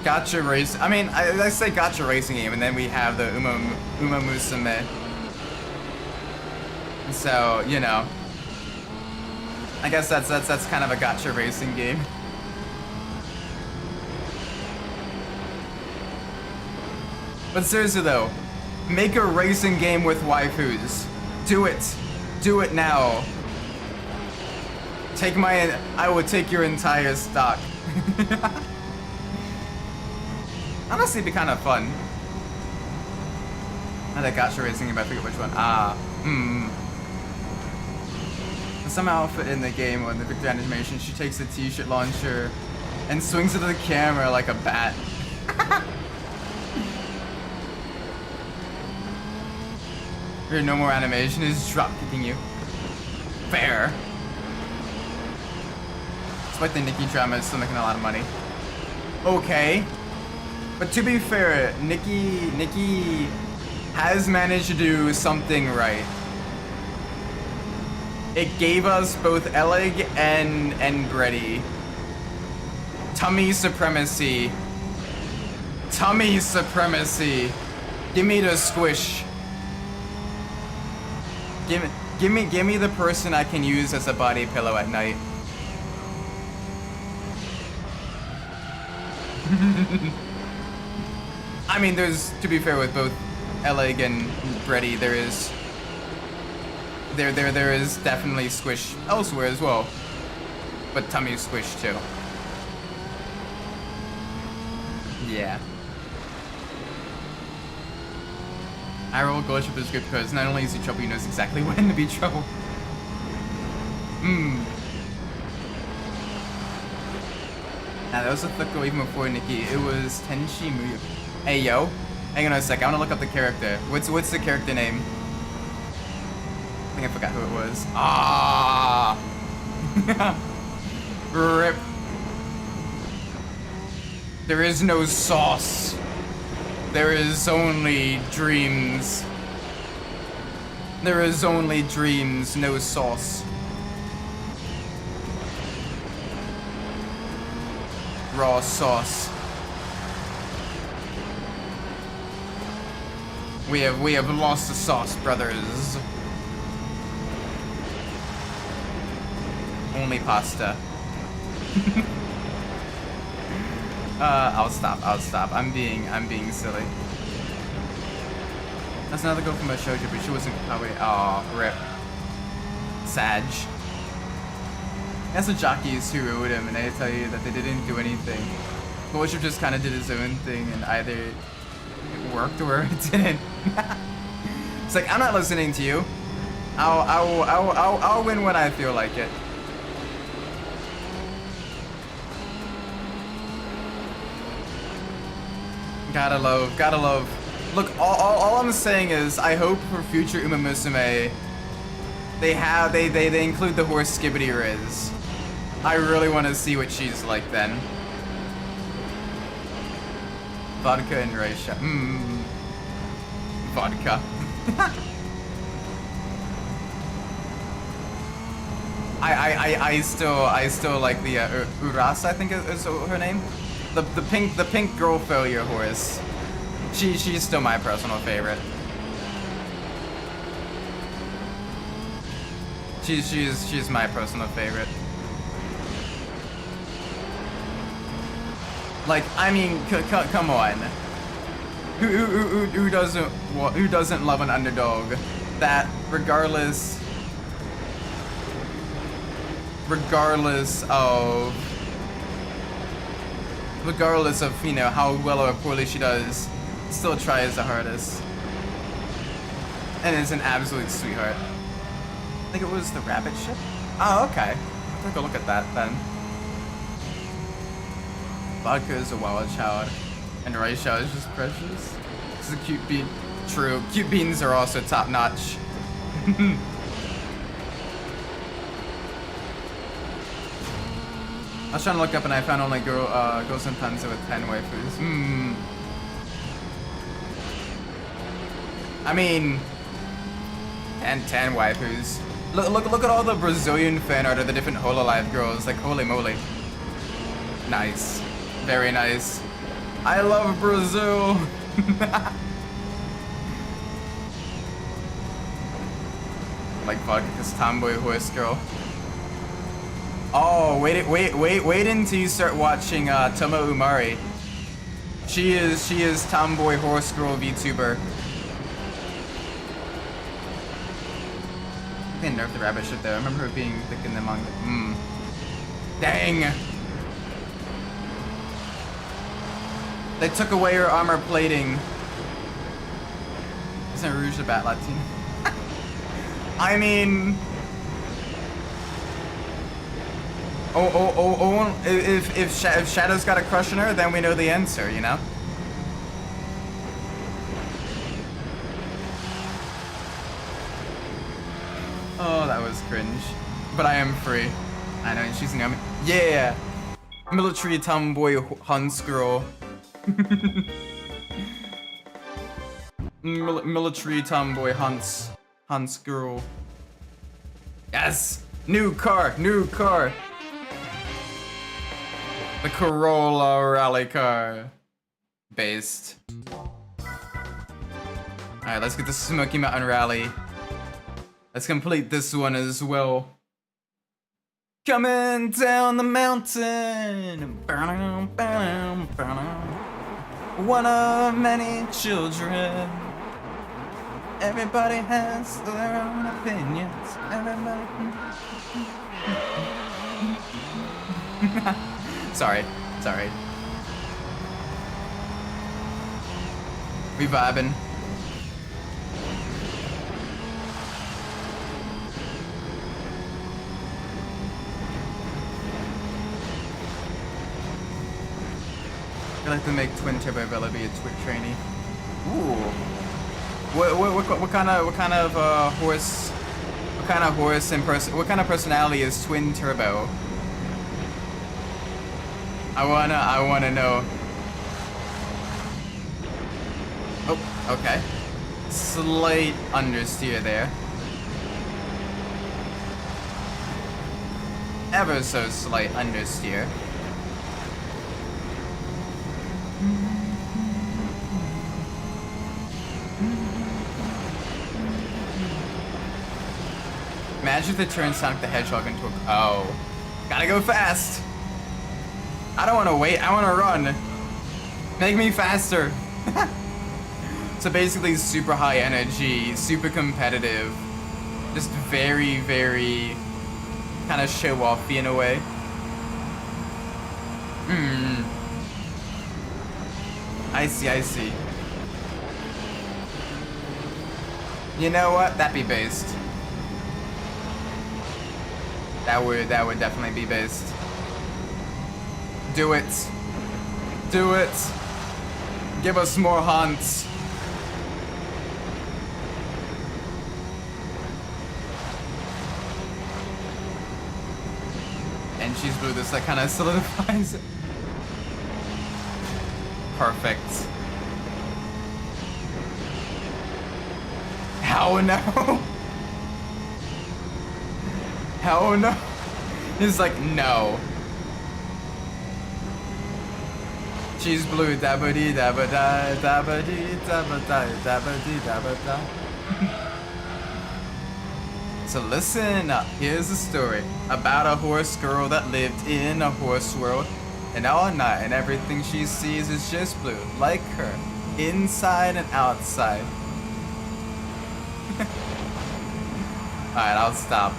Gotcha race. I mean, I say gotcha racing game, and then we have the Uma Musume. So, you know, I guess that's kind of a gotcha racing game. But seriously though, make a racing game with waifus. Do it. Do it now. I would take your entire stock. Honestly, it'd be kind of fun. Not a gotcha racing game, I forget which one. Some outfit in the game or in the victory animation, she takes a t-shirt launcher and swings it to the camera like a bat. Your no more animation is drop kicking you. Fair. Despite the Nikki drama, is still making a lot of money. Okay. But to be fair, Nikki has managed to do something right. It gave us both Eleg and Breddy. Tummy supremacy. Tummy supremacy. Give me the squish. Give me the person I can use as a body pillow at night. I mean, there's, to be fair, with both Eleg and Breddy, there is definitely squish elsewhere as well, but tummy squish too. Yeah. I roll Goship is good because not only is he trouble, he knows exactly when to be trouble. Now that was a thick girl even before Nikki. It was Tenshi Muyo. Hey yo, hang on a sec. I want to look up the character. What's the character name? I think I forgot who it was. Ah. Rip. There is no sauce. There is only dreams. There is only dreams, no sauce. Raw sauce. We have lost the sauce, brothers. Only pasta. I'll stop. I'm being silly. That's another girl from a shoujo, but she wasn't probably. Aw, rip. Sag. That's the jockeys who rode him, and they tell you that they didn't do anything. Bishop just kind of did his own thing, and either it worked or it didn't. It's like, I'm not listening to you. I'll win when I feel like it. Gotta love. Look, all I'm saying is, I hope for future Uma Musume, they include the horse Skibbity Riz. I really want to see what she's like then. Vodka and Raisha. Vodka. I still like the Uras, I think is her name. The pink girl failure horse. She's still my personal favorite. She's my personal favorite. Like, I mean, come on. Who doesn't love an underdog? That regardless of, you know, how well or poorly she does, still tries the hardest. And is an absolute sweetheart. I think it was the rabbit ship? Oh, okay. I'll take a look at that then. Vodka is a wild child, and Raisha is just precious. This is a cute bean. True, cute beans are also top notch. I was trying to look up and I found only Girls and Panzer with 10 waifus. I mean, 10 waifus. Look at all the Brazilian fan art of the different Hololive girls. Like, holy moly. Nice. Very nice. I love Brazil. Like vodka's tomboy horse girl. Oh, wait until you start watching Tomo Umari. She is tomboy horse girl VTuber. They nerfed the rabbit shit there. I remember her being thick in the manga. Dang! They took away her armor plating. Isn't Rouge the Bat Latina? I mean... if Shadow's got a crush on her, then we know the answer, you know? Oh, that was cringe. But I am free. I know, she's an yeah! Military tomboy Hunts girl. Military tomboy Hunts girl. Yes! New car! The Corolla rally car. Based. Alright, let's get the Smokey Mountain rally. Let's complete this one as well. Coming down the mountain. One of many children. Everybody has their own opinions. Everybody. Sorry. We vibing. I like to make twin turbo Bella be a twit trainee. Ooh. What kind of horse? What kind of horse and what kind of personality is twin turbo? I wanna know. Oh, okay. Slight understeer there. ever so slight understeer. Imagine if it turns Sonic the Hedgehog into a... Oh. Gotta go fast! I don't want to wait, I want to run! Make me faster! So basically super high energy, super competitive. Just very, very... kind of show-offy in a way. I see, I see. You know what? That be based. That would definitely be based. Do it. Do it. Give us more hunts. And she's blue, this like kind of solidifies it. Perfect. Hell no. Hell no. It's like, no. She's blue, dabba-dee, dabba-da, dabba-dee, dabba-da, dabba-dee, dabba-da. So listen up, here's a story about a horse girl that lived in a horse world. And all night, and everything she sees is just blue, like her, inside and outside. Alright, I'll stop.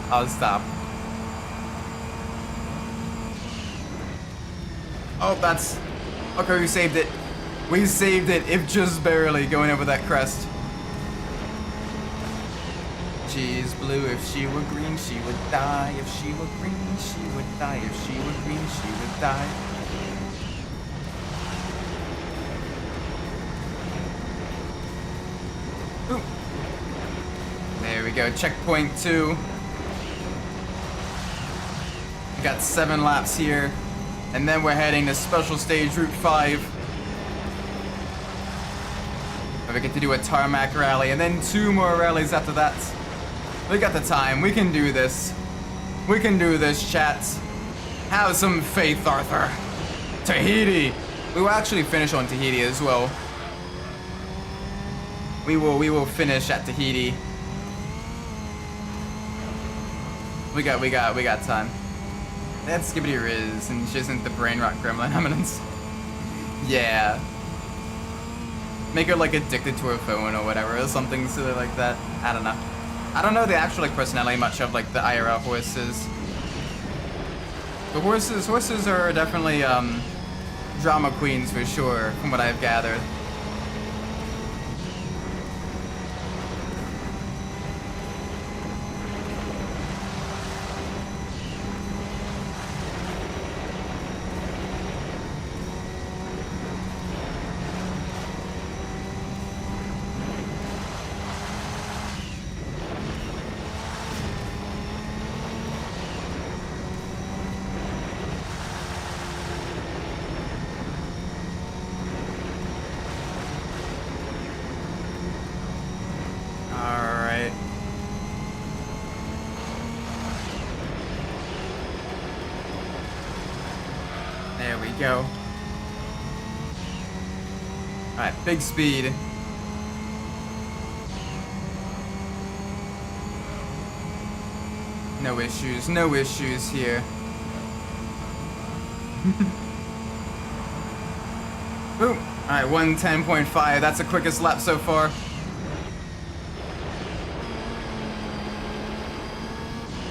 Oh, that's... Okay, we saved it. We saved it, if just barely, going over that crest. She's blue, if she were green, she would die. If she were green, she would die. If she were green, she would die. Ooh. There we go, checkpoint 2. We got 7 laps here. And then we're heading to special stage Route 5. Where we get to do a tarmac rally, and then 2 more rallies after that. We got the time, we can do this. We can do this, chat. Have some faith, Arthur. Tahiti! We will actually finish on Tahiti as well. We will finish at Tahiti. We got time. That's Skibbity Riz, and she isn't the brain rot gremlin eminence. Yeah. Make her like addicted to her phone or whatever, or something silly like that. I don't know. I don't know the actual like personality much of like the IRL horses. The horses are definitely drama queens for sure, from what I've gathered. There we go. Alright, big speed. No issues here. Boom. Alright, 110.5. That's the quickest lap so far.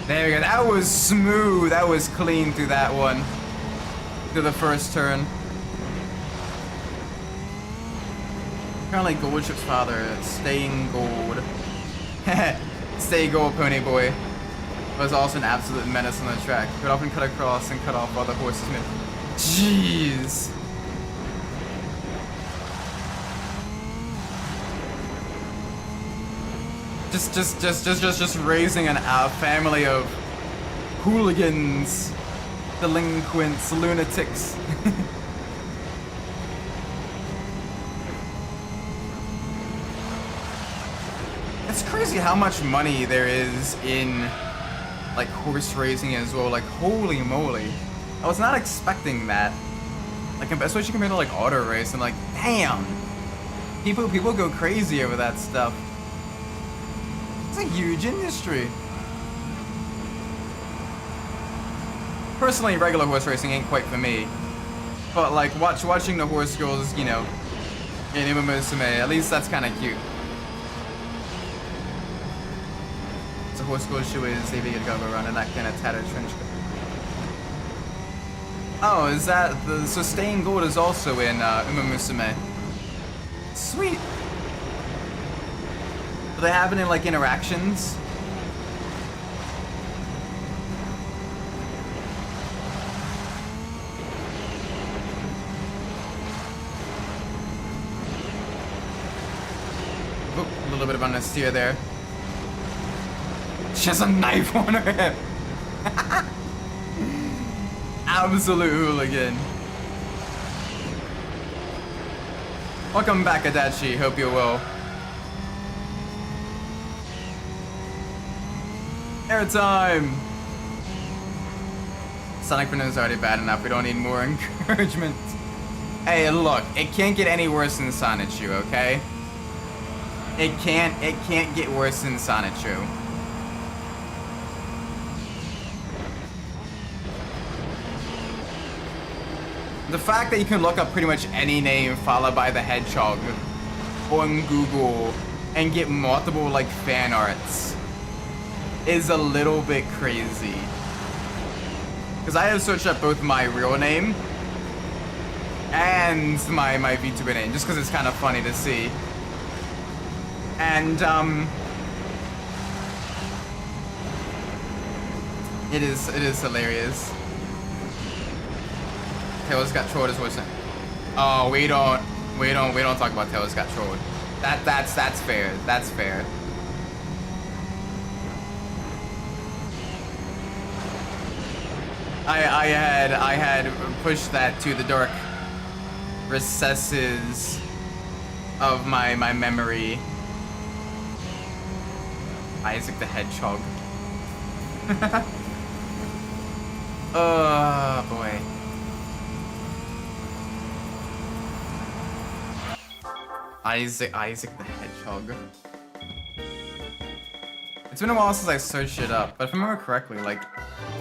There we go. That was smooth. That was clean through that one. To the first turn. Apparently Goldship's father, staying gold. Stay gold, pony boy. Was also an absolute menace on the track. Could often cut across and cut off other horses. Jeez. Just raising a family of hooligans. Delinquents, lunatics. It's crazy how much money there is in like horse racing as well. Like, holy moly. I was not expecting that. Like, especially compared to like auto race, and like, damn. People go crazy over that stuff. It's a huge industry. Personally, regular horse racing ain't quite for me. But like watching the horse girls, you know, in Umbras, at least that's kind of cute. It's a horse girl shoe is maybe gonna go around in that kind of tattered trench coat. Oh, is that the sustained gold is also in Umbras? Sweet. Do they have any like interactions? Oh, a little bit of understeer there. She has a knife on her hip. Absolute hooligan. Welcome back, Adachi. Hope you're well. Airtime! Sonic Fernando is already bad enough. We don't need more encouragement. Hey, look, it can't get any worse than Sonichu, okay? It can't get worse than Sonichu. The fact that you can look up pretty much any name followed by the hedgehog on Google and get multiple like fan arts is a little bit crazy. Because I have searched up both my real name and my VTuber name just because it's kind of funny to see. And it is hilarious. Tails got trolled as wasn't. Oh, we don't talk about Tails got trolled. That's fair. That's fair. I had pushed that to the dark recesses of my memory. Isaac the Hedgehog. Oh boy. Isaac the Hedgehog. It's been a while since I searched it up, but if I remember correctly, like,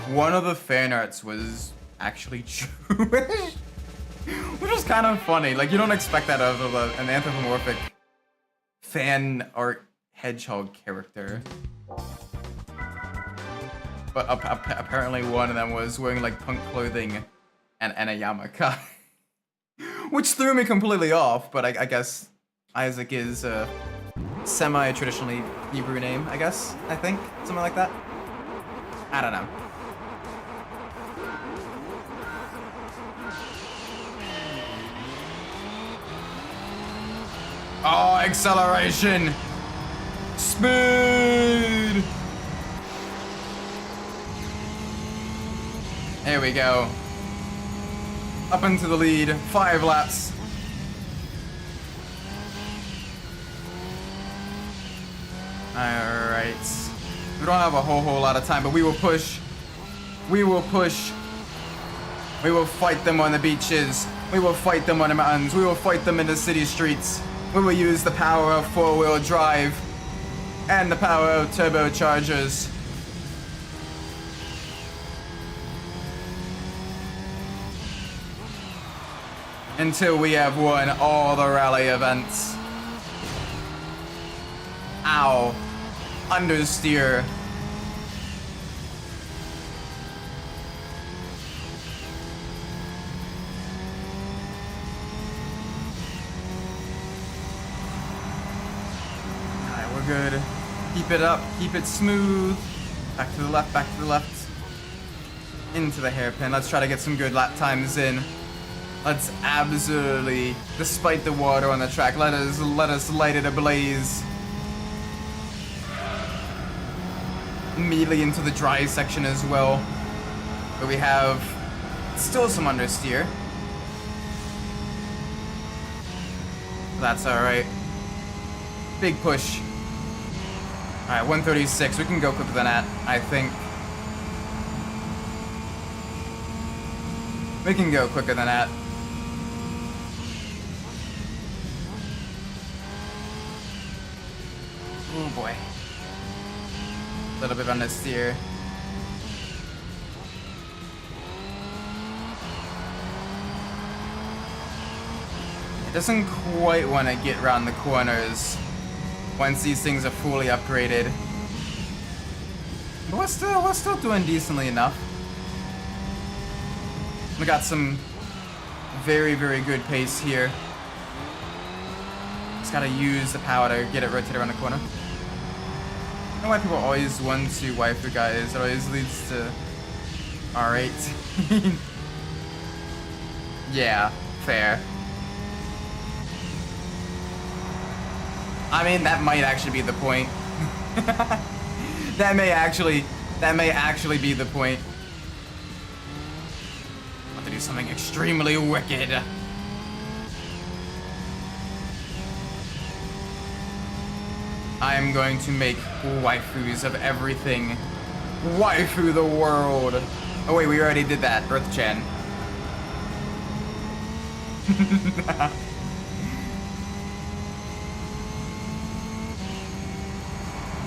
one of the fan arts was actually Jewish. Which is kind of funny. Like, you don't expect that out of an anthropomorphic fan art hedgehog character. But apparently one of them was wearing, like, punk clothing and a yarmulke. Which threw me completely off, but I guess Isaac is a semi-traditionally Hebrew name, I guess, I think. Something like that. I don't know. Oh, acceleration! Speed! There we go. Up into the lead, 5 laps. Alright. We don't have a whole lot of time, but we will push. We will push. We will fight them on the beaches. We will fight them on the mountains. We will fight them in the city streets. We will use the power of 4-wheel drive and the power of turbochargers. Until we have won all the rally events. Ow. Understeer. Alright, we're good. Keep it up, keep it smooth. Back to the left, back to the left. Into the hairpin. Let's try to get some good lap times in. Let's absolutely, despite the water on the track, let us light it ablaze. Immediately into the dry section as well, where we have still some understeer. That's alright. Big push. Alright, 136. We can go quicker than that, I think. We can go quicker than that. Oh boy. A little bit on the steer. It doesn't quite want to get around the corners once these things are fully upgraded. But we're still doing decently enough. We got some very, very good pace here. Just gotta use the power to get it rotated around the corner. I don't know why people always want to wipe their guys. It always leads to R8. Yeah, fair. I mean, that might actually be the point. That may actually be the point. I want to do something extremely wicked. I am going to make waifus of everything. Waifu the world. Oh wait, we already did that, Earth-chan.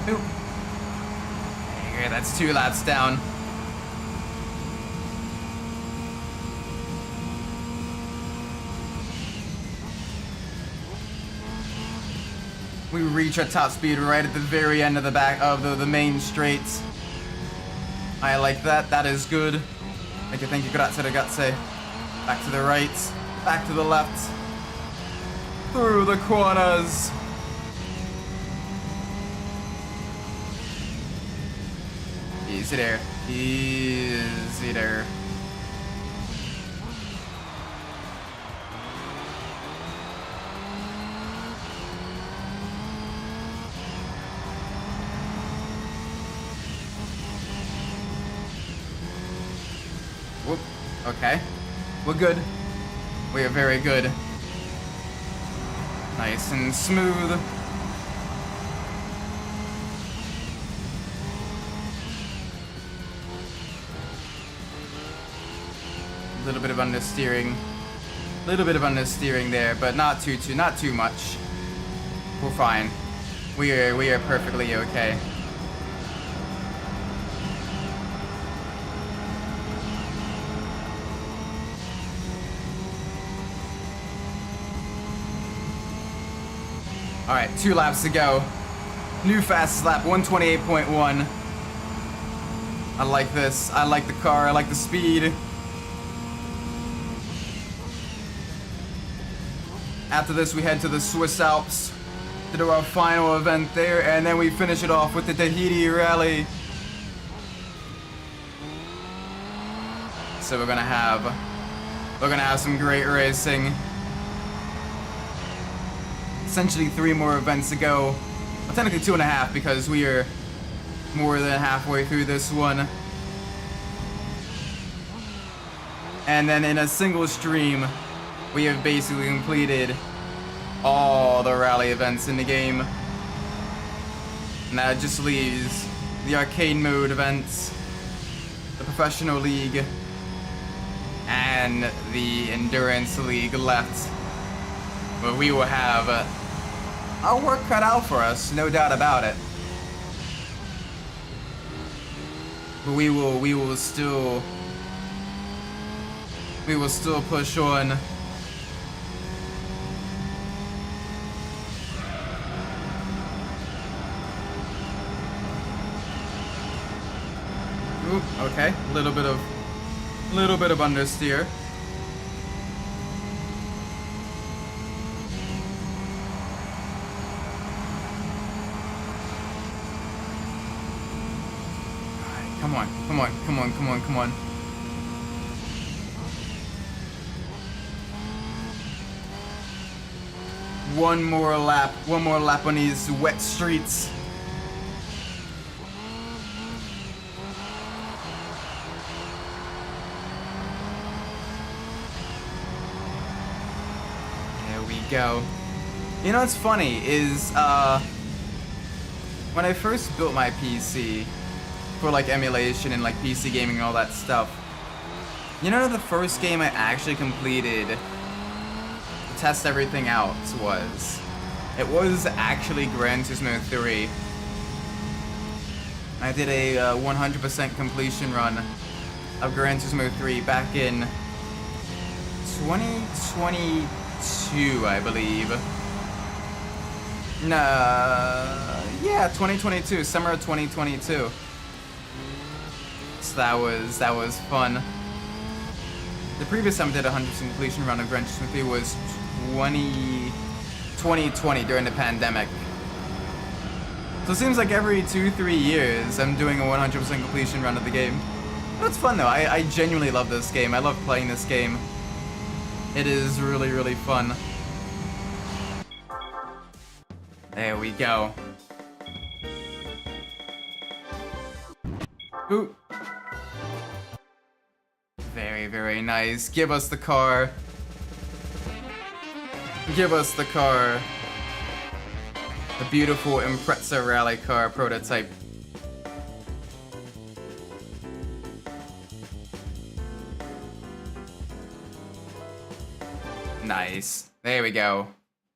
Oop. Okay, that's 2 laps down. We reach our top speed right at the very end of the back of the main straight. I like that. That is good. Thank you, grazie ragazzi. Back to the right, back to the left, through the corners. Easy there. Easy there. Whoop. Okay. We're good. We are very good. Nice and smooth. A little bit of understeering. A little bit of understeering there, but not too much. We're fine. We are perfectly okay. All right, 2 laps to go. New fastest lap, 128.1. I like this. I like the car. I like the speed. After this, we head to the Swiss Alps to do our final event there, and then we finish it off with the Tahiti rally. So we're gonna have some great racing. Essentially 3 more events to go. Well, technically 2.5 because we are more than halfway through this one. And then in a single stream, we have basically completed all the rally events in the game. And that just leaves the arcade mode events, the professional league, and the endurance league left. But we will have our work cut out for us, no doubt about it. But we will still push on. Oop, okay, a little bit of understeer. Come on, come on, come on, come on, come on. One more lap on these wet streets. There we go. You know what's funny is, when I first built my PC, for like emulation and like PC gaming and all that stuff, You know, the first game I actually completed to test everything out it was actually Gran Turismo 3. I did a 100% completion run of Gran Turismo 3 back in 2022, I believe. Yeah, 2022, summer of 2022. So that was fun. The previous time I did a 100% completion run of Gran Turismo 3 was 2020 during the pandemic. So it seems like every 2-3 years I'm doing a 100% completion run of the game. But it's fun though, I genuinely love this game. I love playing this game. It is really, really fun. There we go. Ooh. Very, very nice. Give us the car. Give us the car. The beautiful Impreza rally car prototype. Nice. There we go.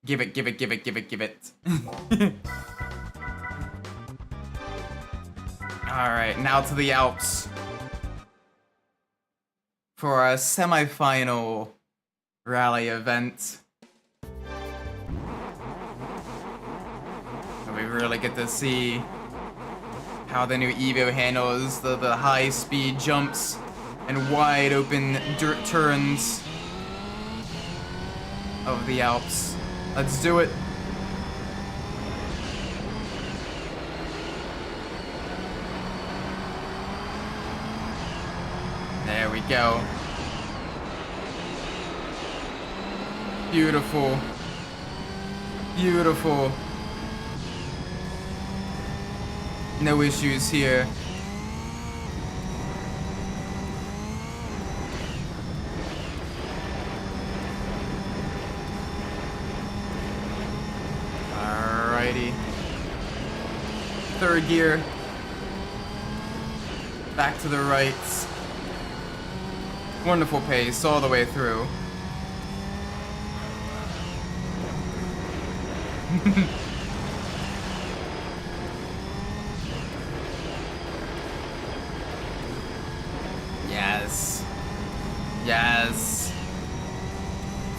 Give it, give it, give it, give it, give it. Alright, now to the Alps. For our semi-final rally event. We really get to see how the new Evo handles the high-speed jumps and wide-open dirt turns of the Alps. Let's do it. There we go. Beautiful. Beautiful. No issues here. Alrighty. Third gear. Back to the right. Wonderful pace all the way through. Yes. Yes.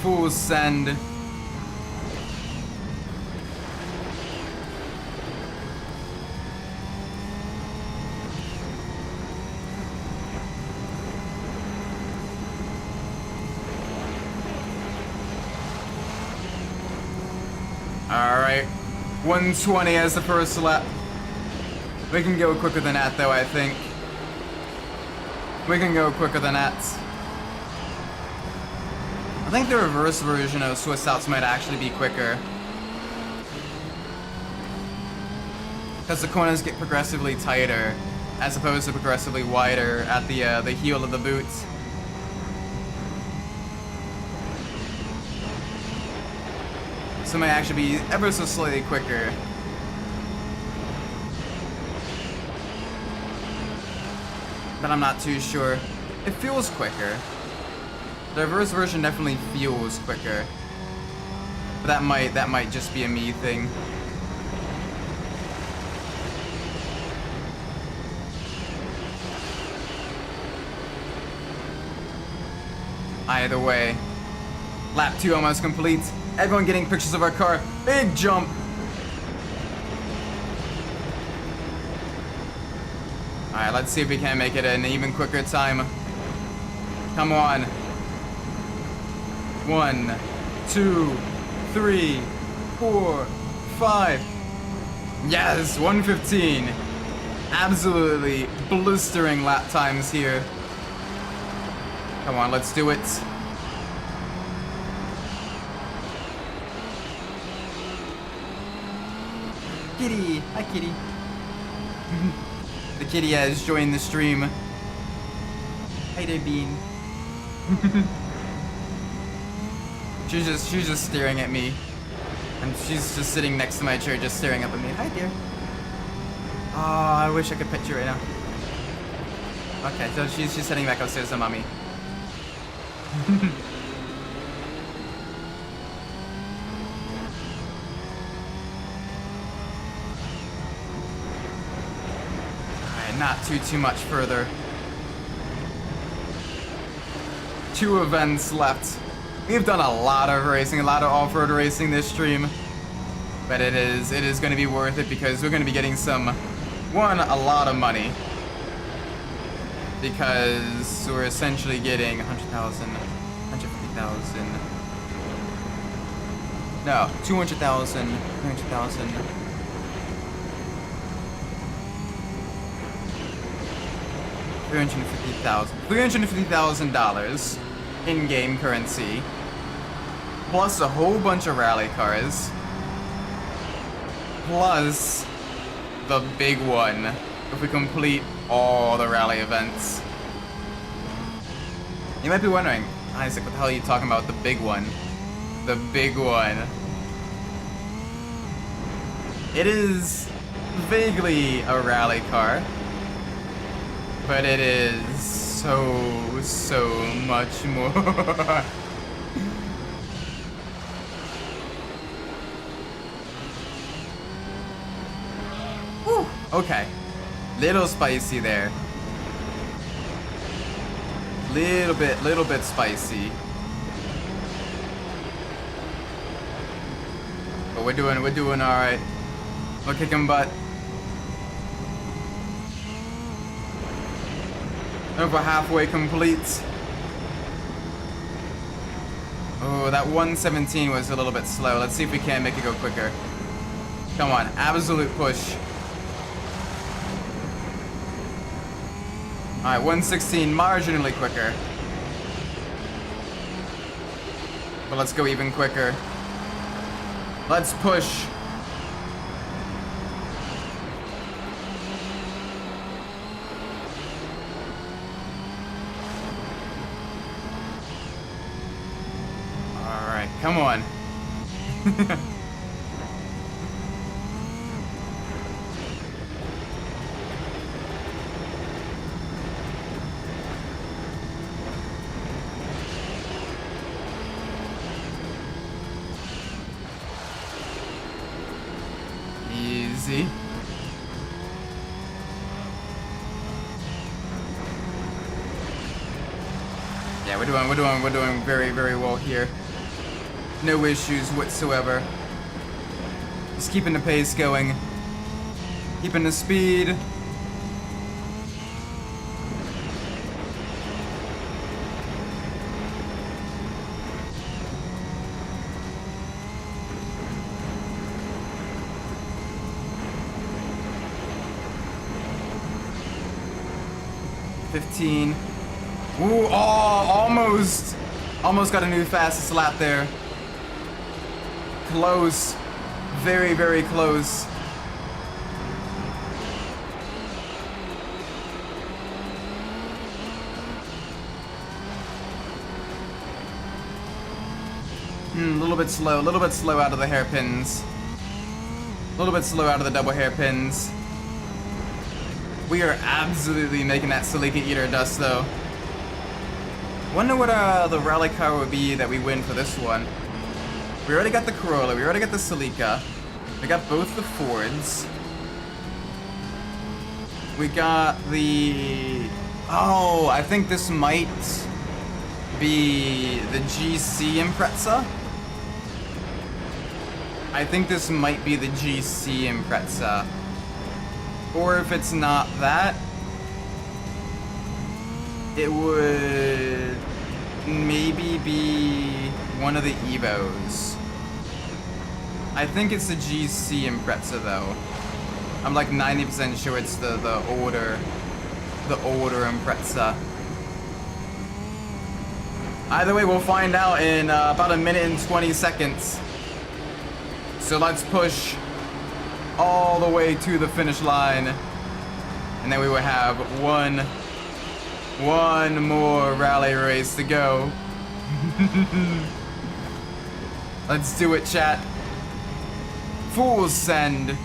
Full send. Alright, 120 as the first lap. We can go quicker than that though, I think. We can go quicker than that. I think the reverse version of Swiss Alps might actually be quicker. Because the corners get progressively tighter, as opposed to progressively wider at the heel of the boot. So it might actually be ever so slightly quicker. But I'm not too sure. It feels quicker. The reverse version definitely feels quicker. But that might just be a me thing. Either way. Lap 2 almost complete. Everyone getting pictures of our car. Big jump. Alright, let's see if we can make it an even quicker time. Come on. 1, 2, 3, 4, 5. Yes, 1:15. Absolutely blistering lap times here. Come on, let's do it. Kitty! Hi, Kitty. The kitty has joined the stream. Hi there, Bean. she's just staring at me. And she's just sitting next to my chair, just staring up at me. Hi, dear. Oh, I wish I could pet you right now. Okay, so she's heading back upstairs to mommy. Alright, not too much further. 2 events left. We've done a lot of racing, a lot of off-road racing this stream. But it is going to be worth it because we're going to be getting a lot of money. Because we're essentially getting 100,000, 150,000. No, 200,000, 300,000. $350,000 in-game currency, plus a whole bunch of rally cars, plus the big one if we complete all the rally events. You might be wondering, Isaac, what the hell are you talking about? The big one. The big one. It is vaguely a rally car, but it is so much more. Whew, okay. Little spicy there. Little bit spicy. But we're doing alright. We're kicking butt. Over halfway complete. Oh, that 117 was a little bit slow. Let's see if we can make it go quicker. Come on, absolute push. Alright, 116, marginally quicker. But let's go even quicker. Let's push. Alright, come on. Easy. Yeah, we're doing very well here. No issues whatsoever. Just keeping the pace going. Keeping the speed. $15. Ooh, oh, almost got a new fastest lap there. Close. Very close. A little bit slow out of the hairpins. A little bit slow out of the double hairpins. We are absolutely making that Celica eat our dust, though. Wonder what the rally car would be that we win for this one. We already got the Corolla, we already got the Celica. We got both the Fords. We got the... Oh, I think this might be the GC Impreza. I think this might be the GC Impreza. Or if it's not that, it would maybe be one of the Evos. I think it's the GC Impreza though. I'm like 90% sure it's the older Impreza. Either way, we'll find out in about a minute and 20 seconds. So let's push all the way to the finish line, and then we will have one more rally race to go. Let's do it, chat. Full send,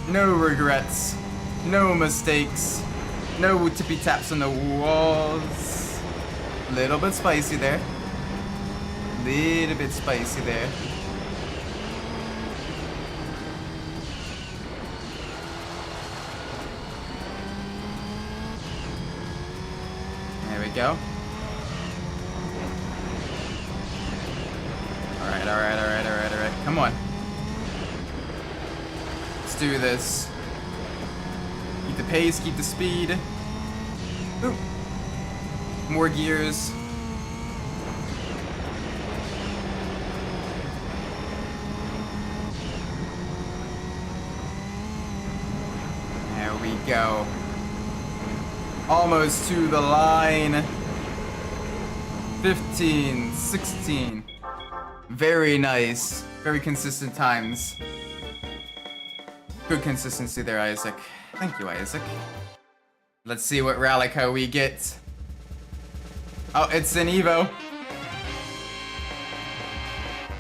no regrets, no mistakes, no tippy taps on the walls. Little bit spicy there. Little bit spicy there. There we go. Alright, alright, alright, alright, alright. Come on. Let's do this. Keep the pace, keep the speed. Ooh. More gears. There we go. Almost to the line. 15, 16. Very nice. Very consistent times. Good consistency there, Isaac. Thank you, Isaac. Let's see what rally car we get. Oh, it's an Evo.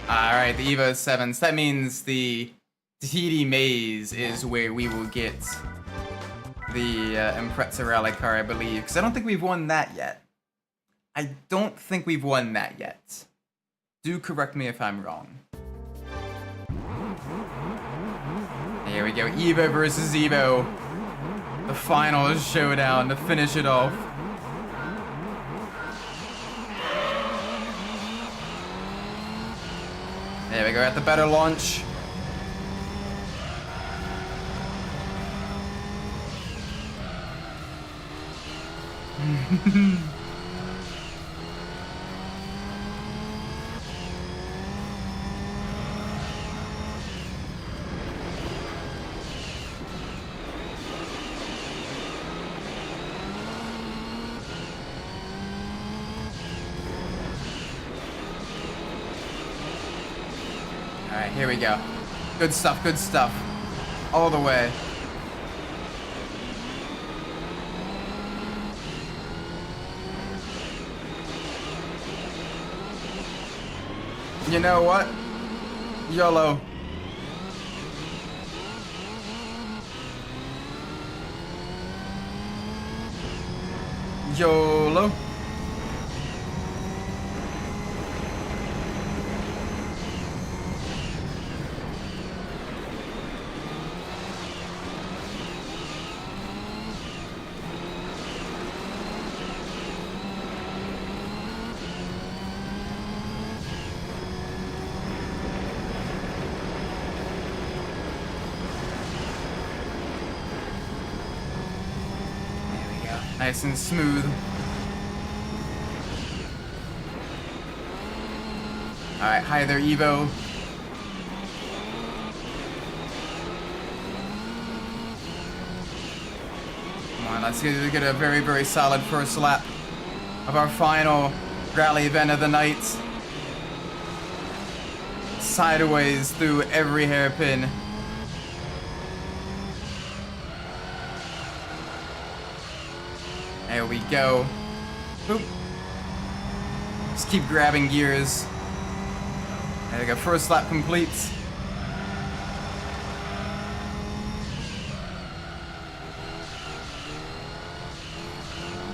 Alright, the Evo 7s. That means the Tahiti Maze is where we will get the Impreza rally car, I believe. Because I don't think we've won that yet. I don't think we've won that yet. Do correct me if I'm wrong. Here we go, Evo versus Evo. The final showdown to finish it off. There we go, at the better launch. Alright, here we go. Good stuff, good stuff. All the way. You know what? YOLO. YOLO. Nice and smooth. Alright, hi there, Evo. Come on, let's get a very, very solid first lap of our final rally event of the night. Sideways through every hairpin. There we go. Boop. Just keep grabbing gears. There we go. First lap complete.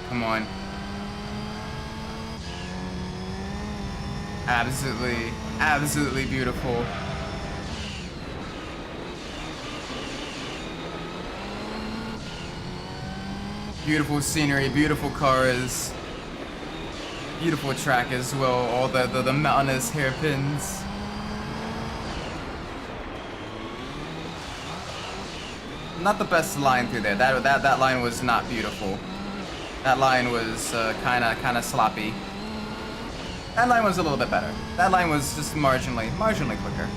Come on. Absolutely, absolutely beautiful. Beautiful scenery, beautiful cars, beautiful track as well. All the mountainous hairpins. Not the best line through there. That line was not beautiful. That line was kind of sloppy. That line was a little bit better. That line was just marginally quicker.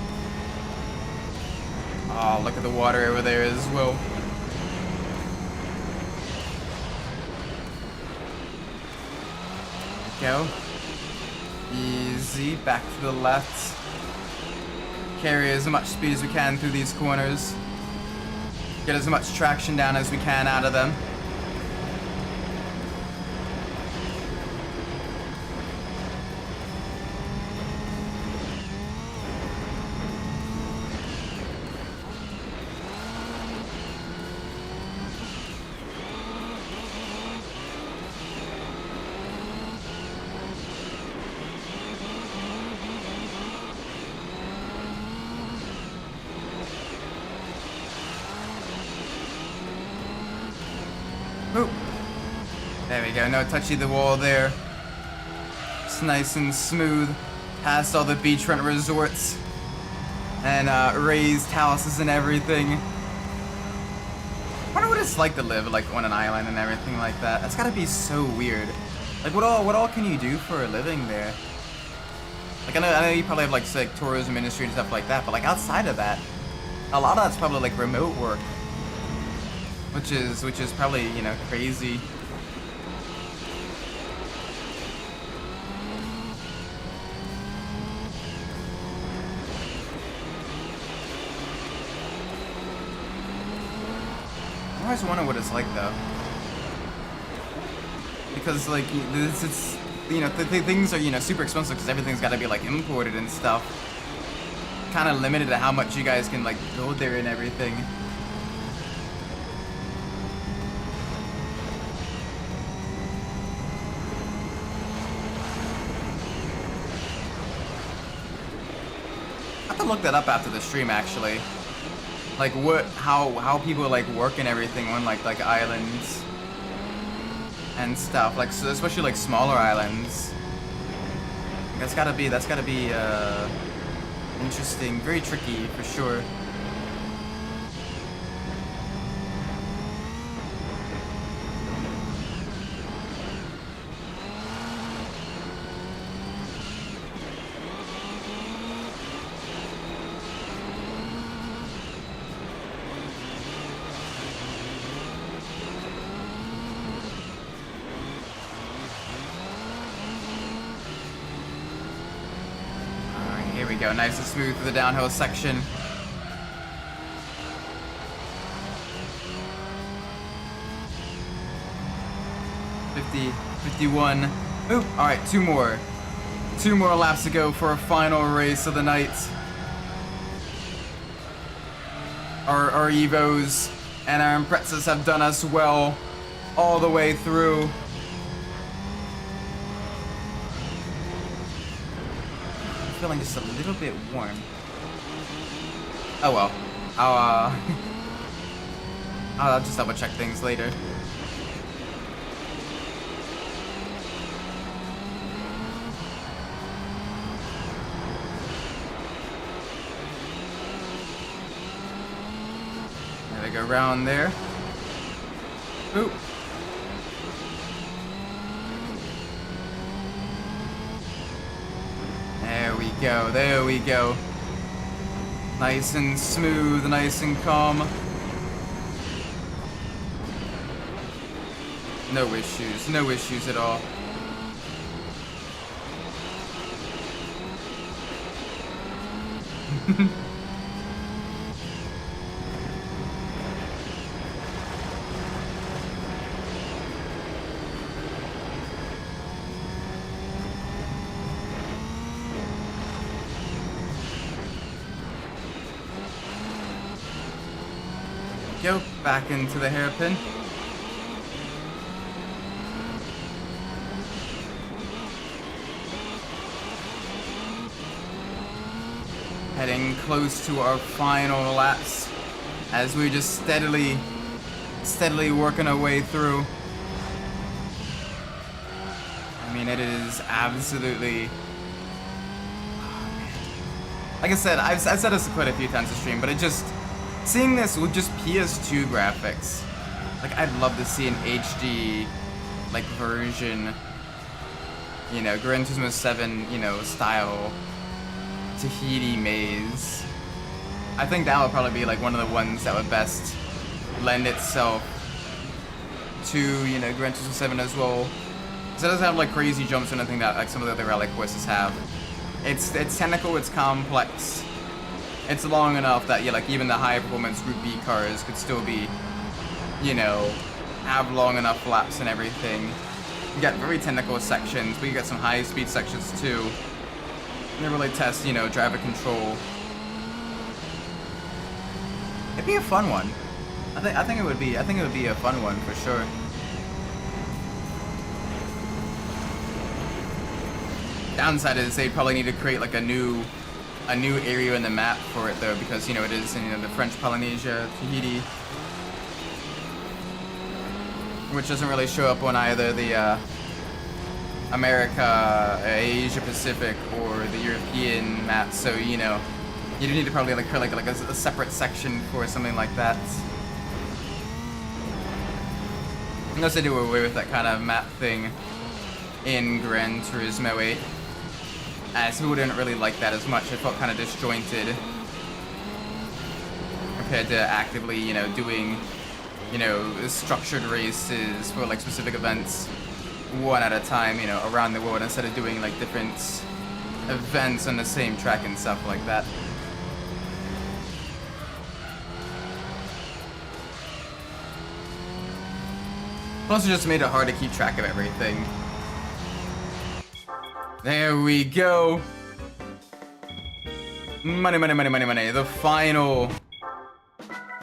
Oh, look at the water over there as well. Go. Easy, back to the left. Carry as much speed as we can through these corners. Get as much traction down as we can out of them. There we go, no touchy the wall there. It's nice and smooth. Past all the beachfront resorts. And raised houses and everything. I wonder what it's like to live like on an island and everything like that. That's gotta be so weird. Like what all can you do for a living there? Like I know you probably have like tourism industry and stuff like that, but like outside of that, a lot of that's probably like remote work. Which is probably, you know, crazy. I always wonder what it's like though, because like it's you know things are, you know, super expensive because everything's got to be like imported and stuff. Kind of limited to how much you guys can like build there and everything. I have to look that up after the stream actually. Like how people like work and everything on like islands and stuff, like so especially like smaller islands. That's gotta be interesting, very tricky for sure. Here we go, nice and smooth through the downhill section. $50, $51. Oop, alright, two more laps to go for a final race of the night. Our Evos and our Imprezas have done us well all the way through. Feeling just a little bit warm. Oh well. I'll just double check things later. There we go, round there. Ooh. There we go. Nice and smooth, nice and calm. No issues at all. Go back into the hairpin. Heading close to our final laps as we just steadily working our way through. I mean, it is absolutely, oh, man. Like I said, I've said this quite a few times to stream, but it just, seeing this with just PS2 graphics, like I'd love to see an HD like version, you know, Gran Turismo 7, you know, style Tahiti maze. I think that would probably be like one of the ones that would best lend itself to, you know, Gran Turismo 7 as well. So it doesn't have like crazy jumps or anything that like some of the other rally courses have. It's technical, it's complex. It's long enough that, yeah, like even the high performance Group B cars could still be, you know, have long enough laps and everything. You got very technical sections, but you got some high speed sections too. And they really test, you know, driver control. It'd be a fun one. I think it would be a fun one for sure. Downside is they'd probably need to create like a new area in the map for it though, because, you know, it is in, you know, the French Polynesia, Tahiti. which doesn't really show up on either the America, Asia Pacific, or the European map. So you know, you do need to probably like create like a separate section for something like that. Unless they do away with that kind of map thing in Gran Turismo 8. As people didn't really like that as much. It felt kind of disjointed compared to actively, you know, doing, you know, structured races for like specific events one at a time, you know, around the world, instead of doing like different events on the same track and stuff like that. Plus, it just made it hard to keep track of everything. There we go. Money, money, money, money, money. The final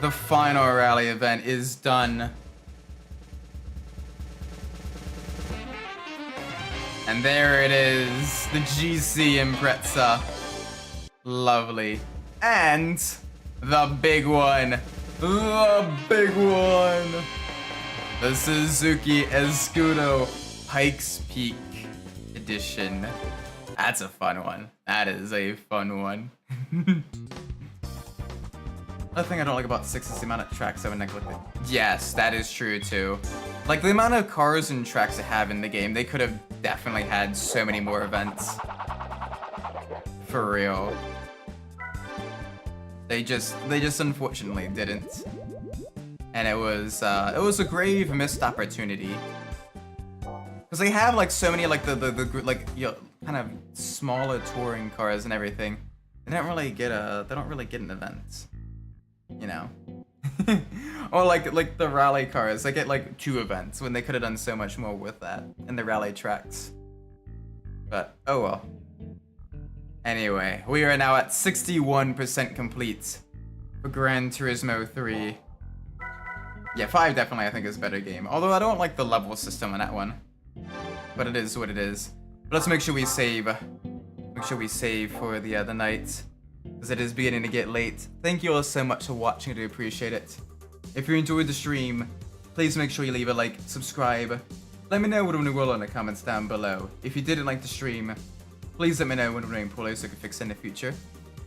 rally event is done. And there it is, the GC Impreza. Lovely. And the big one. The big one. The Suzuki Escudo Pikes Peak Edition. That's a fun one. That is a fun one. Another thing I don't like about 6 is the amount of tracks I would neglect it. Yes, that is true too. Like the amount of cars and tracks they have in the game, they could have definitely had so many more events. For real. They just unfortunately didn't. And it was a grave missed opportunity. Because they have like so many like the like, you know, kind of smaller touring cars and everything. They don't really get an event. You know. Or like the rally cars, they get like 2 events when they could have done so much more with that in the rally tracks. But oh well. Anyway, we are now at 61% complete for Gran Turismo 3. Yeah, 5 definitely I think is a better game. Although I don't like the level system on that one. But it is what it is. But let's make sure we save. Make sure we save for the night, as it is beginning to get late. Thank you all so much for watching. I do appreciate it. If you enjoyed the stream, please make sure you leave a like, subscribe. Let me know what I'm doing well in the comments down below. If you didn't like the stream, please let me know what I'm doing poorly so I can fix it in the future.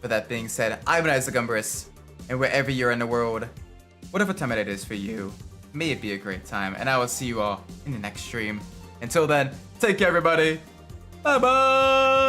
With that being said, I'm Umbras, and wherever you're in the world, whatever time it is for you, may it be a great time, and I will see you all in the next stream. Until then, take care everybody. Bye bye!